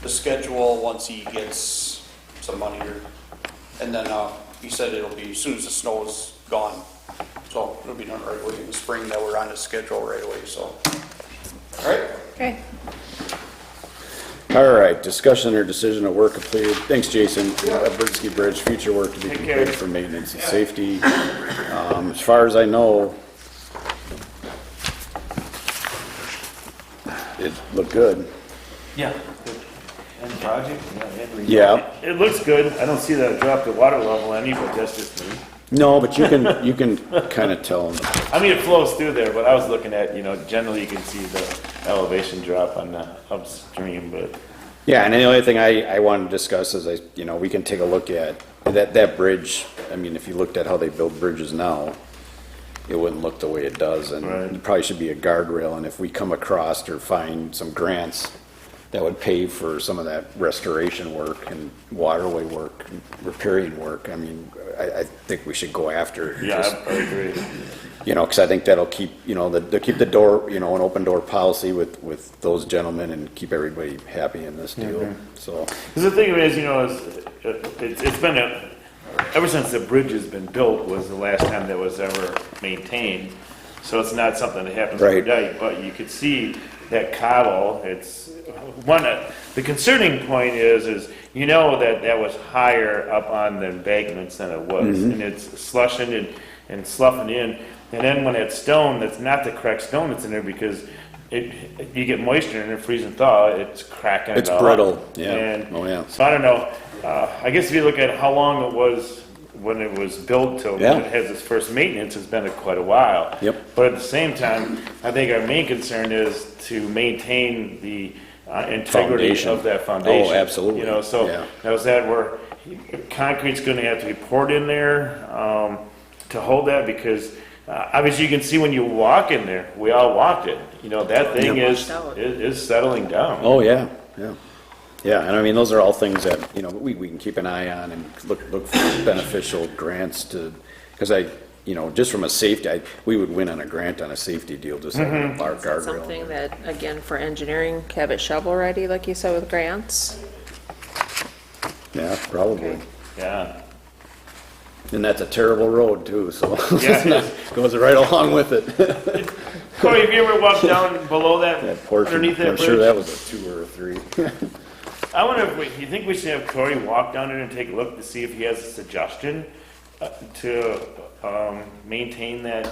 the schedule once he gets some money here. And then, he said it'll be as soon as the snow is gone. So it'll be done right away in the spring, that we're on the schedule right away, so. All right? Okay. All right, discussion or decision of work completed. Thanks, Jason. Britsky Bridge, future work to be Take completed care. for maintenance and safety. As far as I know, it looked good. Yeah. End project? Yeah. It looks good. I don't see that drop the water level any, but that's just me. No, but you can kind of tell them. I mean, it flows through there, but I was looking at, generally you can see the elevation drop on the upstream, but. Yeah, and the only thing I wanted to discuss is we can take a look at that bridge. I mean, if you looked at how they build bridges now, it wouldn't look the way it does, and Right. it probably should be a guardrail, and if we come across or find some grants that would pay for some of that restoration work and waterway work, repairing work, I mean, I think we should go after it. Yeah, I agree. Because I think that'll keep, they'll keep the door, an open door policy with those gentlemen and keep everybody happy in this deal, so. Because the thing is, it's been ever since the bridge has been built was the last time that was ever maintained. So it's not something that happens every Right. day, but you could see that cobble, it's one, the concerning point is that was higher up on the embankments than it was. And it's slushing and sloughing in. And then when it's stone, that's not the correct stone that's in there because you get moisture and it freeze and thaw, it's cracking. It's it all brittle, up. yeah. And Oh, yeah. So I don't know. I guess if you look at how long it was when it was built till Yeah. when it has its first maintenance, it's been quite a while. Yep. But at the same time, I think our main concern is to maintain the integrity Foundation. of that foundation. Oh, absolutely. So Yeah. that was that where concrete's going to have to be poured in there to hold that because obviously you can see when you walk in there, we all walked it. That thing Yep. is settling down. Oh, yeah, yeah. Yeah, and I mean, those are all things that, we can keep an eye on and look for beneficial grants because just from a safety, we would win on a grant on a safety deal, just like our guardrail. Something that, again, for engineering, have it shovel ready, like you said, with grants? Yeah, probably. Okay. Yeah. And that's a terrible road too, so Yeah. goes right along with it. Corey, have you ever walked down below that, That portion, underneath that I'm bridge? sure that was a 2 or a 3. I wonder if you think we should have Corey walk down there and take a look to see if he has a suggestion to maintain that.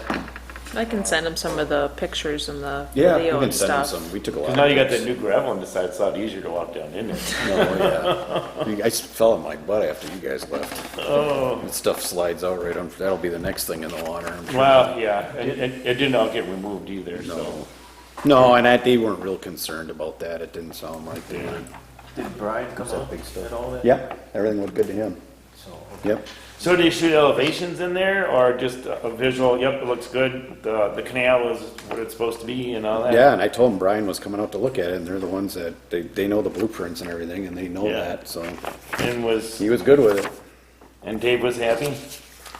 I can send him some of the pictures and the Yeah, we video can and send them stuff. some. We took a lot. Because now you got that new gravel and decided it's a lot easier to walk down in there. Oh, yeah. You guys fell on my butt after you guys left. Oh, That stuff slides out right on, that'll be the next thing in the water. I'm sure. well, yeah, and it didn't all get removed either, so. No, and they weren't real concerned about that. It didn't sound like they were. Did Brian come that up big stuff? at all that? Yeah, everything looked good to him. So, Yep. So do you shoot elevations in there or just a visual, yep, it looks good, the canal is what it's supposed to be and all that? Yeah, and I told them Brian was coming out to look at it, and they're the ones that, they know the blueprints and everything, and they know Yeah. that, so And he was good with it. and Dave was happy?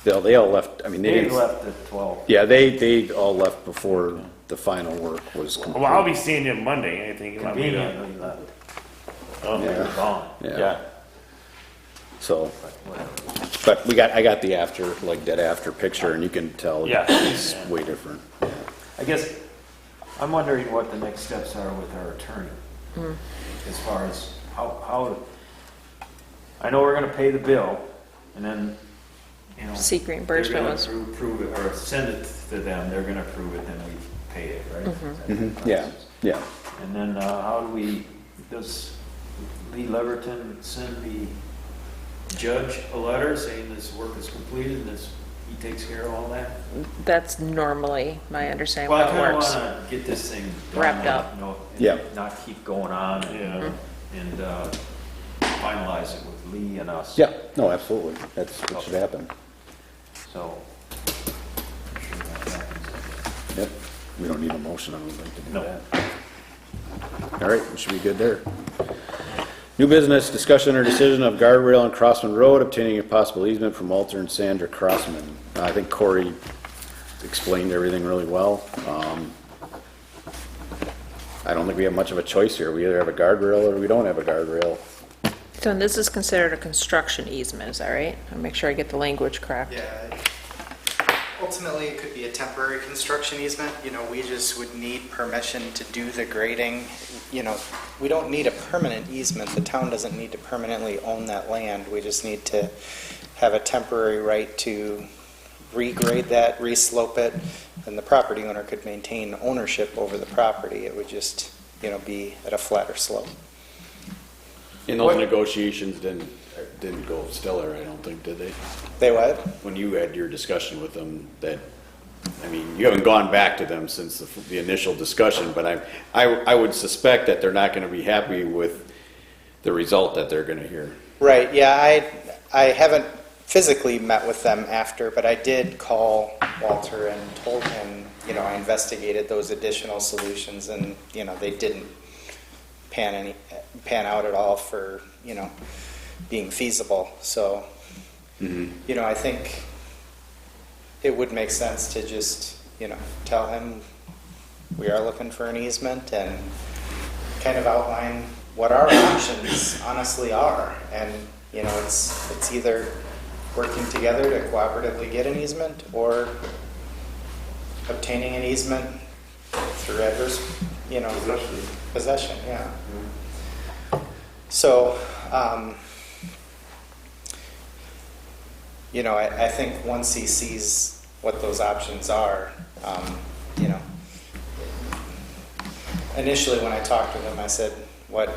They all left, I mean, they They didn't. left at 12. Yeah, they all left before the final work was complete. Well, I'll be seeing you Monday, anything you want me to? Conveniently left. Oh, Yeah. Gone. Yeah. So, but I got the after, like dead after picture, and you can tell Yeah. it's way different. I guess, I'm wondering what the next steps are with our attorney. As far as how, I know we're gonna pay the bill, and then, you know. Seek reimbursement was- They're gonna approve it, or send it to them, they're gonna approve it, then we pay it, right? Is that the Mhm. Yeah, process? yeah. And then, does Lee Leverton send the judge a letter saying this work is completed, and he takes care of all that? That's normally my understanding Well, I how it kinda works. wanna get this thing done, Wrapped up. you know, Yeah. and not keep going on and finalize it with Lee and us. Yeah, no, absolutely. That's what should happen. So, I'm sure that happens. Yep. We don't need a motion, I don't think, to do No. that. All right, we should be good there. New business, discussion or decision of guardrail on Crossman Road, obtaining a possible easement from Walter and Sandra Crossman. I think Corey explained everything really well. I don't think we have much of a choice here. We either have a guardrail or we don't have a guardrail. So this is considered a construction easement, is that right? I'll make sure I get the language correct. Yeah, ultimately, it could be a temporary construction easement. You know, we just would need permission to do the grading. You know, we don't need a permanent easement. The town doesn't need to permanently own that land. We just need to have a temporary right to regrade that, reslope it, and the property owner could maintain ownership over the property. It would just, you know, be at a flatter slope. And those negotiations didn't go stellar, I don't think, did they? They what? When you had your discussion with them, I mean, you haven't gone back to them since the initial discussion, but I would suspect that they're not going to be happy with the result that they're going to hear. Right, yeah, I haven't physically met with them after, but I did call Walter and told him, you know, I investigated those additional solutions and, you know, they didn't pan out at all for, you know, being feasible. So, you know, I think it would make sense to just, you know, tell him we are looking for an easement and kind of outline what our options honestly are. And, you know, it's either working together to cooperatively get an easement or obtaining an easement through adverse, you know, possession, yeah. So, you know, I think once he sees what those options are, you know, initially when I talked with him, I said, what,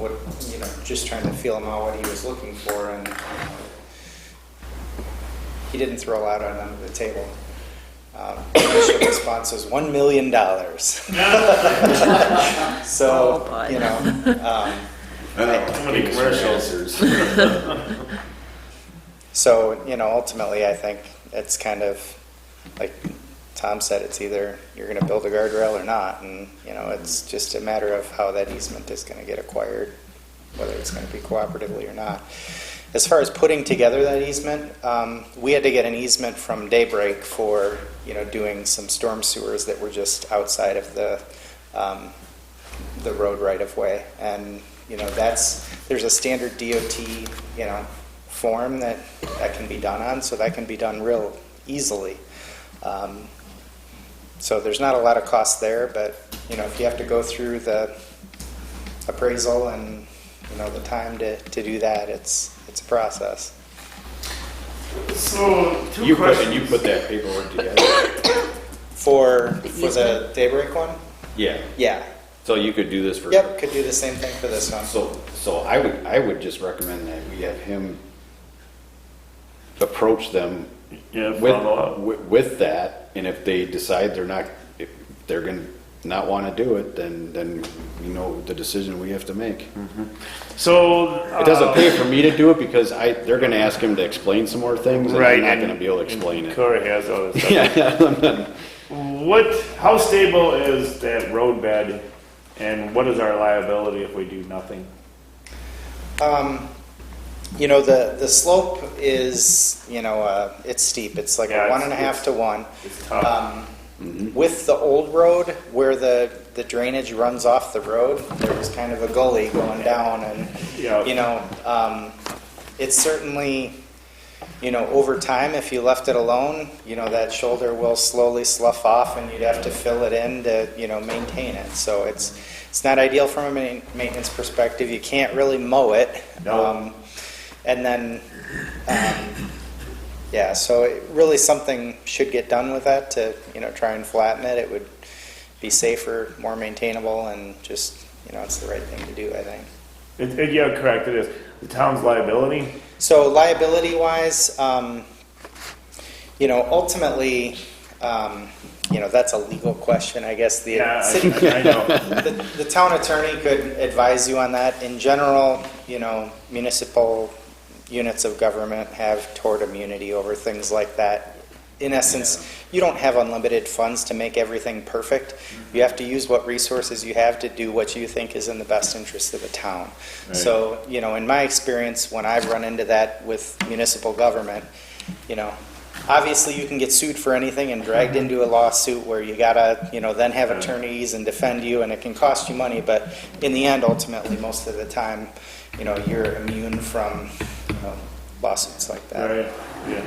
you know, just trying to feel him out what he was looking for, and he didn't throw a lot on the table. Initial response was $1 million. So, Oh, you know, Many commercials. so, you know, ultimately, I think it's kind of, like Tom said, it's either you're going to build a guardrail or not, and, you know, it's just a matter of how that easement is going to get acquired, whether it's going to be cooperatively or not. As far as putting together that easement, we had to get an easement from Daybreak for, you know, doing some storm sewers that were just outside of the road right-of-way, and, you know, there's a standard DOT, you know, form that can be done on, so that can be done real easily. So there's not a lot of cost there, but, you know, if you have to go through the appraisal and, you know, the time to do that, it's a process. So, You put that paperwork together? For the Daybreak one? Yeah. Yeah. So you could do this for? Yep, could do the same thing for this one. So I would just recommend that we have him approach them follow up. with that, and if they decide if they're going to not want to do it, then we know the decision we have to make. So. It doesn't pay for me to do it because they're going to ask him to explain some more things, and I'm not going to be able to explain it. Corey has all this stuff. Yeah. How stable is that road bed, and what is our liability if we do nothing? You know, the slope is, you know, it's steep. It's like Yeah, a 1.5 to 1. It's tough. With the old road, where the drainage runs off the road, there was kind of a gully going down, and, Yeah. you know, it's certainly, you know, over time, if you left it alone, you know, that shoulder will slowly slough off, and you'd have to fill it in to, you know, maintain it. So it's not ideal from a maintenance perspective. You can't really mow it. No. And then, yeah, so really something should get done with that to, you know, try and flatten it. It would be safer, more maintainable, and just, you know, it's the right thing to do, I think. Yeah, correct, it is. The town's liability? So liability-wise, you know, ultimately, you know, that's a legal question, I guess. The city, I know. the town attorney could advise you on that. In general, you know, municipal units of government have tort immunity over things like that. In essence, you don't have unlimited funds to make everything perfect. You have to use what resources you have to do what you think is in the best interest of the town. Right. So, you know, in my experience, when I've run into that with municipal government, you know, obviously you can get sued for anything and dragged into a lawsuit where you gotta, you know, then have attorneys and defend you, and it can cost you money, but in the end, ultimately, most of the time, you know, you're immune from, you know, lawsuits like that. Right, yeah.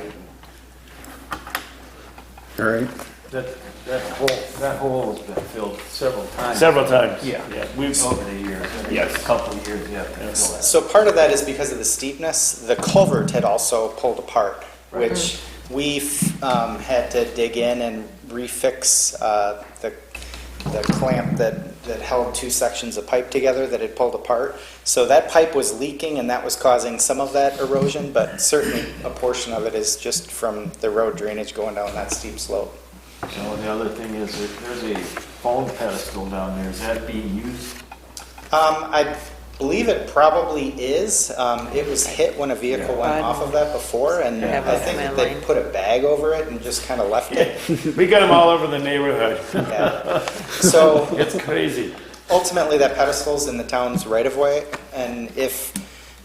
All right. That hole has been filled several times. Several times. Yeah. We've, Over the years. Yes. A couple of years, yeah. to fill that. So part of that is because of the steepness. The culvert had also pulled apart, which we've had to dig in and refix the clamp that held two sections of pipe together that had pulled apart. So that pipe was leaking, and that was causing some of that erosion, but certainly a portion of it is just from the road drainage going down that steep slope. So the other thing is that there's a phone pedestal down there. Is that being used? I believe it probably is. It was hit when a vehicle went off of that before, and have I it think in my they line. put a bag over it and just kind of left it. we got them all over the neighborhood. Yeah. So It's crazy. ultimately, that pedestal's in the town's right-of-way, and if,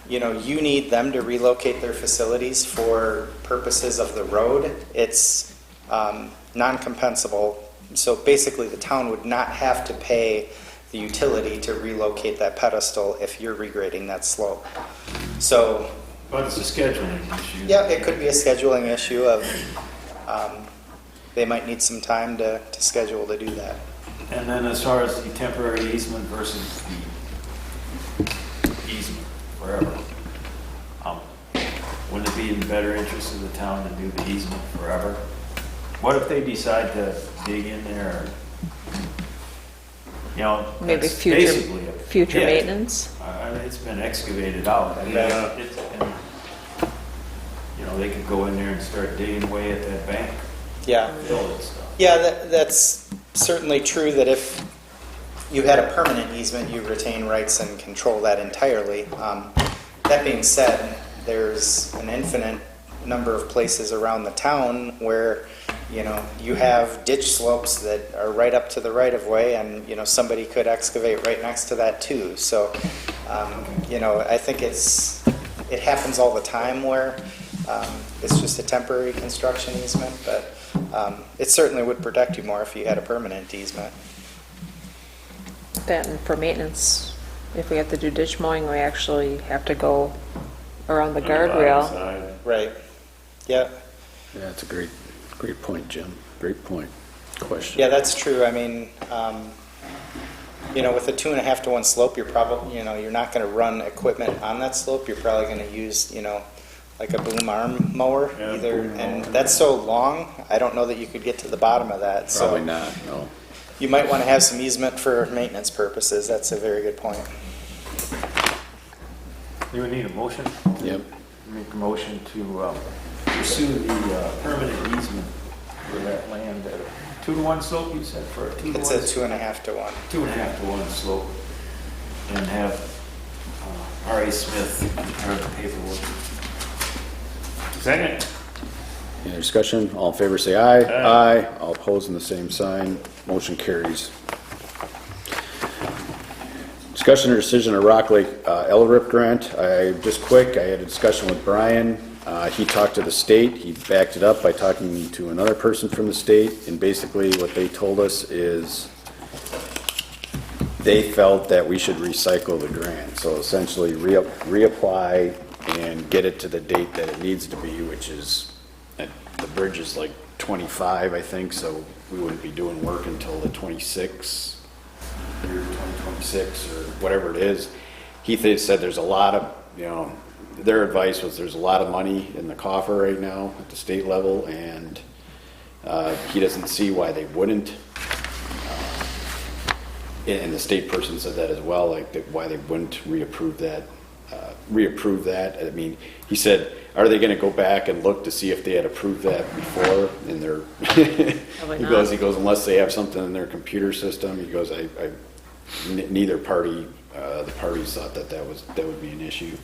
you know, you need them to relocate their facilities for purposes of the road, it's non-compensable. So basically, the town would not have to pay the utility to relocate that pedestal if you're regrading that slope. So, But it's a scheduling issue. yeah, it could be a scheduling issue of, they might need some time to schedule to do that. And then as far as the temporary easement versus the easement forever, wouldn't it be in the better interest of the town to do the easement forever? What if they decide to dig in there? You know, Maybe that's future basically a pit. maintenance. It's been excavated out. I mean, Yeah. and, you know, they could go in there and start digging away at that bank, Yeah. fill it stuff. Yeah, that's certainly true that if you had a permanent easement, you retain rights and control that entirely. That being said, there's an infinite number of places around the town where, you know, you have ditch slopes that are right up to the right-of-way, and, you know, somebody could excavate right next to that too. So, you know, I think it happens all the time where it's just a temporary construction easement, but it certainly would protect you more if you had a permanent easement. That and for maintenance, if we have to do ditch mowing, we actually have to go around the guardrail. Right. Yeah. Yeah, that's a great point, Jim. Great point. Question. Yeah, that's true. I mean, you know, with a 2.5 to 1 slope, you're probably, you know, you're not going to run equipment on that slope. You're probably going to use, you know, like a boom arm mower, and that's so long. I don't know that you could get to the bottom of that. Probably so not, no. You might want to have some easement for maintenance purposes. That's a very good point. You would need a motion? Yep. Make a motion to pursue the permanent easement for that land at a 2-to-1 slope, you said, for a 2-to-1? It's a 2.5 to 1. 2.5 to 1 slope, and have R.A. Smith prepare the paperwork. Second? Any discussion? All in favor, say aye. Aye. All opposed, in the same sign. Motion carries. Discussion or decision of Rock Lake LRIP grant. I had a discussion with Brian. He talked to the state. He backed it up by talking to another person from the state. And basically what they told us is they felt that we should recycle the grant. So essentially reapply and get it to the date that it needs to be, which is, the bridge is like 25, I think, so we wouldn't be doing work until the 26th. 2026 or whatever it is. They said there's a lot of, their advice was there's a lot of money in the coffer right now at the state level, and he doesn't see why they wouldn't. And the state person said that as well, why they wouldn't reapprove that. I mean, he said, are they going to go back and look to see if they had approved that before in their, he goes, unless they have something in their computer system, he goes, neither party, the parties thought that would be an issue.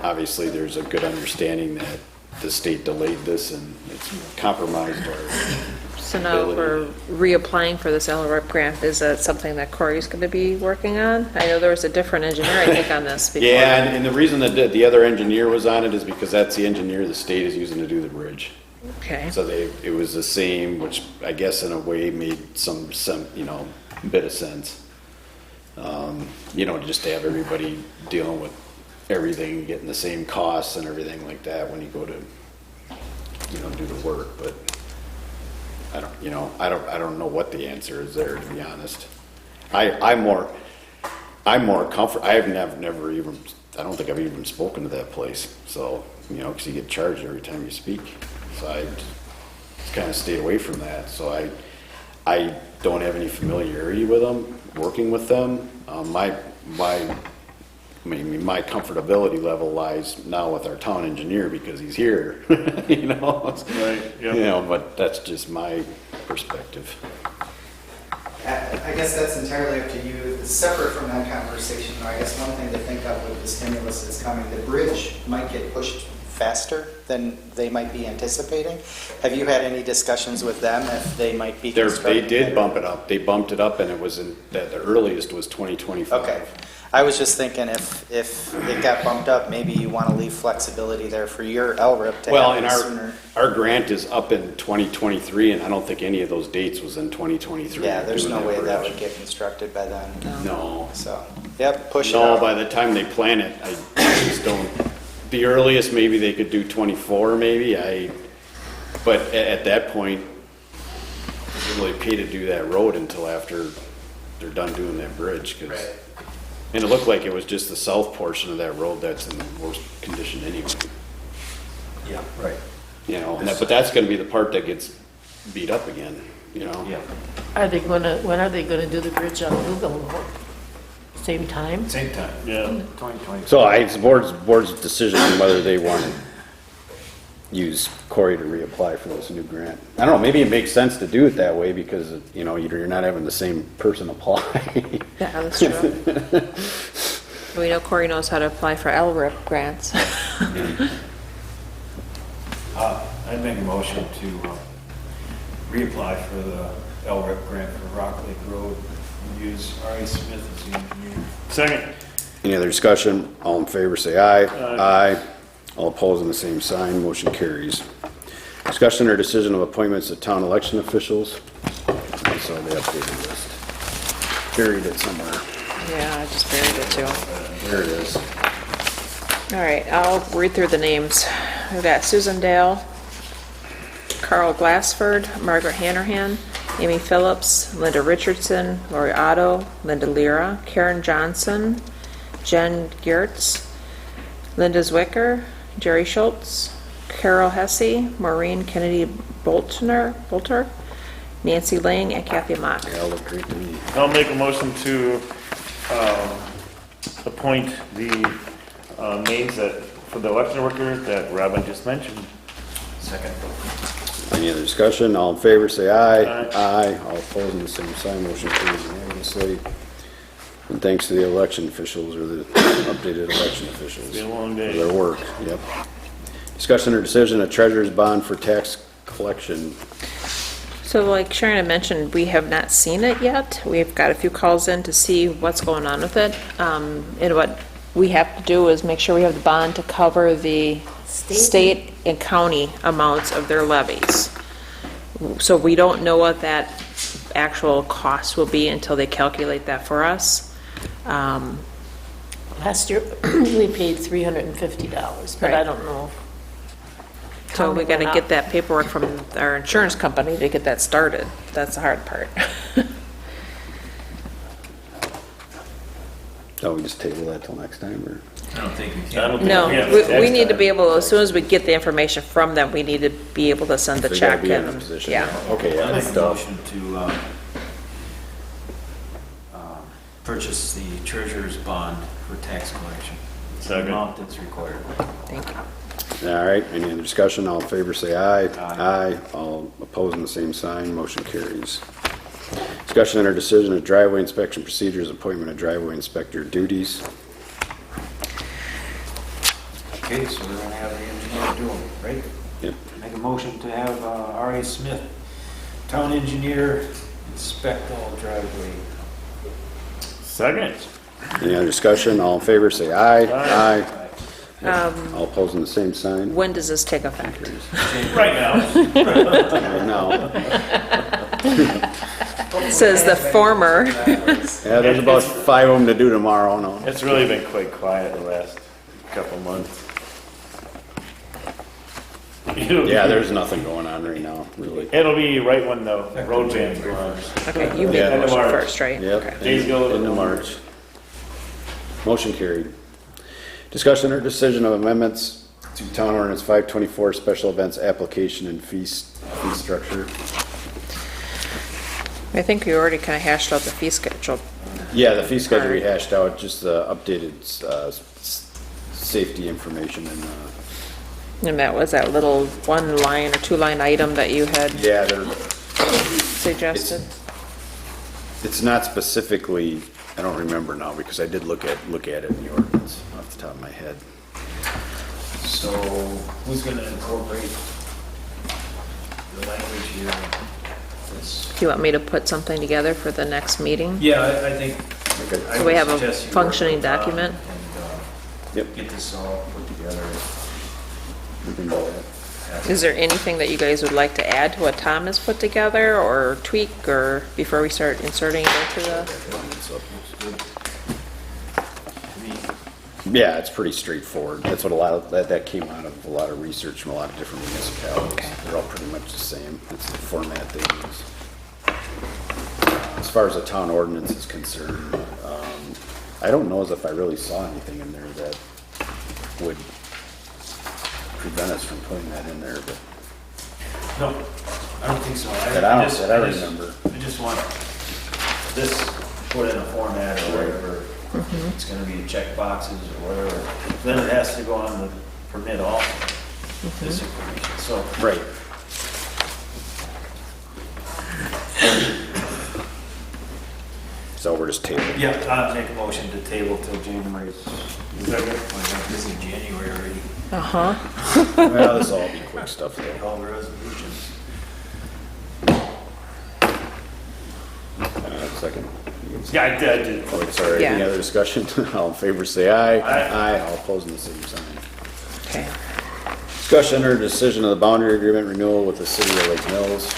Obviously, there's a good understanding that the state delayed this and it's compromised our So now we're reapplying for this LRIP grant. Is that something that Corey's going to be working on? I know there was a different engineer, I think, on this before. Yeah, and the reason that the other engineer was on it is because that's the engineer the state is using to do the bridge. Okay. So it was the same, which I guess in a way made some bit of sense. Just to have everybody dealing with everything, getting the same costs and everything like that when you go to, do the work, but I don't know what the answer is there, to be honest. I'm more comfort. I don't think I've even spoken to that place. So, because you get charged every time you speak. So I just kind of stay away from that. So I don't have any familiarity with them, working with them. My comfortability level lies now with our town engineer because he's here, Right, yeah. But that's just my perspective. I guess that's entirely up to you. Separate from that conversation, I guess one thing to think of with the stimulus that's coming, the bridge might get pushed faster than they might be anticipating. Have you had any discussions with them if they might be constructing? They did bump it up. They bumped it up, and it was the earliest was 2025. Okay. I was just thinking if it got bumped up, maybe you want to leave flexibility there for your LRIP to happen sooner. Our grant is up in 2023, and I don't think any of those dates was in 2023. Yeah, there's no way that would get constructed by then. No. So, yep, push it No, out. by the time they plan it, I just don't. The earliest maybe they could do 24, maybe. But at that point, it doesn't really pay to do that road until after they're done doing that bridge. Right. And it looked like it was just the south portion of that road that's in the worst condition anyway. Yeah, right. But that's going to be the part that gets beat up again. Yeah. When are they gonna do the bridge on Google? Same time? Same time. Yeah. 2020. So it's the board's decision on whether they want to use Corey to reapply for this new grant. I don't know, maybe it makes sense to do it that way because, you're not having the same person apply. Yeah, that's true. We know Corey knows how to apply for LRIP grants. I'd make a motion to reapply for the LRIP grant for Rock Lake Road and use R.A. Smith as the engineer. Second. Any other discussion? All in favor, say aye. Aye. All opposed on the same sign, motion carries. Discussion or decision of appointments of town election officials. I saw the updated list. Buried it somewhere. Yeah, I just buried it too. There it is. All right, I'll read through the names. We've got Susan Dale, Carl Glassford, Margaret Hanrahan, Amy Phillips, Linda Richardson, Lori Otto, Linda Lira, Karen Johnson, Jen Geertz, Linda Zwicker, Jerry Schultz, Carol Hesse, Maureen Kennedy Bolter, Nancy Lang, and Kathy Mock. They all look great to me. I'll make a motion to appoint the names for the election workers that Robin just mentioned. Second. Any other discussion? All in favor, say aye. Aye. Aye. All opposed on the same sign, motion carries unanimously. And thanks to the election officials, or the updated election officials. It's been a long day. For their work, yep. Discussion or decision of treasurer's bond for tax collection So like Sharon had mentioned, we have not seen it yet. We've got a few calls in to see what's going on with it. And what we have to do is make sure we have the bond to cover the state and county amounts of their levies. So we don't know what that actual cost will be until they calculate that for us. Last year, we paid $350, but I Right. don't know. So we got to County get that paperwork from our insurance company to get that started. That's the hard part. So we just table that till next time, or? I don't think we I can. don't think No, we have we next need to time. be able, as soon as we get the information from them, we need to be able to send the So you gotta check be in a and, position. yeah. Okay, yeah, I'll that's make a tough. motion to purchase the treasurer's bond for tax collection. It's the Second. amount that's required. Thank you. All right, any other discussion? All in favor, say aye. Aye. All opposing, the same sign. Motion carries. Discussion on our decision of driveway inspection procedures, appointment of driveway inspector duties. Okay, so we're gonna have the engineer do them, right? Yep. Make a motion to have R.A. Smith, town engineer, inspect all driveway. Second. Any other discussion? All in favor, say aye. Aye. All opposing, the same sign. When does this take effect? Right now. Right now. Says the former. Yeah, there's about 5 of them to do tomorrow, no? It's really been quite quiet the last couple months. Yeah, there's nothing going on right now, really. It'll be right when the road ban's go on. Okay, you made Yeah. the motion March. first, right? Okay. Yep, Days go into March. Motion carried. Discussion or decision of amendments to Town Ordinance 524 Special Events Application and Fee Structure. I think we already kind of hashed out the fee schedule. Yeah, the fee schedule we hashed out, just the updated safety information and, And that was that little 1-line or 2-line item that you had yeah, they're, suggested. it's not specifically, I don't remember now because I did look at it in the ordinance off the top of my head. So who's gonna incorporate the language here? This- Do you want me to put something together for the next meeting? Yeah, I think. I So we would have a suggest you work functioning with Tom document? And Yep. get this all put together. We can do that. Is there anything that you guys would like to add to what Tom has put together or tweak or before we start inserting it into the? Yeah, it's pretty straightforward. That's what that came out of a lot of research from a lot of different municipalities. Okay. They're all pretty much the same. It's the format they use. As far as the town ordinance is concerned, I don't know as if I really saw anything in there that would prevent us from putting that in there, but No, I don't think so. That I remember. I just want this put in a format or whatever. Mm-hmm. It's gonna be check boxes or whatever. Then it has to go on the permit also, this information, so. right. So we're just tabling. Yeah, I'll make a motion to table till January. This is January already. Uh-huh. Well, this will all be quick stuff though. All the resolutions. Second. Yeah, I did. Oh, sorry, any Yeah. other discussion? All in favor, say aye. Aye. All opposing, the same sign. Okay. Discussion or decision of the boundary agreement renewal with the city of Lake Mills.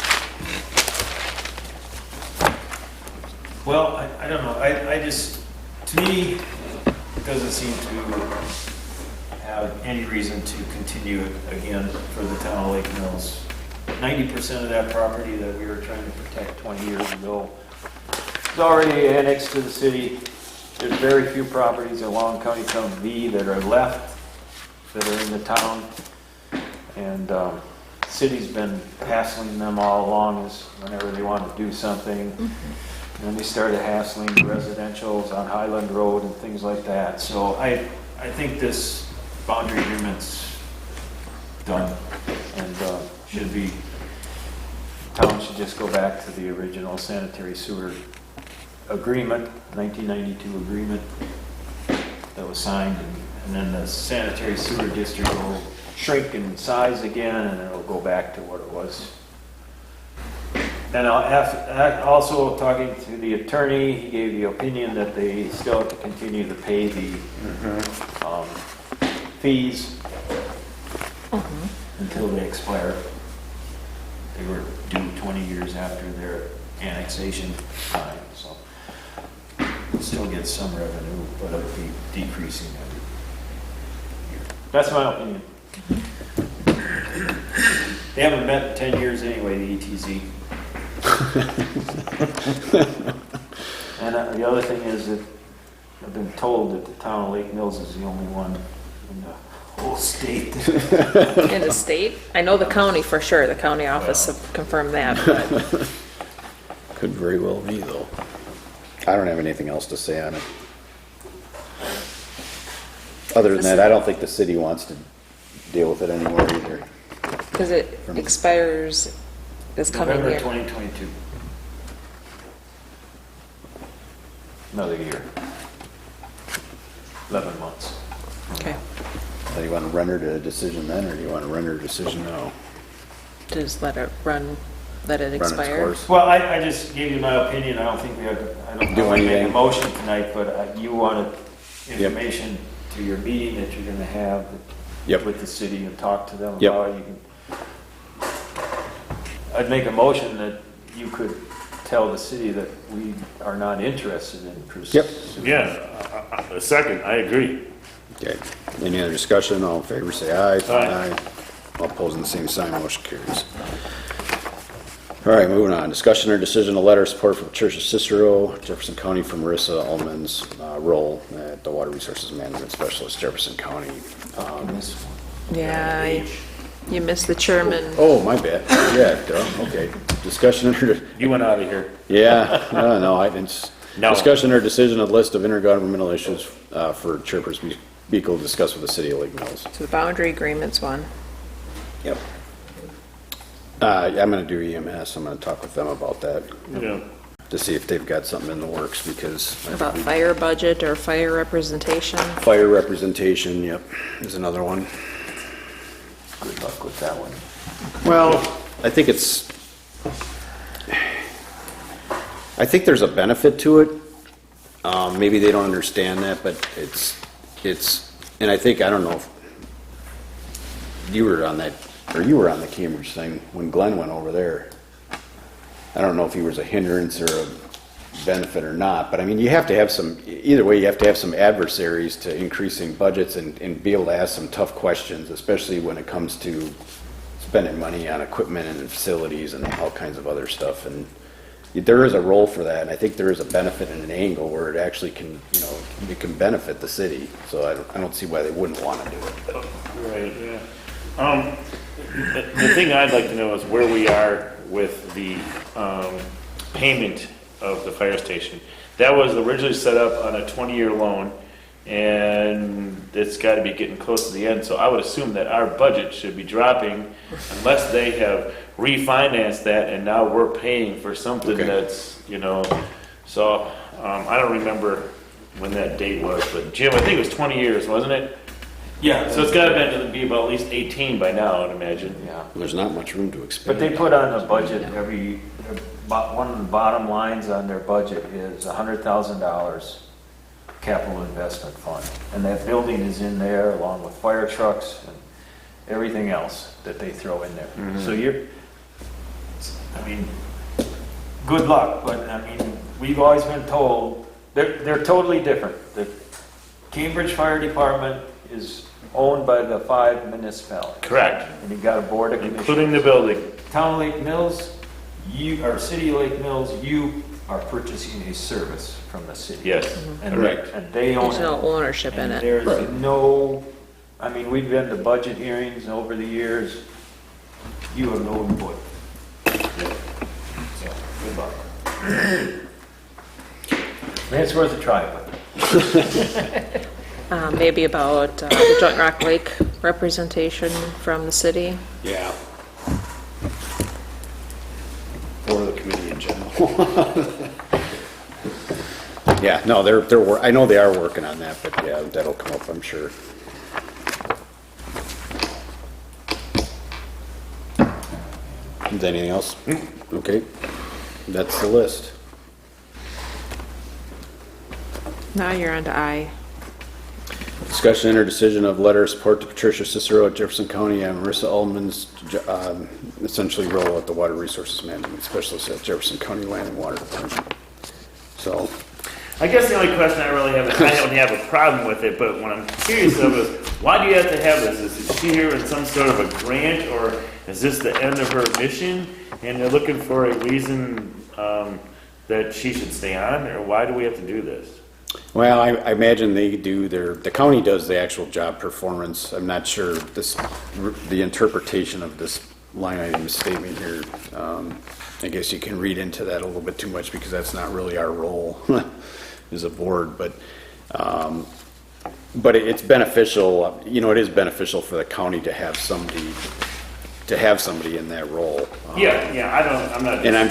Well, I don't know, I just, to me, it doesn't seem to have any reason to continue it again for the town of Lake Mills. 90% of that property that we were trying to protect 20 years ago is already annexed to the city. There's very few properties along County Town V that are left, that are in the town. And the city's been hassling them all along as whenever they want to do something. And then they started hassling the residentials on Highland Road and things like that. So I think this boundary agreement's done and should be, town should just go back to the original sanitary sewer agreement, 1992 agreement that was signed. And then the sanitary sewer district will shrink in size again and it'll go back to what it was And also talking to the attorney, he gave the opinion that they still have to continue to pay the fees until they expire. They were due 20 years after their annexation time, so we'll still get some revenue, but it'll be decreasing every year. That's my opinion. They haven't met in 10 years anyway, the ETZ. And the other thing is that I've been told that the town of Lake Mills is the only one in the whole state. In the state? I know the county for sure, the county office have confirmed that, but Could very well be, though. I don't have anything else to say on it. Other than that, I don't think the city wants to deal with it anymore either. because it expires this coming November year. 2022. Another year. 11 months. Okay. Do you want to render to a decision then, or do you want to render a decision now? Just let it run, let it Run its expire. course? Well, I just gave you my opinion. I don't think we have, I don't Do know if we make a anything. motion tonight, but you wanted information to your meeting that you're gonna have Yep. with the city and talk to them Yep. about it. You can, I'd make a motion that you could tell the city that we are not interested in pursuing. Yep. Yeah, a second, I agree. Okay. Any other discussion? All in favor, say aye. Aye. All opposing, the same sign. Motion carries. All right, moving on. Discussion or decision, a letter of support for Patricia Cicero, Jefferson County, for Marissa Ullman's role at the Water Resources Management Specialist, Jefferson County. Yeah, you missed the chairman. Oh, my bad. Yeah, duh. Okay. Discussion or, You went out of here. yeah, no, I didn't. No. Discussion or decision of list of intergovernmental issues for Chairperson Beagle to discuss with the city of Lake Mills. So the boundary agreement's one. Yep. I'm gonna do EMS. I'm gonna talk with them about that. Yeah. To see if they've got something in the works, because About fire budget or fire representation. fire representation, yep, is another one. Good luck with that one. Well, I think there's a benefit to it. Maybe they don't understand that, but and I think, I don't know if you were on that, or you were on the Cambridge thing when Glenn went over there. I don't know if he was a hindrance or a benefit or not, but I mean, you have to have either way, you have to have some adversaries to increasing budgets and be able to ask some tough questions, especially when it comes to spending money on equipment and facilities and all kinds of other stuff. And there is a role for that, and I think there is a benefit and an angle where it actually can, it can benefit the city. So I don't see why they wouldn't want to do it. Right, yeah. The thing I'd like to know is where we are with the payment of the fire station. That was originally set up on a 20-year loan, and it's got to be getting close to the end. So I would assume that our budget should be dropping unless they have refinanced that, and now we're paying for something that's, so I don't remember when that date was, but Jim, I think it was 20 years, wasn't it? Yeah. So it's got to be about at least 18 by now, I'd imagine. Yeah. There's not much room to expand. But they put on a budget one of the bottom lines on their budget is $100,000 capital investment fund. And that building is in there along with fire trucks and everything else that they throw in there. So good luck, but we've always been told, they're totally different. The Cambridge Fire Department is owned by the 5 municipalities. Correct. And you've got a board of commissioners. Including the building. Town of Lake Mills, City of Lake Mills, you are purchasing a service from the city. Yes, And correct. And they own There's it. no ownership in And it. there's no, we've been to budget hearings over the years. You have no input. So, good luck. It's worth a try, but. Maybe about the Joint Rock Lake representation from the city. Yeah. Or the committee in general. Yeah, no, I know they are working on that, but yeah, that'll come up, I'm sure. Is there anything else? Okay, that's the list. Now you're on to I. Discussion and/or decision of letter of support to Patricia Cicero at Jefferson County and Marissa Ullman's essentially role at the Water Resources Management Specialist at Jefferson County Land and Water Department. So, I guess the only question I really have is, I don't have a problem with it, but what I'm curious of is, why do you have to have this? Is she here in some sort of a grant, or is this the end of her mission, and they're looking for a reason that she should stay on, or why do we have to do this? well, I imagine they do the county does the actual job performance. I'm not sure the interpretation of this line item statement here. I guess you can read into that a little bit too much because that's not really our role as a board, but it's beneficial. You know, it is beneficial for the county to have somebody in that role. I'm not. And I'm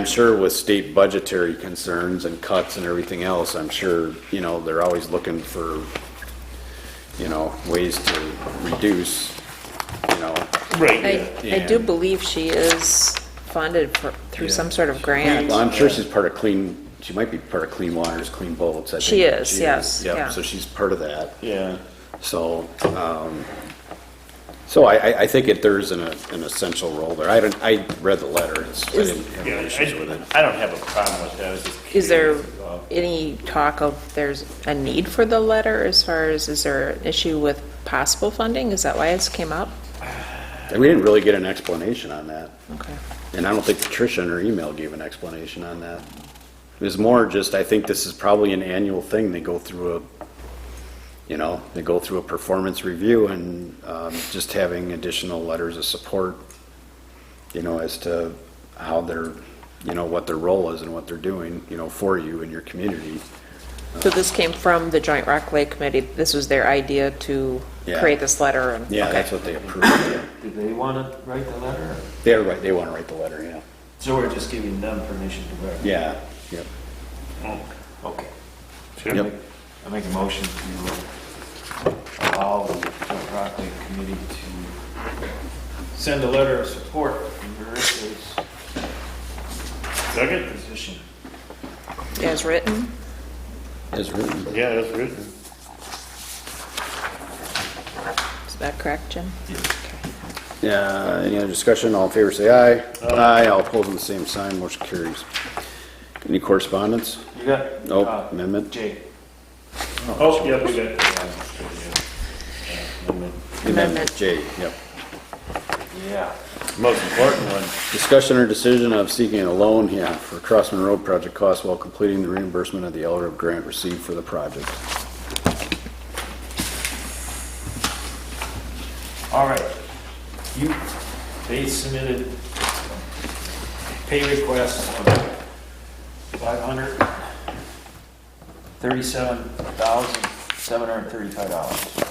sure with state budgetary concerns and cuts and everything else, I'm sure, you know, they're always looking for, you know, ways to reduce, you know. Right. I do believe she is funded through some sort of grant. Well, I'm sure she's part of she might be part of Clean Waters, Clean Boats. I think. She is, yes. Yep, Yeah. so she's part of that. Yeah. So, I think there's an essential role there. I read the letter. I didn't have any issues with it. I don't have a problem with that. I was just Is there curious about- any talk of there's a need for the letter as far as, is there an issue with possible funding? Is that why this came up? And we didn't really get an explanation on that. Okay. And I don't think Patricia in her email gave an explanation on that. It was more just, I think this is probably an annual thing. They go through a performance review and just having additional letters of support, you know, as to how they're, you know, what their role is and what they're doing, you know, for you and your community. So this came from the Joint Rock Lake Committee. This was their idea to Yeah. create this letter and. Yeah, okay. that's what they approved. Yeah. Did they want to write the letter? They're right. They want to write the letter. Yeah. So we're just giving them permission to write? Yeah. Yep. Okay. Yep. I make a motion to allow the Joint Rock Lake Committee to send a letter of support for Marissa's Second? position. As written? As written. Yeah, that's written. Is that correct, Jim? Yeah. Any other discussion? All in favor, say aye. Aye. All opposed on the same sign. Motion carries. Any correspondence? You got? Nope. Amendment? Jay. Oh, yeah, we got. Amendment J. Yep. Yeah. Most important one. Discussion or decision of seeking a loan, for Crossman Road project costs while completing the reimbursement of the LRIP grant received for the project. All right. They submitted pay requests of $537,735.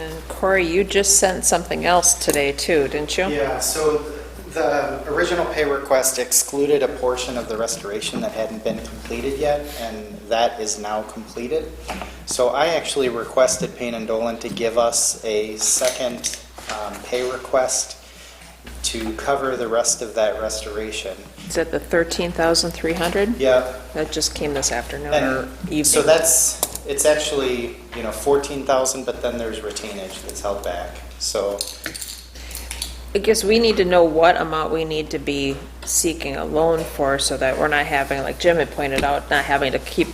And Corey, you just sent something else today too, didn't you? Yeah, so the original pay request excluded a portion of the restoration that hadn't been completed yet, and that is now completed. So I actually requested Payne and Dolan to give us a second pay request to cover the rest of that restoration. Is that the 13,300? Yeah. That just came this afternoon And or evening? so it's actually, 14,000, but then there's retainage that's held back. So I guess we need to know what amount we need to be seeking a loan for so that we're not having, like Jim had pointed out, not having to keep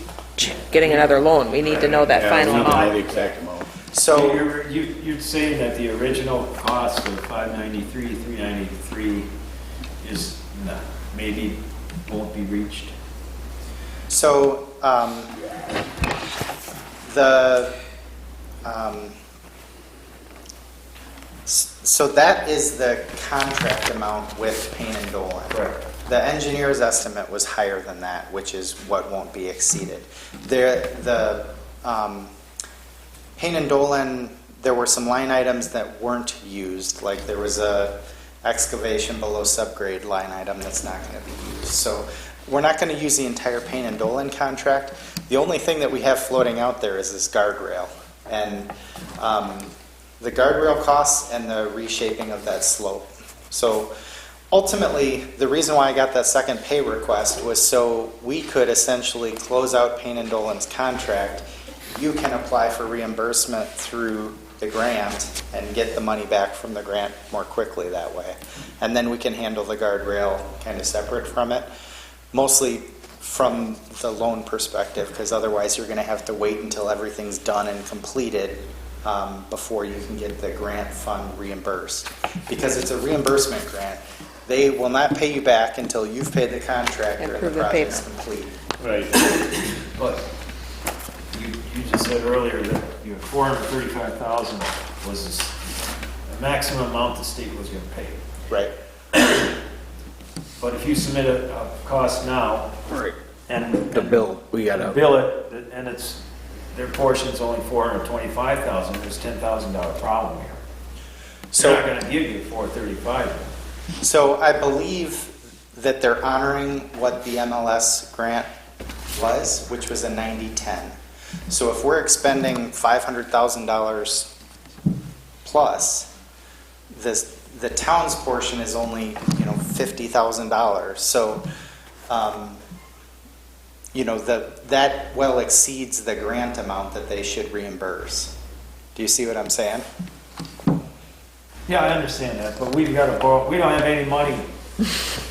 getting another loan. We need to know that final The amount. exact amount. So You're saying that the original cost of $593,393 is not, maybe won't be reached? So so that is the contract amount with Payne and Dolan. Correct. The engineer's estimate was higher than that, which is what won't be exceeded. The Payne and Dolan, there were some line items that weren't used, like there was a excavation below subgrade line item that's not going to be used. So we're not going to use the entire Payne and Dolan contract. The only thing that we have floating out there is this guardrail. And the guardrail costs and the reshaping of that slope. So Ultimately, the reason why I got that second pay request was so we could essentially close out Payne and Dolan's contract. You can apply for reimbursement through the grant and get the money back from the grant more quickly that way. And then we can handle the guardrail kind of separate from it, mostly from the loan perspective, because otherwise you're going to have to wait until everything's done and completed before you can get the grant fund reimbursed. Because it's a reimbursement grant, they will not pay you back until you've paid the contractor and the project's complete. Right. But you just said earlier that your $435,000 was the maximum amount the state was going to pay. Right. But if you submit a cost now, Right. and The bill, we gotta. bill it, and it's, their portion's only $425,000, there's $10,000 problem here. So- They're not going to give you $435,000. So I believe that they're honoring what the MLS grant was, which was a 90-10. So if we're expending $500,000 plus, the town's portion is only, $50,000. So, that well exceeds the grant amount that they should reimburse. Do you see what I'm saying? Yeah, I understand that, but we've got to borrow, we don't have any money.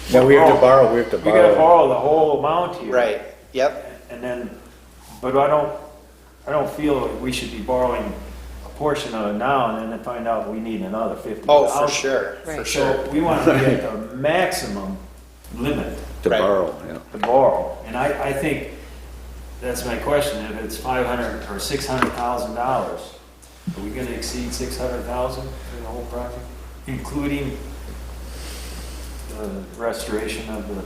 Yeah, we have to borrow, We got to borrow the whole amount here. Right, yep. And then, but I don't feel we should be borrowing a portion of it now and then find out we need another 50,000. Oh, for sure, for Right. sure. So we want to be at the maximum limit To Right. borrow, yeah. to borrow. And I think, that's my question, if it's $500,000 or $600,000, are we going to exceed $600,000 for the whole project? Including the restoration of the,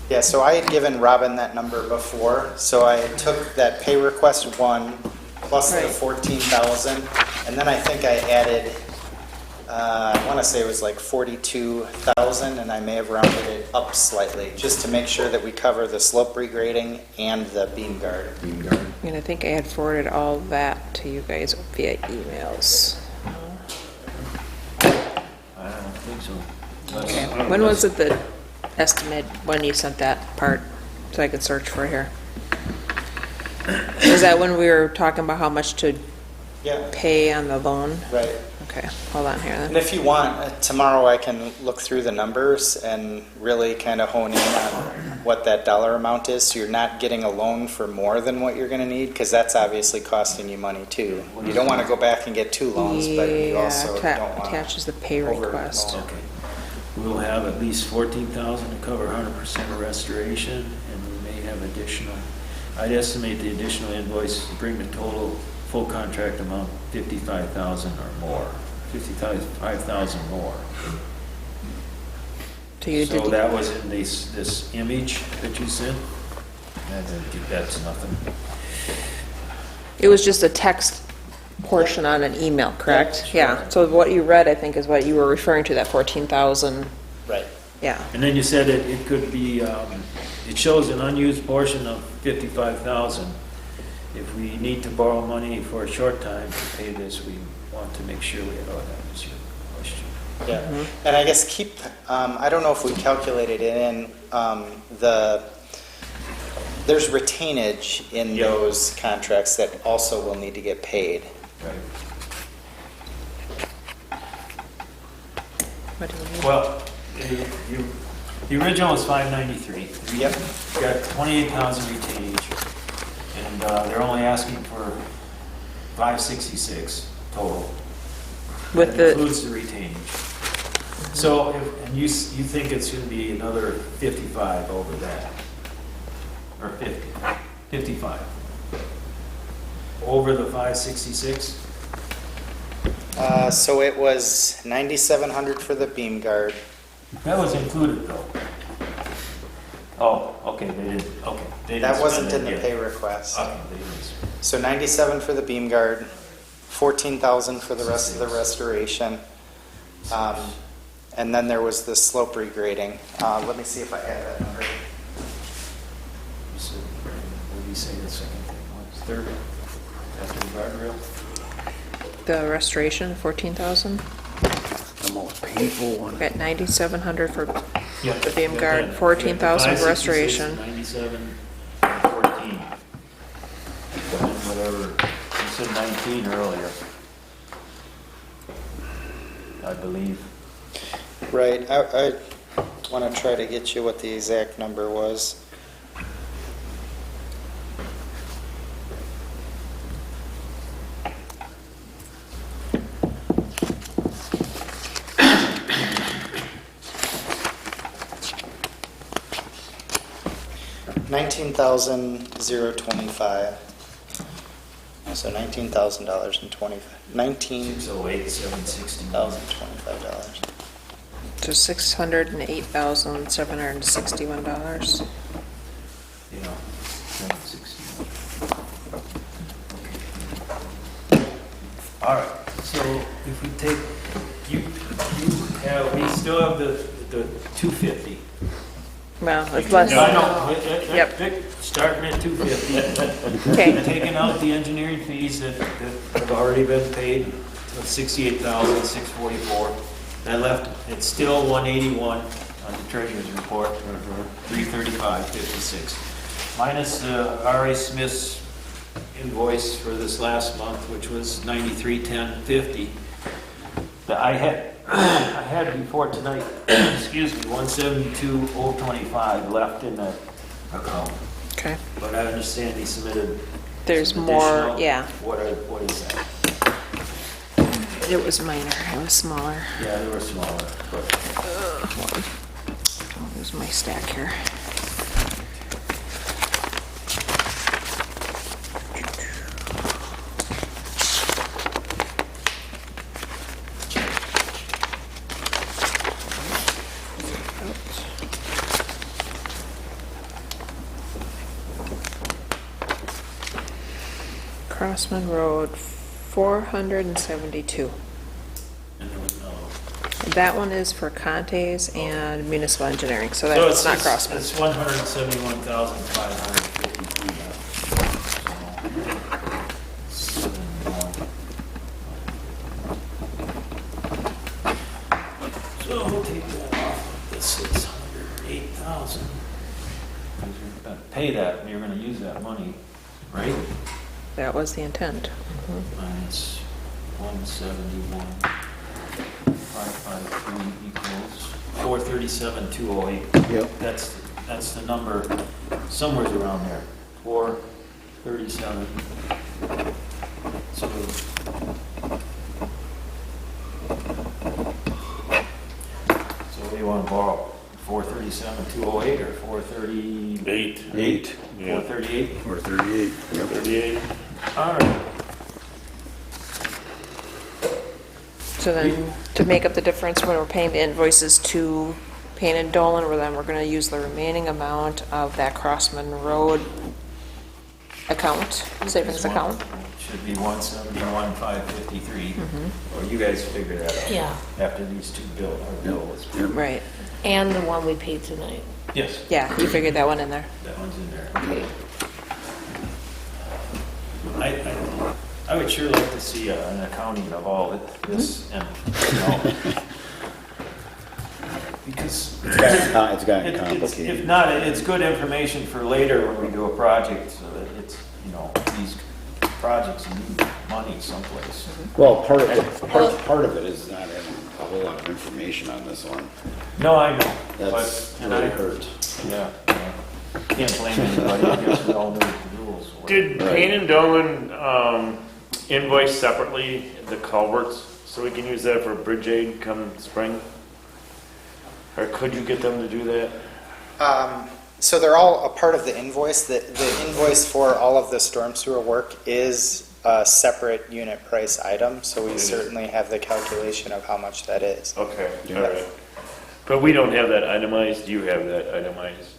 Yeah, so I had given Robin that number before, so I took that pay request one plus the Right. 14,000, and then I think I added, I want to say it was like 42,000, and I may have rounded it up slightly, just to make sure that we cover the slope regrading and the beam guard. And I think I had forwarded all that to you guys via emails. I don't think so. Okay. When was it the estimate, when you sent that part, so I could search for it here? Was that when we were talking about how much to Yeah, pay on the loan? right. Okay, hold on here And then. if you want, tomorrow I can look through the numbers and really kind of hone in on what that dollar amount is, so you're not getting a loan for more than what you're going to need, because that's obviously costing you money too. You don't want to go back and get two loans, but you also Yeah, don't want attaches the pay over- request. Okay. We'll have at least 14,000 to cover 100% of restoration, and we may have additional, I'd estimate the additional invoice to bring the total full contract amount 55,000 or more, 55,000 more. So you So did, that was in this image that you sent? That's nothing. it was just a text portion on an email, correct? Yeah, so what you read, I think, is what you were referring to, that 14,000, Right. yeah. And then you said it could be, it shows an unused portion of 55,000. If we need to borrow money for a short time to pay this, we want to make sure we, that was your question. Yeah, and I guess I don't know if we calculated it in, there's retainage in those contracts that also will need to get paid. Right. What do we need? Well, the original was 593. Yep. We got 28,000 retainage, and they're only asking for 566 total. With That the, includes the retainage. So, and you think it's going to be another 55 over that, or 55. Over the 566? So it was 9,700 for the beam guard. That was included though. Oh, okay, they didn't, okay. They didn't That wasn't spend in it the yet. pay request. Okay, they didn't. So 97 for the beam guard, 14,000 for the rest of the restoration. And then there was the slope regrading. Let me see if I have that number. So, what did you say the second thing was? Third, after the guardrail? the restoration, 14,000? I'm all pain. We got 9,700 for Yeah, the beam got guard, that. 14,000 for 566, restoration. 97, 14. Whatever, you said 19 earlier. I believe. Right, I want to try to get you what the exact number was. $19,025. So $19,000 and $19,025. So $608,761. Yeah, 16. All right, so if we take, we still have the 250. Well, it's less. No, Yep. starting at 250. Okay. Taking out the engineering fees that have already been paid, of 68,644. That left, it's still 181 on the treasurer's report, 335.56. Minus R.A. Smith's invoice for this last month, which was 93.10.50. That I had before tonight, excuse me, 172.025 left in that account. Okay. But I understand he submitted. There's some more, additional. yeah. What is that? It was minor, it was smaller. Yeah, they were smaller, but. There's my stack here. Crossman Road, 472. And there was no. That one is for Contes and municipal engineering, so that's not Crossman. It's 171,553 now. So we'll take that off of the 608,000. You're gonna pay that, and you're gonna use that money, right? That was the intent. Minus 171,553 equals 437,208. Yep. That's the number, somewhere around there, 437. So what do you want to borrow? 437,208 or 438? 8. 438? 438. Yep. 38. All right. So then, to make up the difference when we're paying the invoices to Payne and Dolan, we're going to use the remaining amount of that Crossman Road account, savings account. Should be 171,553. Or you guys figure that out. Yeah. After these two bills. Right. And the one we paid tonight. Yes, Yeah, you figured that one in there. that one's in there. Okay. I would sure like to see an accounting of all this and, because It's gotten if complicated. not, it's good information for later when we do a project, so that it's, these projects need money someplace. Well, part of it is not having a whole lot of information on this one. No, I know, That's but, really hurt. yeah, can't blame anybody, I guess we all knew the rules. were. Did Payne and Dolan invoice separately the culverts, so we can use that for bridge aid come spring? Or could you get them to do that? So they're all a part of the invoice. The invoice for all of the storm sewer work is a separate unit price item, so we certainly have the calculation of how much that is. Okay, all right. But we don't have that itemized, you have that itemized?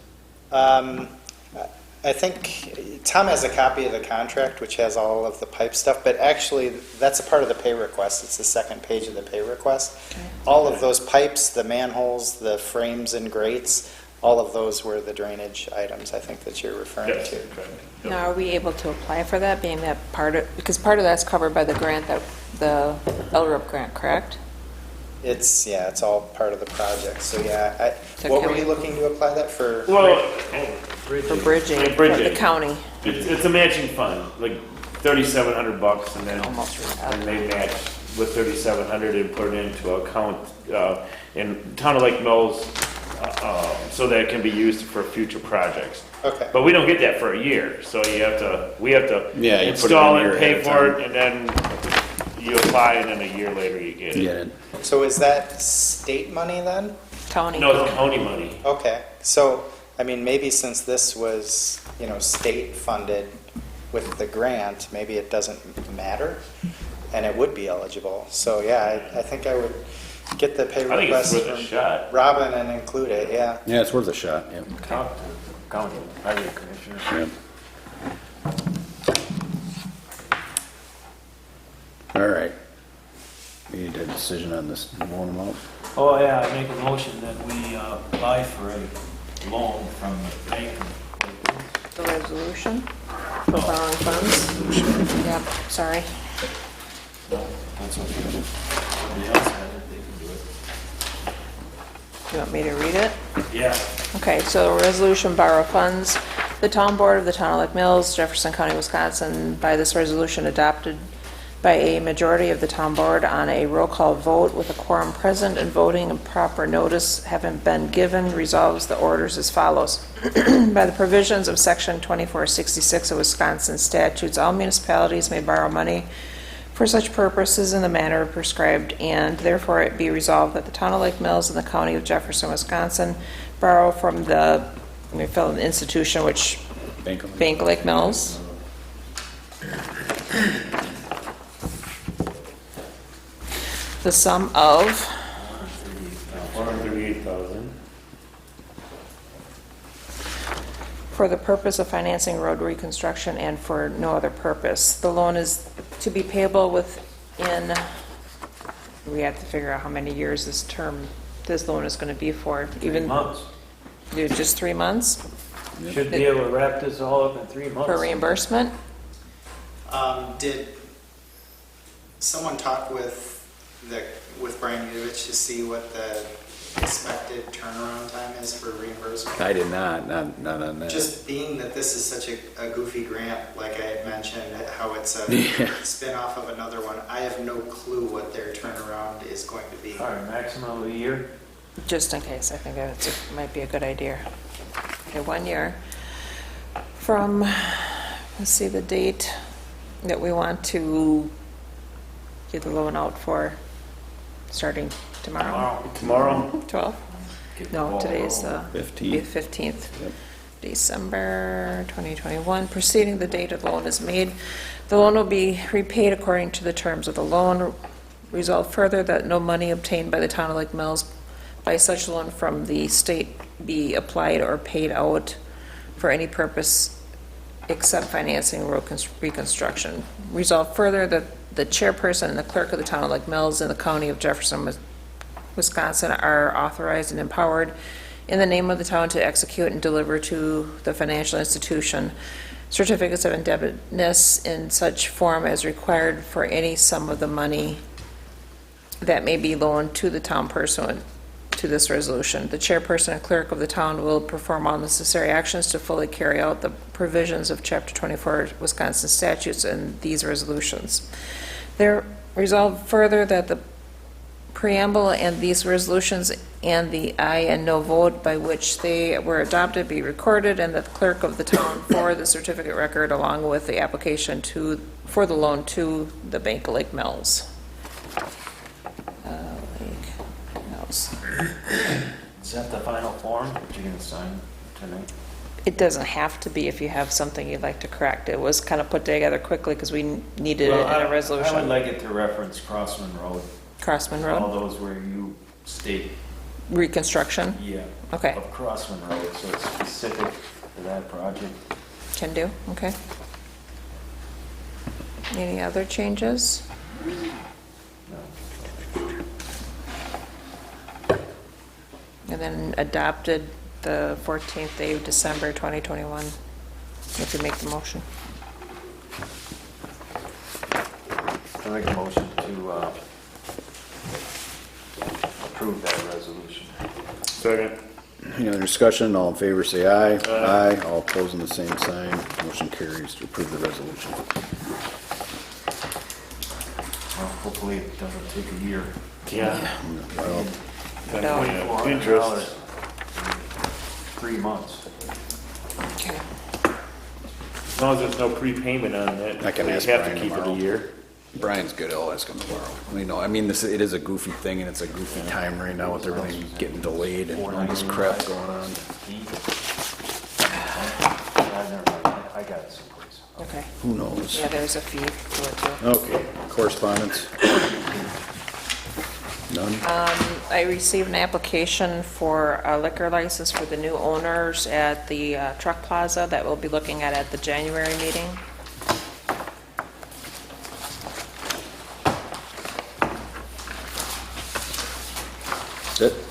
I think Tom has a copy of the contract, which has all of the pipe stuff, but actually, that's a part of the pay request. It's the second page of the pay request. All of those pipes, the manholes, the frames and grates, all of those were the drainage items, I think, that you're referring Yes, to. okay. Now, are we able to apply for that, being that because part of that's covered by the grant, the LRIP grant, correct? It's all part of the project. So yeah, So what can were you we- looking to apply that for? Well, For bridging, Yeah, for bridging. the county. it's a matching fund, like $3,700, and then Almost right. and they match with 3,700 and put it into account in Town of Lake Mills, so that it can be used for future projects. Okay. But we don't get that for a year, so we have to Yeah, you put it install in a it, year pay ahead of for time. it, and then you apply, and then a year later you get it. Get it. So is that state money then? County. No, it's county money. Okay, so, I mean, maybe since this was, state funded with the grant, maybe it doesn't matter, and it would be eligible. So, yeah, I think I would get the pay I think it's request worth a from shot. Robin and include it, yeah. Yeah, it's worth a shot, yeah. Talk to county highway commissioner. Yeah. All right. We need a decision on this loan amount. Oh, yeah, I make a motion that we apply for a loan from the bank. The resolution for borrowing funds. Yep, sorry. No, that's okay. Somebody else has it, they can do it. You want me to read it? Yeah. Okay, so resolution borrow funds. The town board of the town of Lake Mills, Jefferson County, Wisconsin, by this resolution adopted by a majority of the town board on a roll call vote with a quorum present and voting and proper notice having been given, resolves the orders as follows. By the provisions of section 2466 of Wisconsin statutes, all municipalities may borrow money for such purposes in the manner prescribed, and therefore it be resolved that the town of Lake Mills and the county of Jefferson, Wisconsin borrow from the, let me fill in the institution, which, Bank of Bank of Lake Mills. The sum of $438,000. for the purpose of financing road reconstruction and for no other purpose. The loan is to be payable within, we have to figure out how many years this loan is going to be for. 3 months. Just 3 months Should be able to wrap this all up in 3 months. for reimbursement? Did someone talk with Brian Udovich to see what the expected turnaround time is for reimbursement? I did not on that. Just being that this is such a goofy grant, like I had mentioned, how it's a Yeah. spin-off of another one, I have no clue what their turnaround is going to be. All right, maximum of a year. Just in case, I think that might be a good idea. Okay, 1 year. From, let's see, the date that we want to get the loan out for, starting tomorrow? Tomorrow? 12? Get the No, ball today is rolling. the 15th. 15th. December 2021, preceding the date of the loan is made. The loan will be repaid according to the terms of the loan. Resolve further that no money obtained by the town of Lake Mills by such loan from the state be applied or paid out for any purpose except financing road reconstruction. Resolve further that the chairperson and the clerk of the town of Lake Mills and the county of Jefferson, Wisconsin are authorized and empowered in the name of the town to execute and deliver to the financial institution certificates of indebtedness in such form as required for any sum of the money that may be loaned to the town pursuant to this resolution. The chairperson and clerk of the town will perform all necessary actions to fully carry out the provisions of Chapter 24 Wisconsin statutes and these resolutions. There resolve further that the preamble and these resolutions and the aye and no vote by which they were adopted be recorded, and that the clerk of the town for the certificate record along with the application for the loan to the Bank of Lake Mills. Lake Mills. Is that the final form that you're gonna sign tonight? It doesn't have to be if you have something you'd like to correct. It was kind of put together quickly because we needed it in a resolution. I would like it to reference Crossman Road. Crossman All Road, those where you state, reconstruction, yeah. Okay. Of Crossman Road, so it's specific to that project. can do, okay. Any other changes? And then adopted the 14th day of December 2021, if you make the motion. I make a motion to approve that resolution. Second. Any other discussion? All in favor, say aye. Aye. All opposing, the same sign. Motion carries to approve the resolution. Well, hopefully it doesn't take a year. Yeah. Well, Interest. $2,400 3 months. Okay. As long as there's no prepayment on it. I can we ask have Brian to keep tomorrow. it a year. Brian's good, I'll ask him tomorrow. It is a goofy thing, and it's a goofy time right now with everything getting delayed and all this crap going on. I got it someplace. Okay. Who knows? Yeah, there's a fee for it too. Okay, correspondence? None? I received an application for a liquor license for the new owners at the truck plaza that we'll be looking at the January meeting. That's it?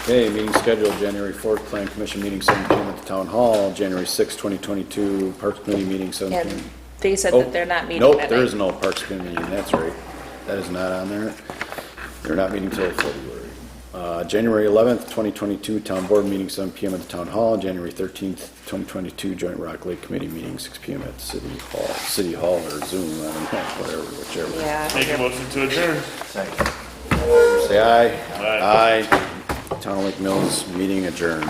Okay, meeting scheduled, January 4th, Plan Commission meeting 7 PM at the Town Hall, January 6th, 2022, Parks Committee meeting 7 PM. And they said Oh, that they're not meeting Nope, that there night. is no Parks Committee meeting, that's right. That is not on there. They're not meeting till February. January 11th, 2022, Town Board meeting 7 PM at the Town Hall, January 13th, 2022, Joint Rock Lake Committee meeting 6 PM at City Hall or Zoom, I don't know, whatever, whichever. Yeah. Make a motion to adjourn. Say aye. Aye. Aye. Town of Lake Mills, meeting adjourned.